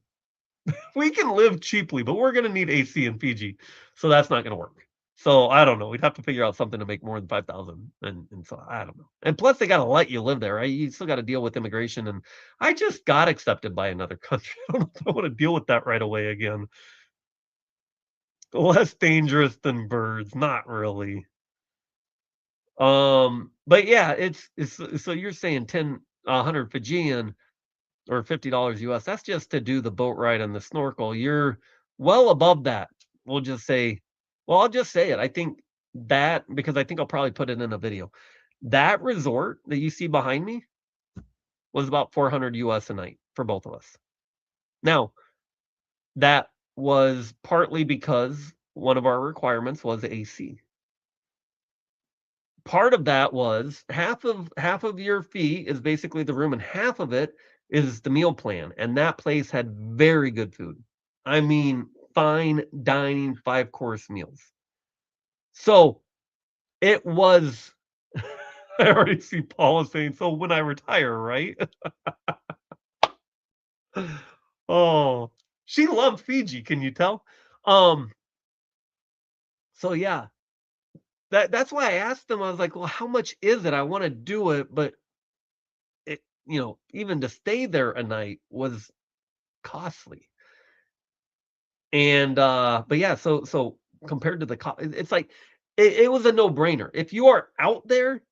We can live cheaply, but we're gonna need AC in Fiji, so that's not gonna work. So I don't know. We'd have to figure out something to make more than 5,000, and so I don't know. And plus, they gotta let you live there, right? You still got to deal with immigration, and I just got accepted by another country. I don't know if I want to deal with that right away again. Less dangerous than birds, not really. But yeah, it's so you're saying 100 Fijian or $50 US. That's just to do the boat ride and the snorkel. You're well above that. We'll just say, well, I'll just say it. I think that because I think I'll probably put it in a video. That resort that you see behind me was about 400 US a night for both of us. Now, that was partly because one of our requirements was AC. Part of that was half of your fee is basically the room, and half of it is the meal plan, and that place had very good food. I mean, fine dining, 5-course meals. So, it was I already see Paula saying, "So when I retire, right?" Oh, she loved Fiji, can you tell? Um, so yeah, that's why I asked them, I was like, "Well, how much is it? I wanna do it, but even to stay there a night was costly." And but yeah, so compared to the it's like it was a no-brainer. If you are out there,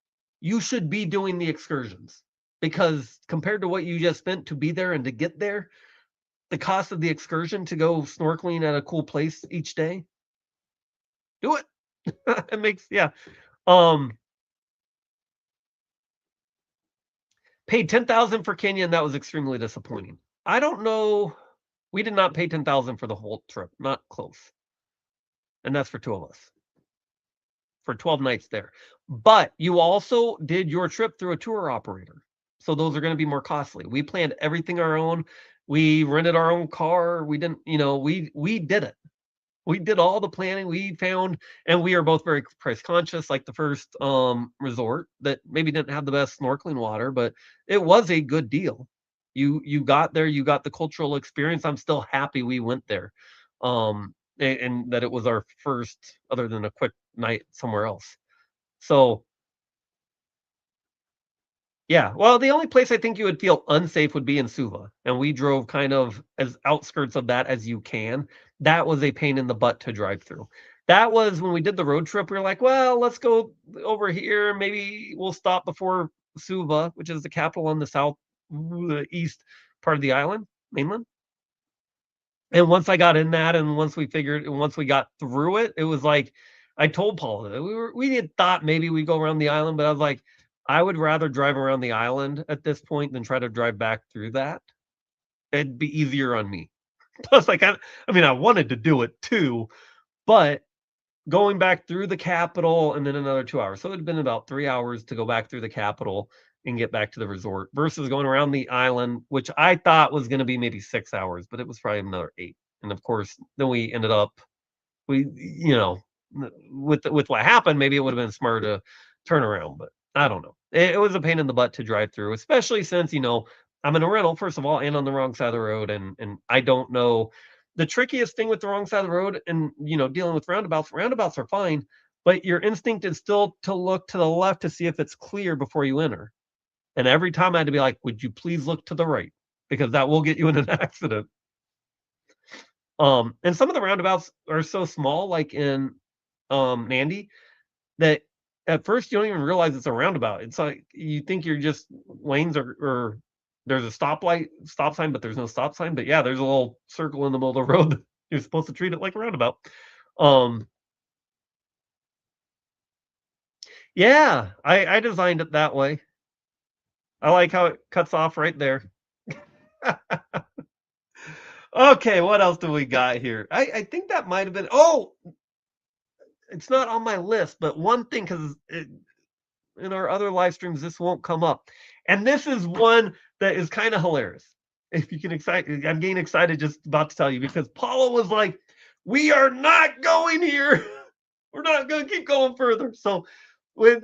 you should be doing the excursions because compared to what you just spent to be there and to get there, the cost of the excursion to go snorkeling at a cool place each day, do it. It makes, yeah. Um Paid 10,000 for Kenya, and that was extremely disappointing. I don't know. We did not pay 10,000 for the whole trip, not close. And that's for two of us for 12 nights there. But you also did your trip through a tour operator. So those are going to be more costly. We planned everything our own. We rented our own car. We didn't, we did it. We did all the planning. We found, and we are both very price conscious, like the first resort that maybe didn't have the best snorkeling water, but it was a good deal. You got there, you got the cultural experience. I'm still happy we went there. And that it was our first other than a quick night somewhere else. So yeah, well, the only place I think you would feel unsafe would be in Suva, and we drove kind of as outskirts of that as you can. That was a pain in the butt to drive through. That was when we did the road trip, we were like, "Well, let's go over here, maybe we'll stop before Suva," which is the capital on the east part of the island, mainland. And once I got in that and once we got through it, it was like I told Paul that we had thought maybe we'd go around the island, but I was like, I would rather drive around the island at this point than try to drive back through that. It'd be easier on me. Plus, like I mean, I wanted to do it too, but going back through the capital and then another 2 hours. So it'd been about 3 hours to go back through the capital and get back to the resort versus going around the island, which I thought was going to be maybe 6 hours, but it was probably another eight. And of course, then we ended up, with what happened, maybe it would have been smarter to turn around, but I don't know. It was a pain in the butt to drive through, especially since, I'm in a rental, first of all, and on the wrong side of the road. And I don't know the trickiest thing with the wrong side of the road and, dealing with roundabouts are fine, but your instinct is still to look to the left to see if it's clear before you enter. And every time I had to be like, would you please look to the right? Because that will get you in an accident. And some of the roundabouts are so small, like in Nandi, that at first you don't even realize it's a roundabout. It's like you think you're just lanes or there's a stop sign, but there's no stop sign. But yeah, there's a little circle in the middle of the road. You're supposed to treat it like a roundabout. Um, yeah, I designed it that way. I like how it cuts off right there. Okay, what else do we got here? I think that might have been. Oh, it's not on my list, but one thing because in our other live streams this won't come up, and this is one that is kind of hilarious. If you can I'm getting excited just about to tell you because Paula was like, "We are not going here. We're not going to keep going further." So when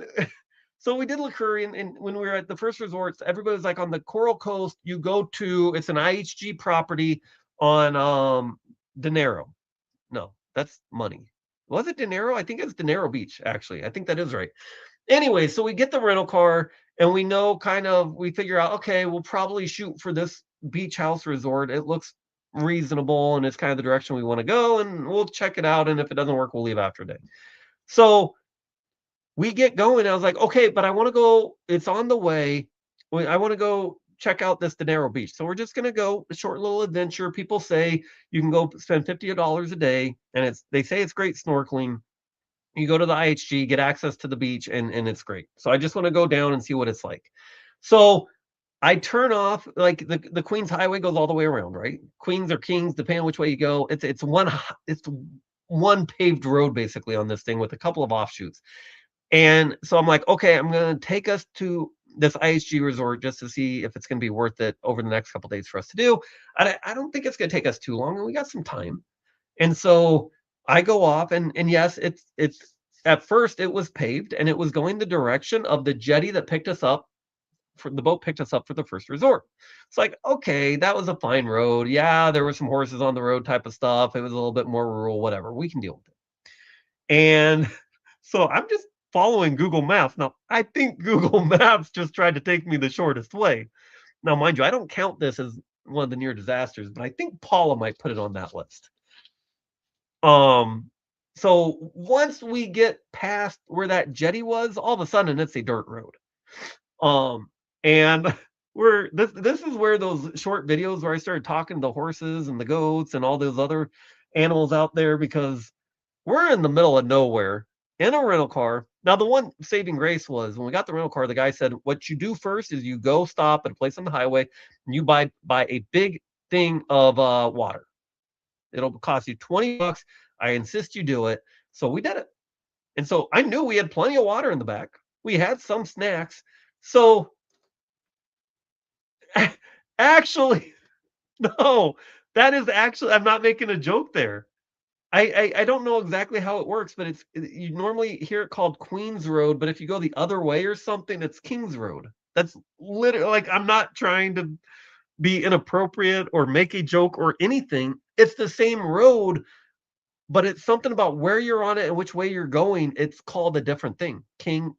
so we did Lacuri, and when we were at the first resorts, everybody's like on the Coral Coast. You go to it's an IHG property on Dinero. No, that's money. Was it Dinero? I think it's Dinero Beach, actually. I think that is right. Anyway, so we get the rental car and we know we figure out, okay, we'll probably shoot for this beach house resort. It looks reasonable and it's kind of the direction we want to go and we'll check it out. And if it doesn't work, we'll leave after a day. So we get going. I was like, okay, but I want to go. It's on the way. I want to go check out this Dinero Beach. So we're just going to go a short little adventure. People say you can go spend $50 a day and they say it's great snorkeling. You go to the IHG, get access to the beach, and it's great. So I just want to go down and see what it's like. So I turn off, like the Queens Highway goes all the way around, right? Queens or Kings, depending on which way you go. It's one paved road basically on this thing with a couple of offshoots. And so I'm like, okay, I'm gonna take us to this IHG resort just to see if it's gonna be worth it over the next couple days for us to do. I don't think it's gonna take us too long, and we got some time. And so I go off and yes, it's at first it was paved and it was going the direction of the jetty that picked us up for the boat picked us up for the first resort. It's like, okay, that was a fine road. Yeah, there were some horses on the road type of stuff. It was a little bit more rural, whatever. We can deal with it. And so I'm just following Google Maps. Now, I think Google Maps just tried to take me the shortest way. Now, mind you, I don't count this as one of the near disasters, but I think Paula might put it on that list. So once we get past where that jetty was, all of a sudden it's a dirt road. And this is where those short videos where I started talking to the horses and the goats and all those other animals out there because we're in the middle of nowhere in a rental car. Now, the one saving grace was when we got the rental car, the guy said, "What you do first is you go stop at a place on the highway and you buy a big thing of water. It'll cost you 20 bucks. I insist you do it." So we did it. And so I knew we had plenty of water in the back. We had some snacks. So actually, no, that is actually, I'm not making a joke there. I don't know exactly how it works, but you normally hear it called Queens Road, but if you go the other way or something, it's Kings Road. That's literally, like, I'm not trying to be inappropriate or make a joke or anything. It's the same road, but it's something about where you're on it and which way you're going. It's called a different thing. King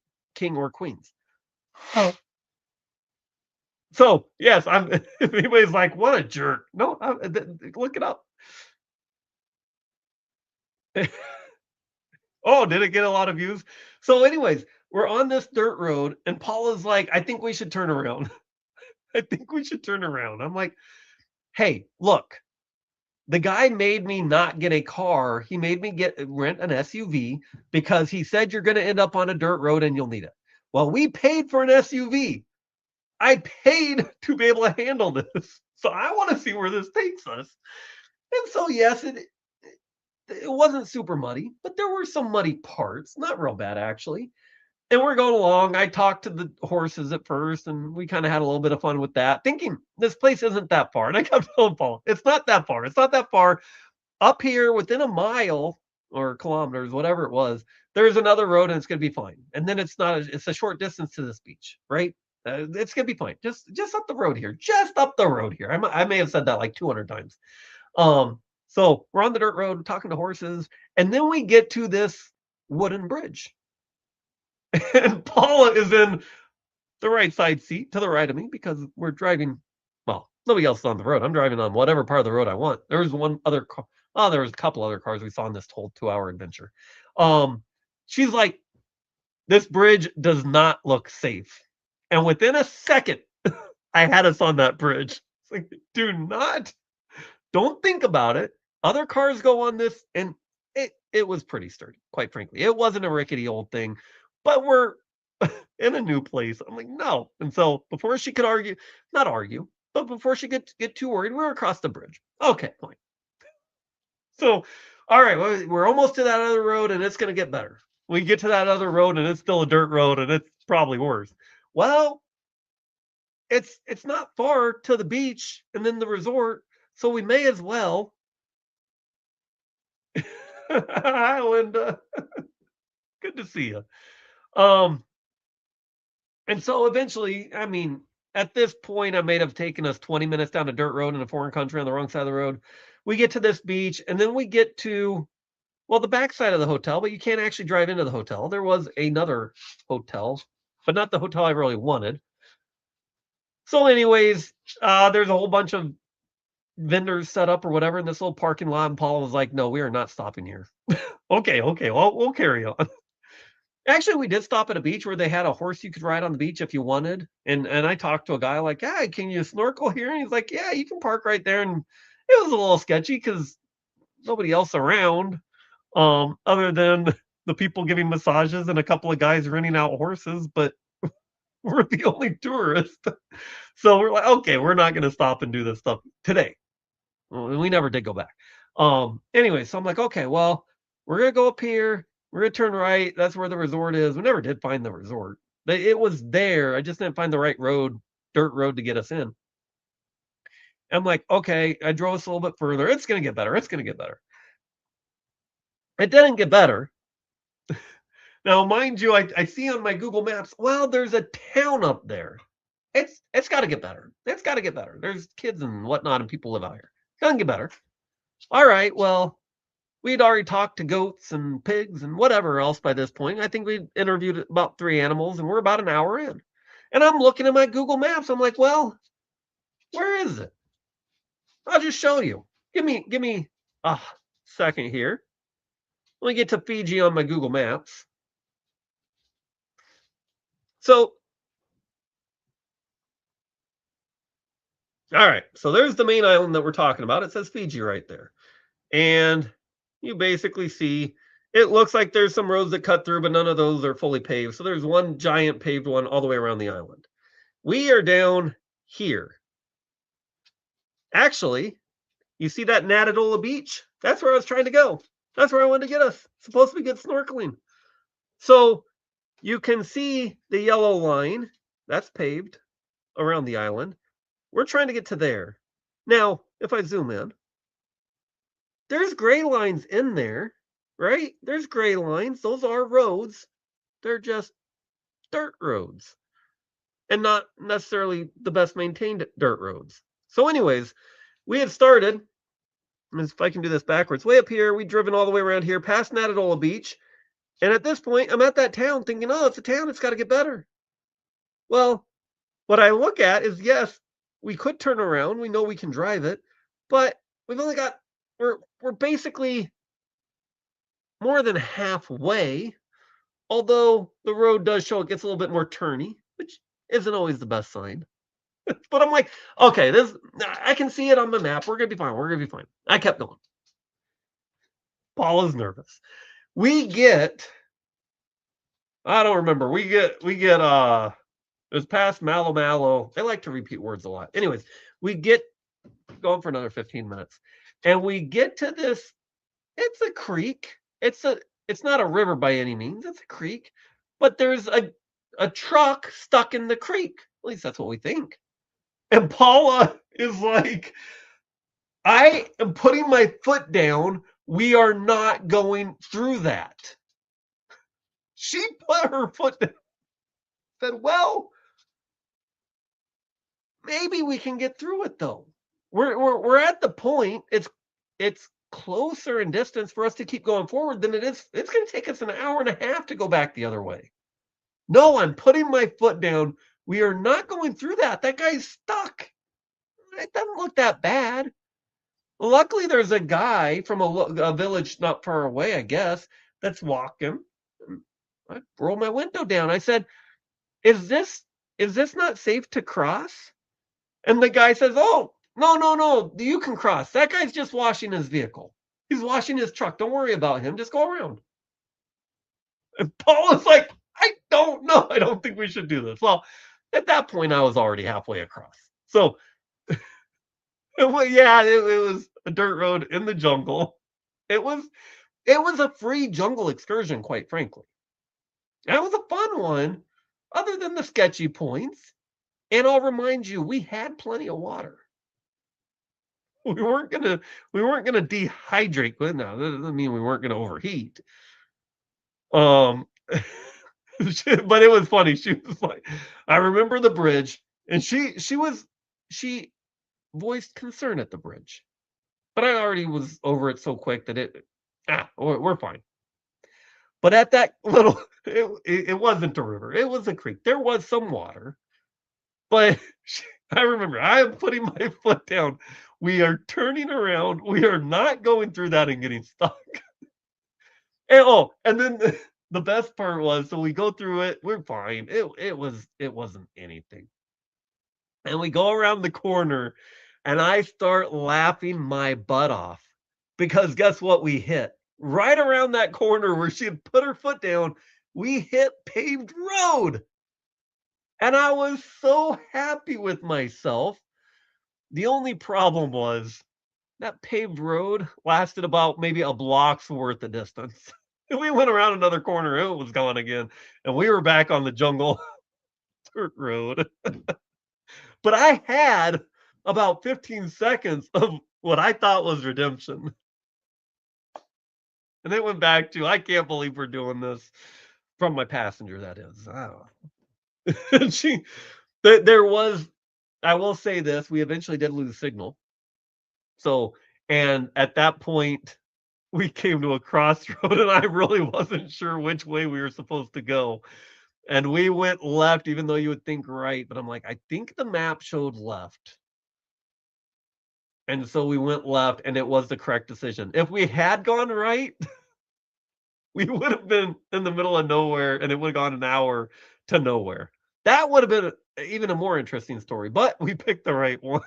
or Queens. Oh. So yes, I'm if anybody's like, what a jerk. No, look it up. Oh, did it get a lot of views? So, anyways, we're on this dirt road, and Paula's like, I think we should turn around. I think we should turn around. I'm like, hey, look, the guy made me not get a car. He made me rent an SUV because he said you're going to end up on a dirt road and you'll need it. Well, we paid for an SUV. I paid to be able to handle this. So I want to see where this takes us. And so, yes, it wasn't super muddy, but there were some muddy parts. Not real bad, actually. And we're going along. I talked to the horses at first, and we kind of had a little bit of fun with that, thinking this place isn't that far. And I kept telling Paul, it's not that far. It's not that far. Up here, within a mile or kilometers, whatever it was, there's another road, and it's going to be fine. And then it's a short distance to this beach, right? It's going to be fine. Just up the road here. Just up the road here. I may have said that like 200 times. So we're on the dirt road talking to horses, and then we get to this wooden bridge. And Paula is in the right side seat to the right of me because we're driving. Well, nobody else is on the road. I'm driving on whatever part of the road I want. There was one other car. Oh, there was a couple other cars we saw in this whole 2-hour adventure. She's like, this bridge does not look safe. And within a second, I had us on that bridge. It's like, don't think about it. Other cars go on this, and it was pretty sturdy, quite frankly. It wasn't a rickety old thing, but we're in a new place. I'm like, no. And so before she could not argue, but before she could get too worried, we were across the bridge. Okay, fine. So, all right, we're almost to that other road, and it's going to get better. We get to that other road, and it's still a dirt road, and it's probably worse. Well, it's not far to the beach and then the resort, so we may as well. Hi, Linda. Good to see you. Um, and so eventually, I mean, at this point, I may have taken us 20 minutes down a dirt road in a foreign country on the wrong side of the road. We get to this beach, and then we get to, well, the backside of the hotel, but you can't actually drive into the hotel. There was another hotel, but not the hotel I really wanted. So, anyways, there's a whole bunch of vendors set up or whatever in this little parking lot, and Paul was like, "No, we are not stopping here." Okay, well, we'll carry on. Actually, we did stop at a beach where they had a horse you could ride on the beach if you wanted, and I talked to a guy like, "Yeah, can you snorkel here?" And he's like, "Yeah, you can park right there." And it was a little sketchy because nobody else around, other than the people giving massages and a couple of guys renting out horses, but we're the only tourists. So we're like, "Okay, we're not gonna stop and do this stuff today." Well, we never did go back. Anyway, so I'm like, okay, well, we're gonna go up here. We're gonna turn right. That's where the resort is. We never did find the resort. It was there. I just didn't find the right road, dirt road to get us in. I'm like, okay, I drove us a little bit further. It's gonna get better. It's gonna get better. It didn't get better. Now, mind you, I see on my Google Maps, well, there's a town up there. It's got to get better. It's got to get better. There's kids and whatnot, and people live out here. Doesn't get better. All right, well, we'd already talked to goats and pigs and whatever else by this point. I think we'd interviewed about 3 animals, and we're about an hour in. And I'm looking at my Google Maps. I'm like, well, where is it? I'll just show you. Give me a second here. Let me get to Fiji on my Google Maps. So, all right. So there's the main island that we're talking about. It says Fiji right there. And you basically see It looks like there's some roads that cut through, but none of those are fully paved. So there's one giant paved one all the way around the island. We are down here. Actually, you see that Natadola Beach? That's where I was trying to go. That's where I wanted to get us. Supposed to be good snorkeling. So you can see the yellow line. That's paved around the island. We're trying to get to there. Now, if I zoom in, there's gray lines in there, right? There's gray lines. Those are roads. They're just dirt roads and not necessarily the best maintained dirt roads. So, anyways, we had started, if I can do this backwards, way up here. We'd driven all the way around here past Natadola Beach. And at this point, I'm at that town thinking, oh, it's a town. It's got to get better. Well, what I look at is, yes, we could turn around. We know we can drive it, but we've only got, we're basically more than halfway. Although the road does show it gets a little bit more turny, which isn't always the best sign. But I'm like, okay, this I can see it on the map. We're gonna be fine. We're gonna be fine. I kept going. Paul is nervous. We get, I don't remember. We get it's past Malo Malo. They like to repeat words a lot. Anyways, we get going for another 15 minutes. And we get to this, it's a creek. It's not a river by any means, it's a creek, but there's a truck stuck in the creek. At least that's what we think. And Paula is like, I am putting my foot down. We are not going through that. She put her foot down. Said, well, maybe we can get through it though. We're at the point. It's closer in distance for us to keep going forward than it is. It's going to take us an hour and a half to go back the other way. No, I'm putting my foot down. We are not going through that. That guy's stuck. It doesn't look that bad. Luckily, there's a guy from a village not far away, I guess, that's walking. I rolled my window down. I said, is this not safe to cross? And the guy says, oh, no, you can cross. That guy's just washing his vehicle. He's washing his truck. Don't worry about him. Just go around. And Paul is like, I don't know. I don't think we should do this. Well, at that point, I was already halfway across. So, yeah, it was a dirt road in the jungle. It was a free jungle excursion, quite frankly. That was a fun one, other than the sketchy points. And I'll remind you, we had plenty of water. We weren't gonna dehydrate. Well, no, that doesn't mean we weren't gonna overheat. But it was funny. She was like, I remember the bridge, and she voiced concern at the bridge. But I already was over it so quick that we're fine. But at that little, it wasn't a river. It was a creek. There was some water. But I remember, I am putting my foot down. We are turning around. We are not going through that and getting stuck. And then the best part was, so we go through it. We're fine. It wasn't anything. And we go around the corner, and I start laughing my butt off because guess what? We hit right around that corner where she had put her foot down. We hit paved road. And I was so happy with myself. The only problem was that paved road lasted about maybe a block's worth of distance. We went around another corner, it was gone again, and we were back on the jungle dirt road. But I had about 15 seconds of what I thought was redemption. And it went back to, I can't believe we're doing this from my passenger, that is. I don't know. There was, I will say this, we eventually did lose signal. So, and at that point, we came to a crossroad, and I really wasn't sure which way we were supposed to go. And we went left, even though you would think right. But I'm like, I think the map showed left. And so we went left, and it was the correct decision. If we had gone right, we would have been in the middle of nowhere, and it would have gone an hour to nowhere. That would have been even a more interesting story, but we picked the right one.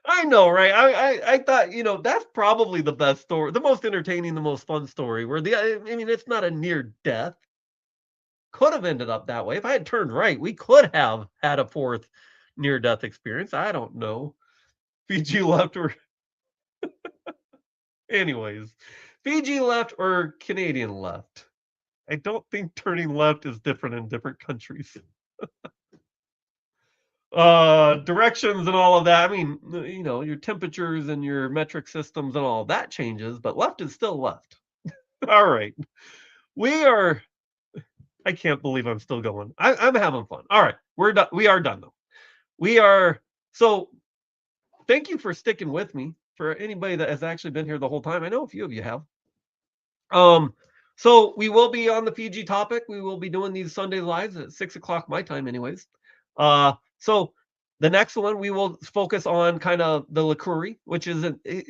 I know, right? I thought, that's probably the best story, the most entertaining, the most fun story. Where I mean, it's not a near death. Could have ended up that way. If I had turned right, we could have had a fourth near death experience. I don't know. Fiji left or anyways. Fiji left or Canadian left. I don't think turning left is different in different countries. Directions and all of that. I mean, your temperatures and your metric systems and all that changes, but left is still left. All right. We are I can't believe I'm still going. I'm having fun. All right. We're done. We are done though. We are so thank you for sticking with me. For anybody that has actually been here the whole time. I know a few of you have. Um, so we will be on the Fiji topic. We will be doing these Sunday lives at 6 o'clock my time, anyways. So the next one we will focus on kind of the Lakuri, which is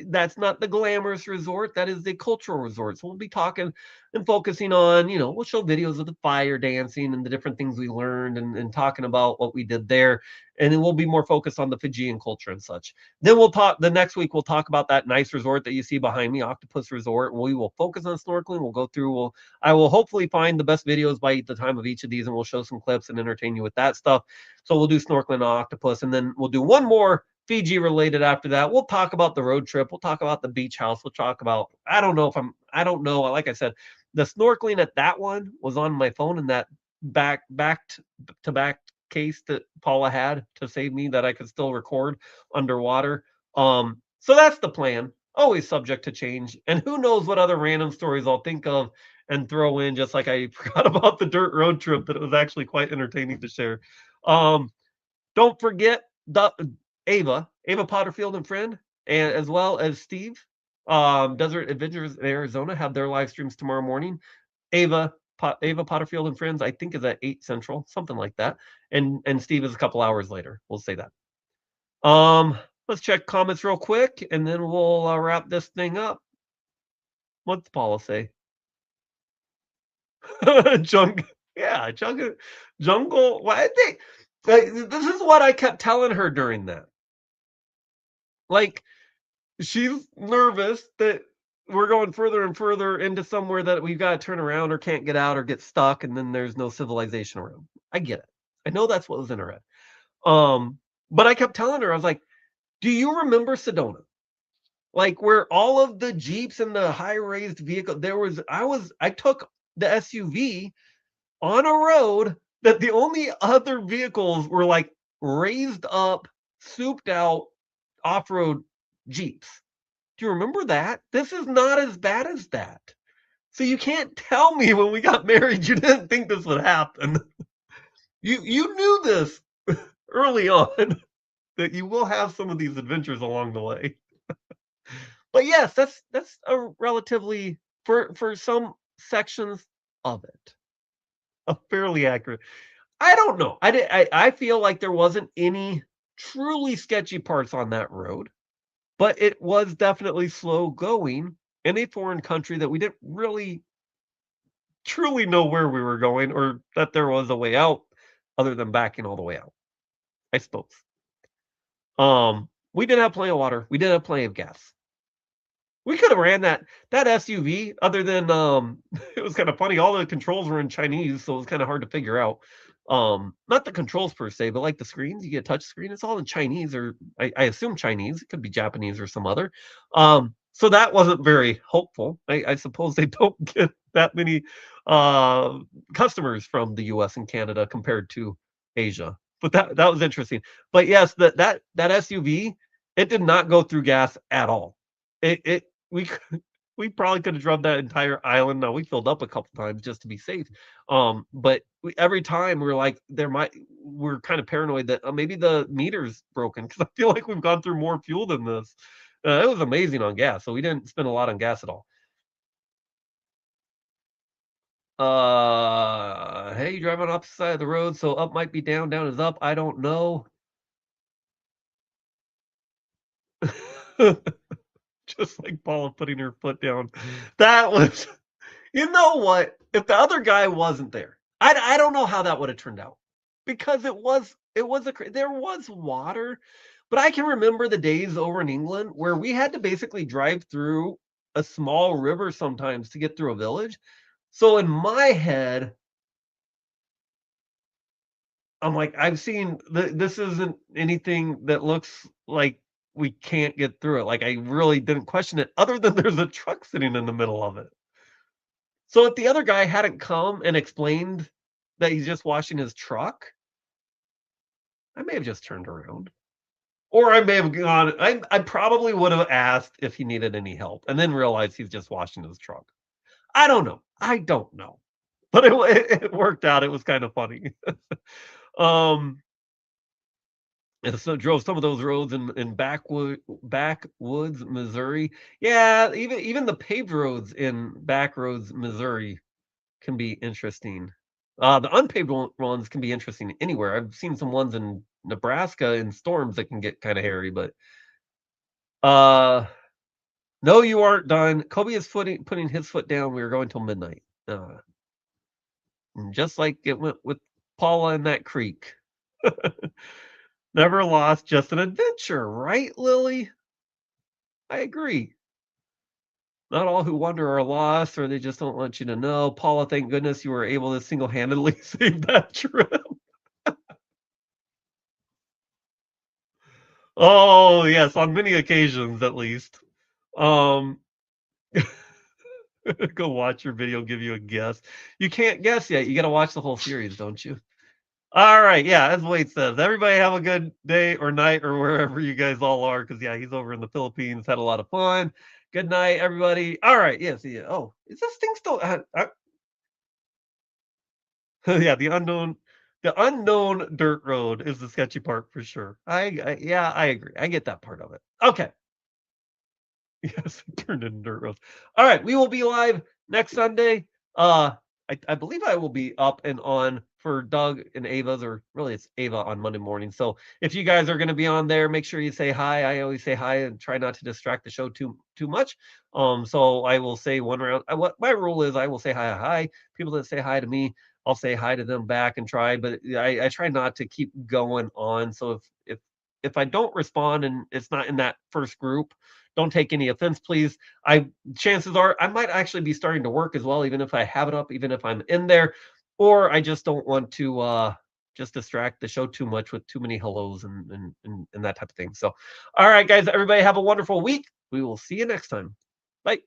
that's not the glamorous resort, that is the cultural resort. So we'll be talking and focusing on, we'll show videos of the fire dancing and the different things we learned and talking about what we did there. And then we'll be more focused on the Fijian culture and such. Then we'll talk the next week. We'll talk about that nice resort that you see behind me, Octopus Resort. We will focus on snorkeling. We'll go through. I will hopefully find the best videos by the time of each of these, and we'll show some clips and entertain you with that stuff. So we'll do snorkeling on Octopus, and then we'll do one more Fiji related after that. We'll talk about the road trip. We'll talk about the beach house. We'll talk about. I don't know. Like I said, the snorkeling at that one was on my phone, and that back to back case that Paula had to save me that I could still record underwater. So that's the plan. Always subject to change. And who knows what other random stories I'll think of and throw in, just like I forgot about the dirt road trip, that it was actually quite entertaining to share. Um, don't forget the Ava Potterfield and friend, and as well as Steve. Desert Adventures in Arizona have their live streams tomorrow morning. Ava Potterfield and friends, I think, is at 8 Central, something like that. And Steve is a couple hours later. We'll say that. Um, let's check comments real quick, and then we'll wrap this thing up. What's Paula say? Jungle, yeah, jungle. Well, I think this is what I kept telling her during that. Like, she's nervous that we're going further and further into somewhere that we've got to turn around or can't get out or get stuck, and then there's no civilization around. I get it. I know that's what was in her head. But I kept telling her, I was like, do you remember Sedona? Like, where all of the Jeeps and the high raised vehicle, I took the SUV on a road that the only other vehicles were like raised up, souped out off road Jeeps. Do you remember that? This is not as bad as that. So you can't tell me when we got married you didn't think this would happen. You knew this early on that you will have some of these adventures along the way. But yes, that's a relatively, for some sections of it, a fairly accurate. I don't know. I feel like there wasn't any truly sketchy parts on that road, but it was definitely slow going in a foreign country that we didn't really truly know where we were going, or that there was a way out other than backing all the way out, I suppose. We did have plenty of water. We did have plenty of gas. We could have ran that SUV, other than, it was kinda funny, all the controls were in Chinese, so it was kinda hard to figure out. Not the controls per se, but, like, the screens, you get a touch screen, it's all in Chinese, or I assume Chinese, it could be Japanese or some other. So that wasn't very hopeful. I suppose they don't get that many, uh, customers from the US and Canada compared to Asia, but that was interesting. But yes, that SUV, it did not go through gas at all. It we we probably could have drove that entire island. Now we filled up a couple times just to be safe. But every time we're like, we're kind of paranoid that maybe the meter's broken, because I feel like we've gone through more fuel than this. It was amazing on gas, so we didn't spend a lot on gas at all. Hey, you drive on opposite side of the road, so up might be down, down is up. I don't know. Just like Paula putting her foot down. That was, you know what? If the other guy wasn't there, I don't know how that would have turned out, because there was water, But I can remember the days over in England where we had to basically drive through a small river sometimes to get through a village. So in my head, I'm like, I've seen this isn't anything that looks like we can't get through it. Like I really didn't question it, other than there's a truck sitting in the middle of it. So if the other guy hadn't come and explained that he's just washing his truck, I may have just turned around. Or I may have gone I probably would have asked if he needed any help and then realized he's just washing his truck. I don't know. I don't know. But it worked out. It was kind of funny. Um, and so drove some of those roads in backwoods, Missouri. Yeah, even the paved roads in backroads, Missouri can be interesting. The unpaved ones can be interesting anywhere. I've seen some ones in Nebraska in storms that can get kind of hairy, but uh no, you aren't done. Kobe is putting his foot down. We are going till midnight. And just like it went with Paula in that creek. Never lost, just an adventure, right, Lily? I agree. Not all who wander are lost, or they just don't want you to know. Paula, thank goodness you were able to single-handedly save that trip. Oh, yes, on many occasions, at least. Um, go watch your video, give you a guess. You can't guess yet. You got to watch the whole series, don't you? All right, yeah, as Wade says, everybody have a good day or night or wherever you guys all are, because yeah, he's over in the Philippines, had a lot of fun. Good night, everybody. All right, yeah, see ya. Oh, is this thing still? Yeah, the unknown dirt road is the sketchy part for sure. Yeah, I agree. I get that part of it. Okay. Yes, it turned into dirt roads. All right, we will be live next Sunday. Uh, I believe I will be up and on for Doug and Ava's, or really it's Ava on Monday morning. So if you guys are going to be on there, make sure you say hi. I always say hi and try not to distract the show too much. So I will say one round. What my rule is, I will say hi. People that say hi to me, I'll say hi to them back and try. But I try not to keep going on. So if I don't respond and it's not in that first group, don't take any offense, please. I Chances are I might actually be starting to work as well, even if I have it up, even if I'm in there, or I just don't want to just distract the show too much with too many hellos and that type of thing. So, all right, guys, everybody have a wonderful week. We will see you next time. Bye.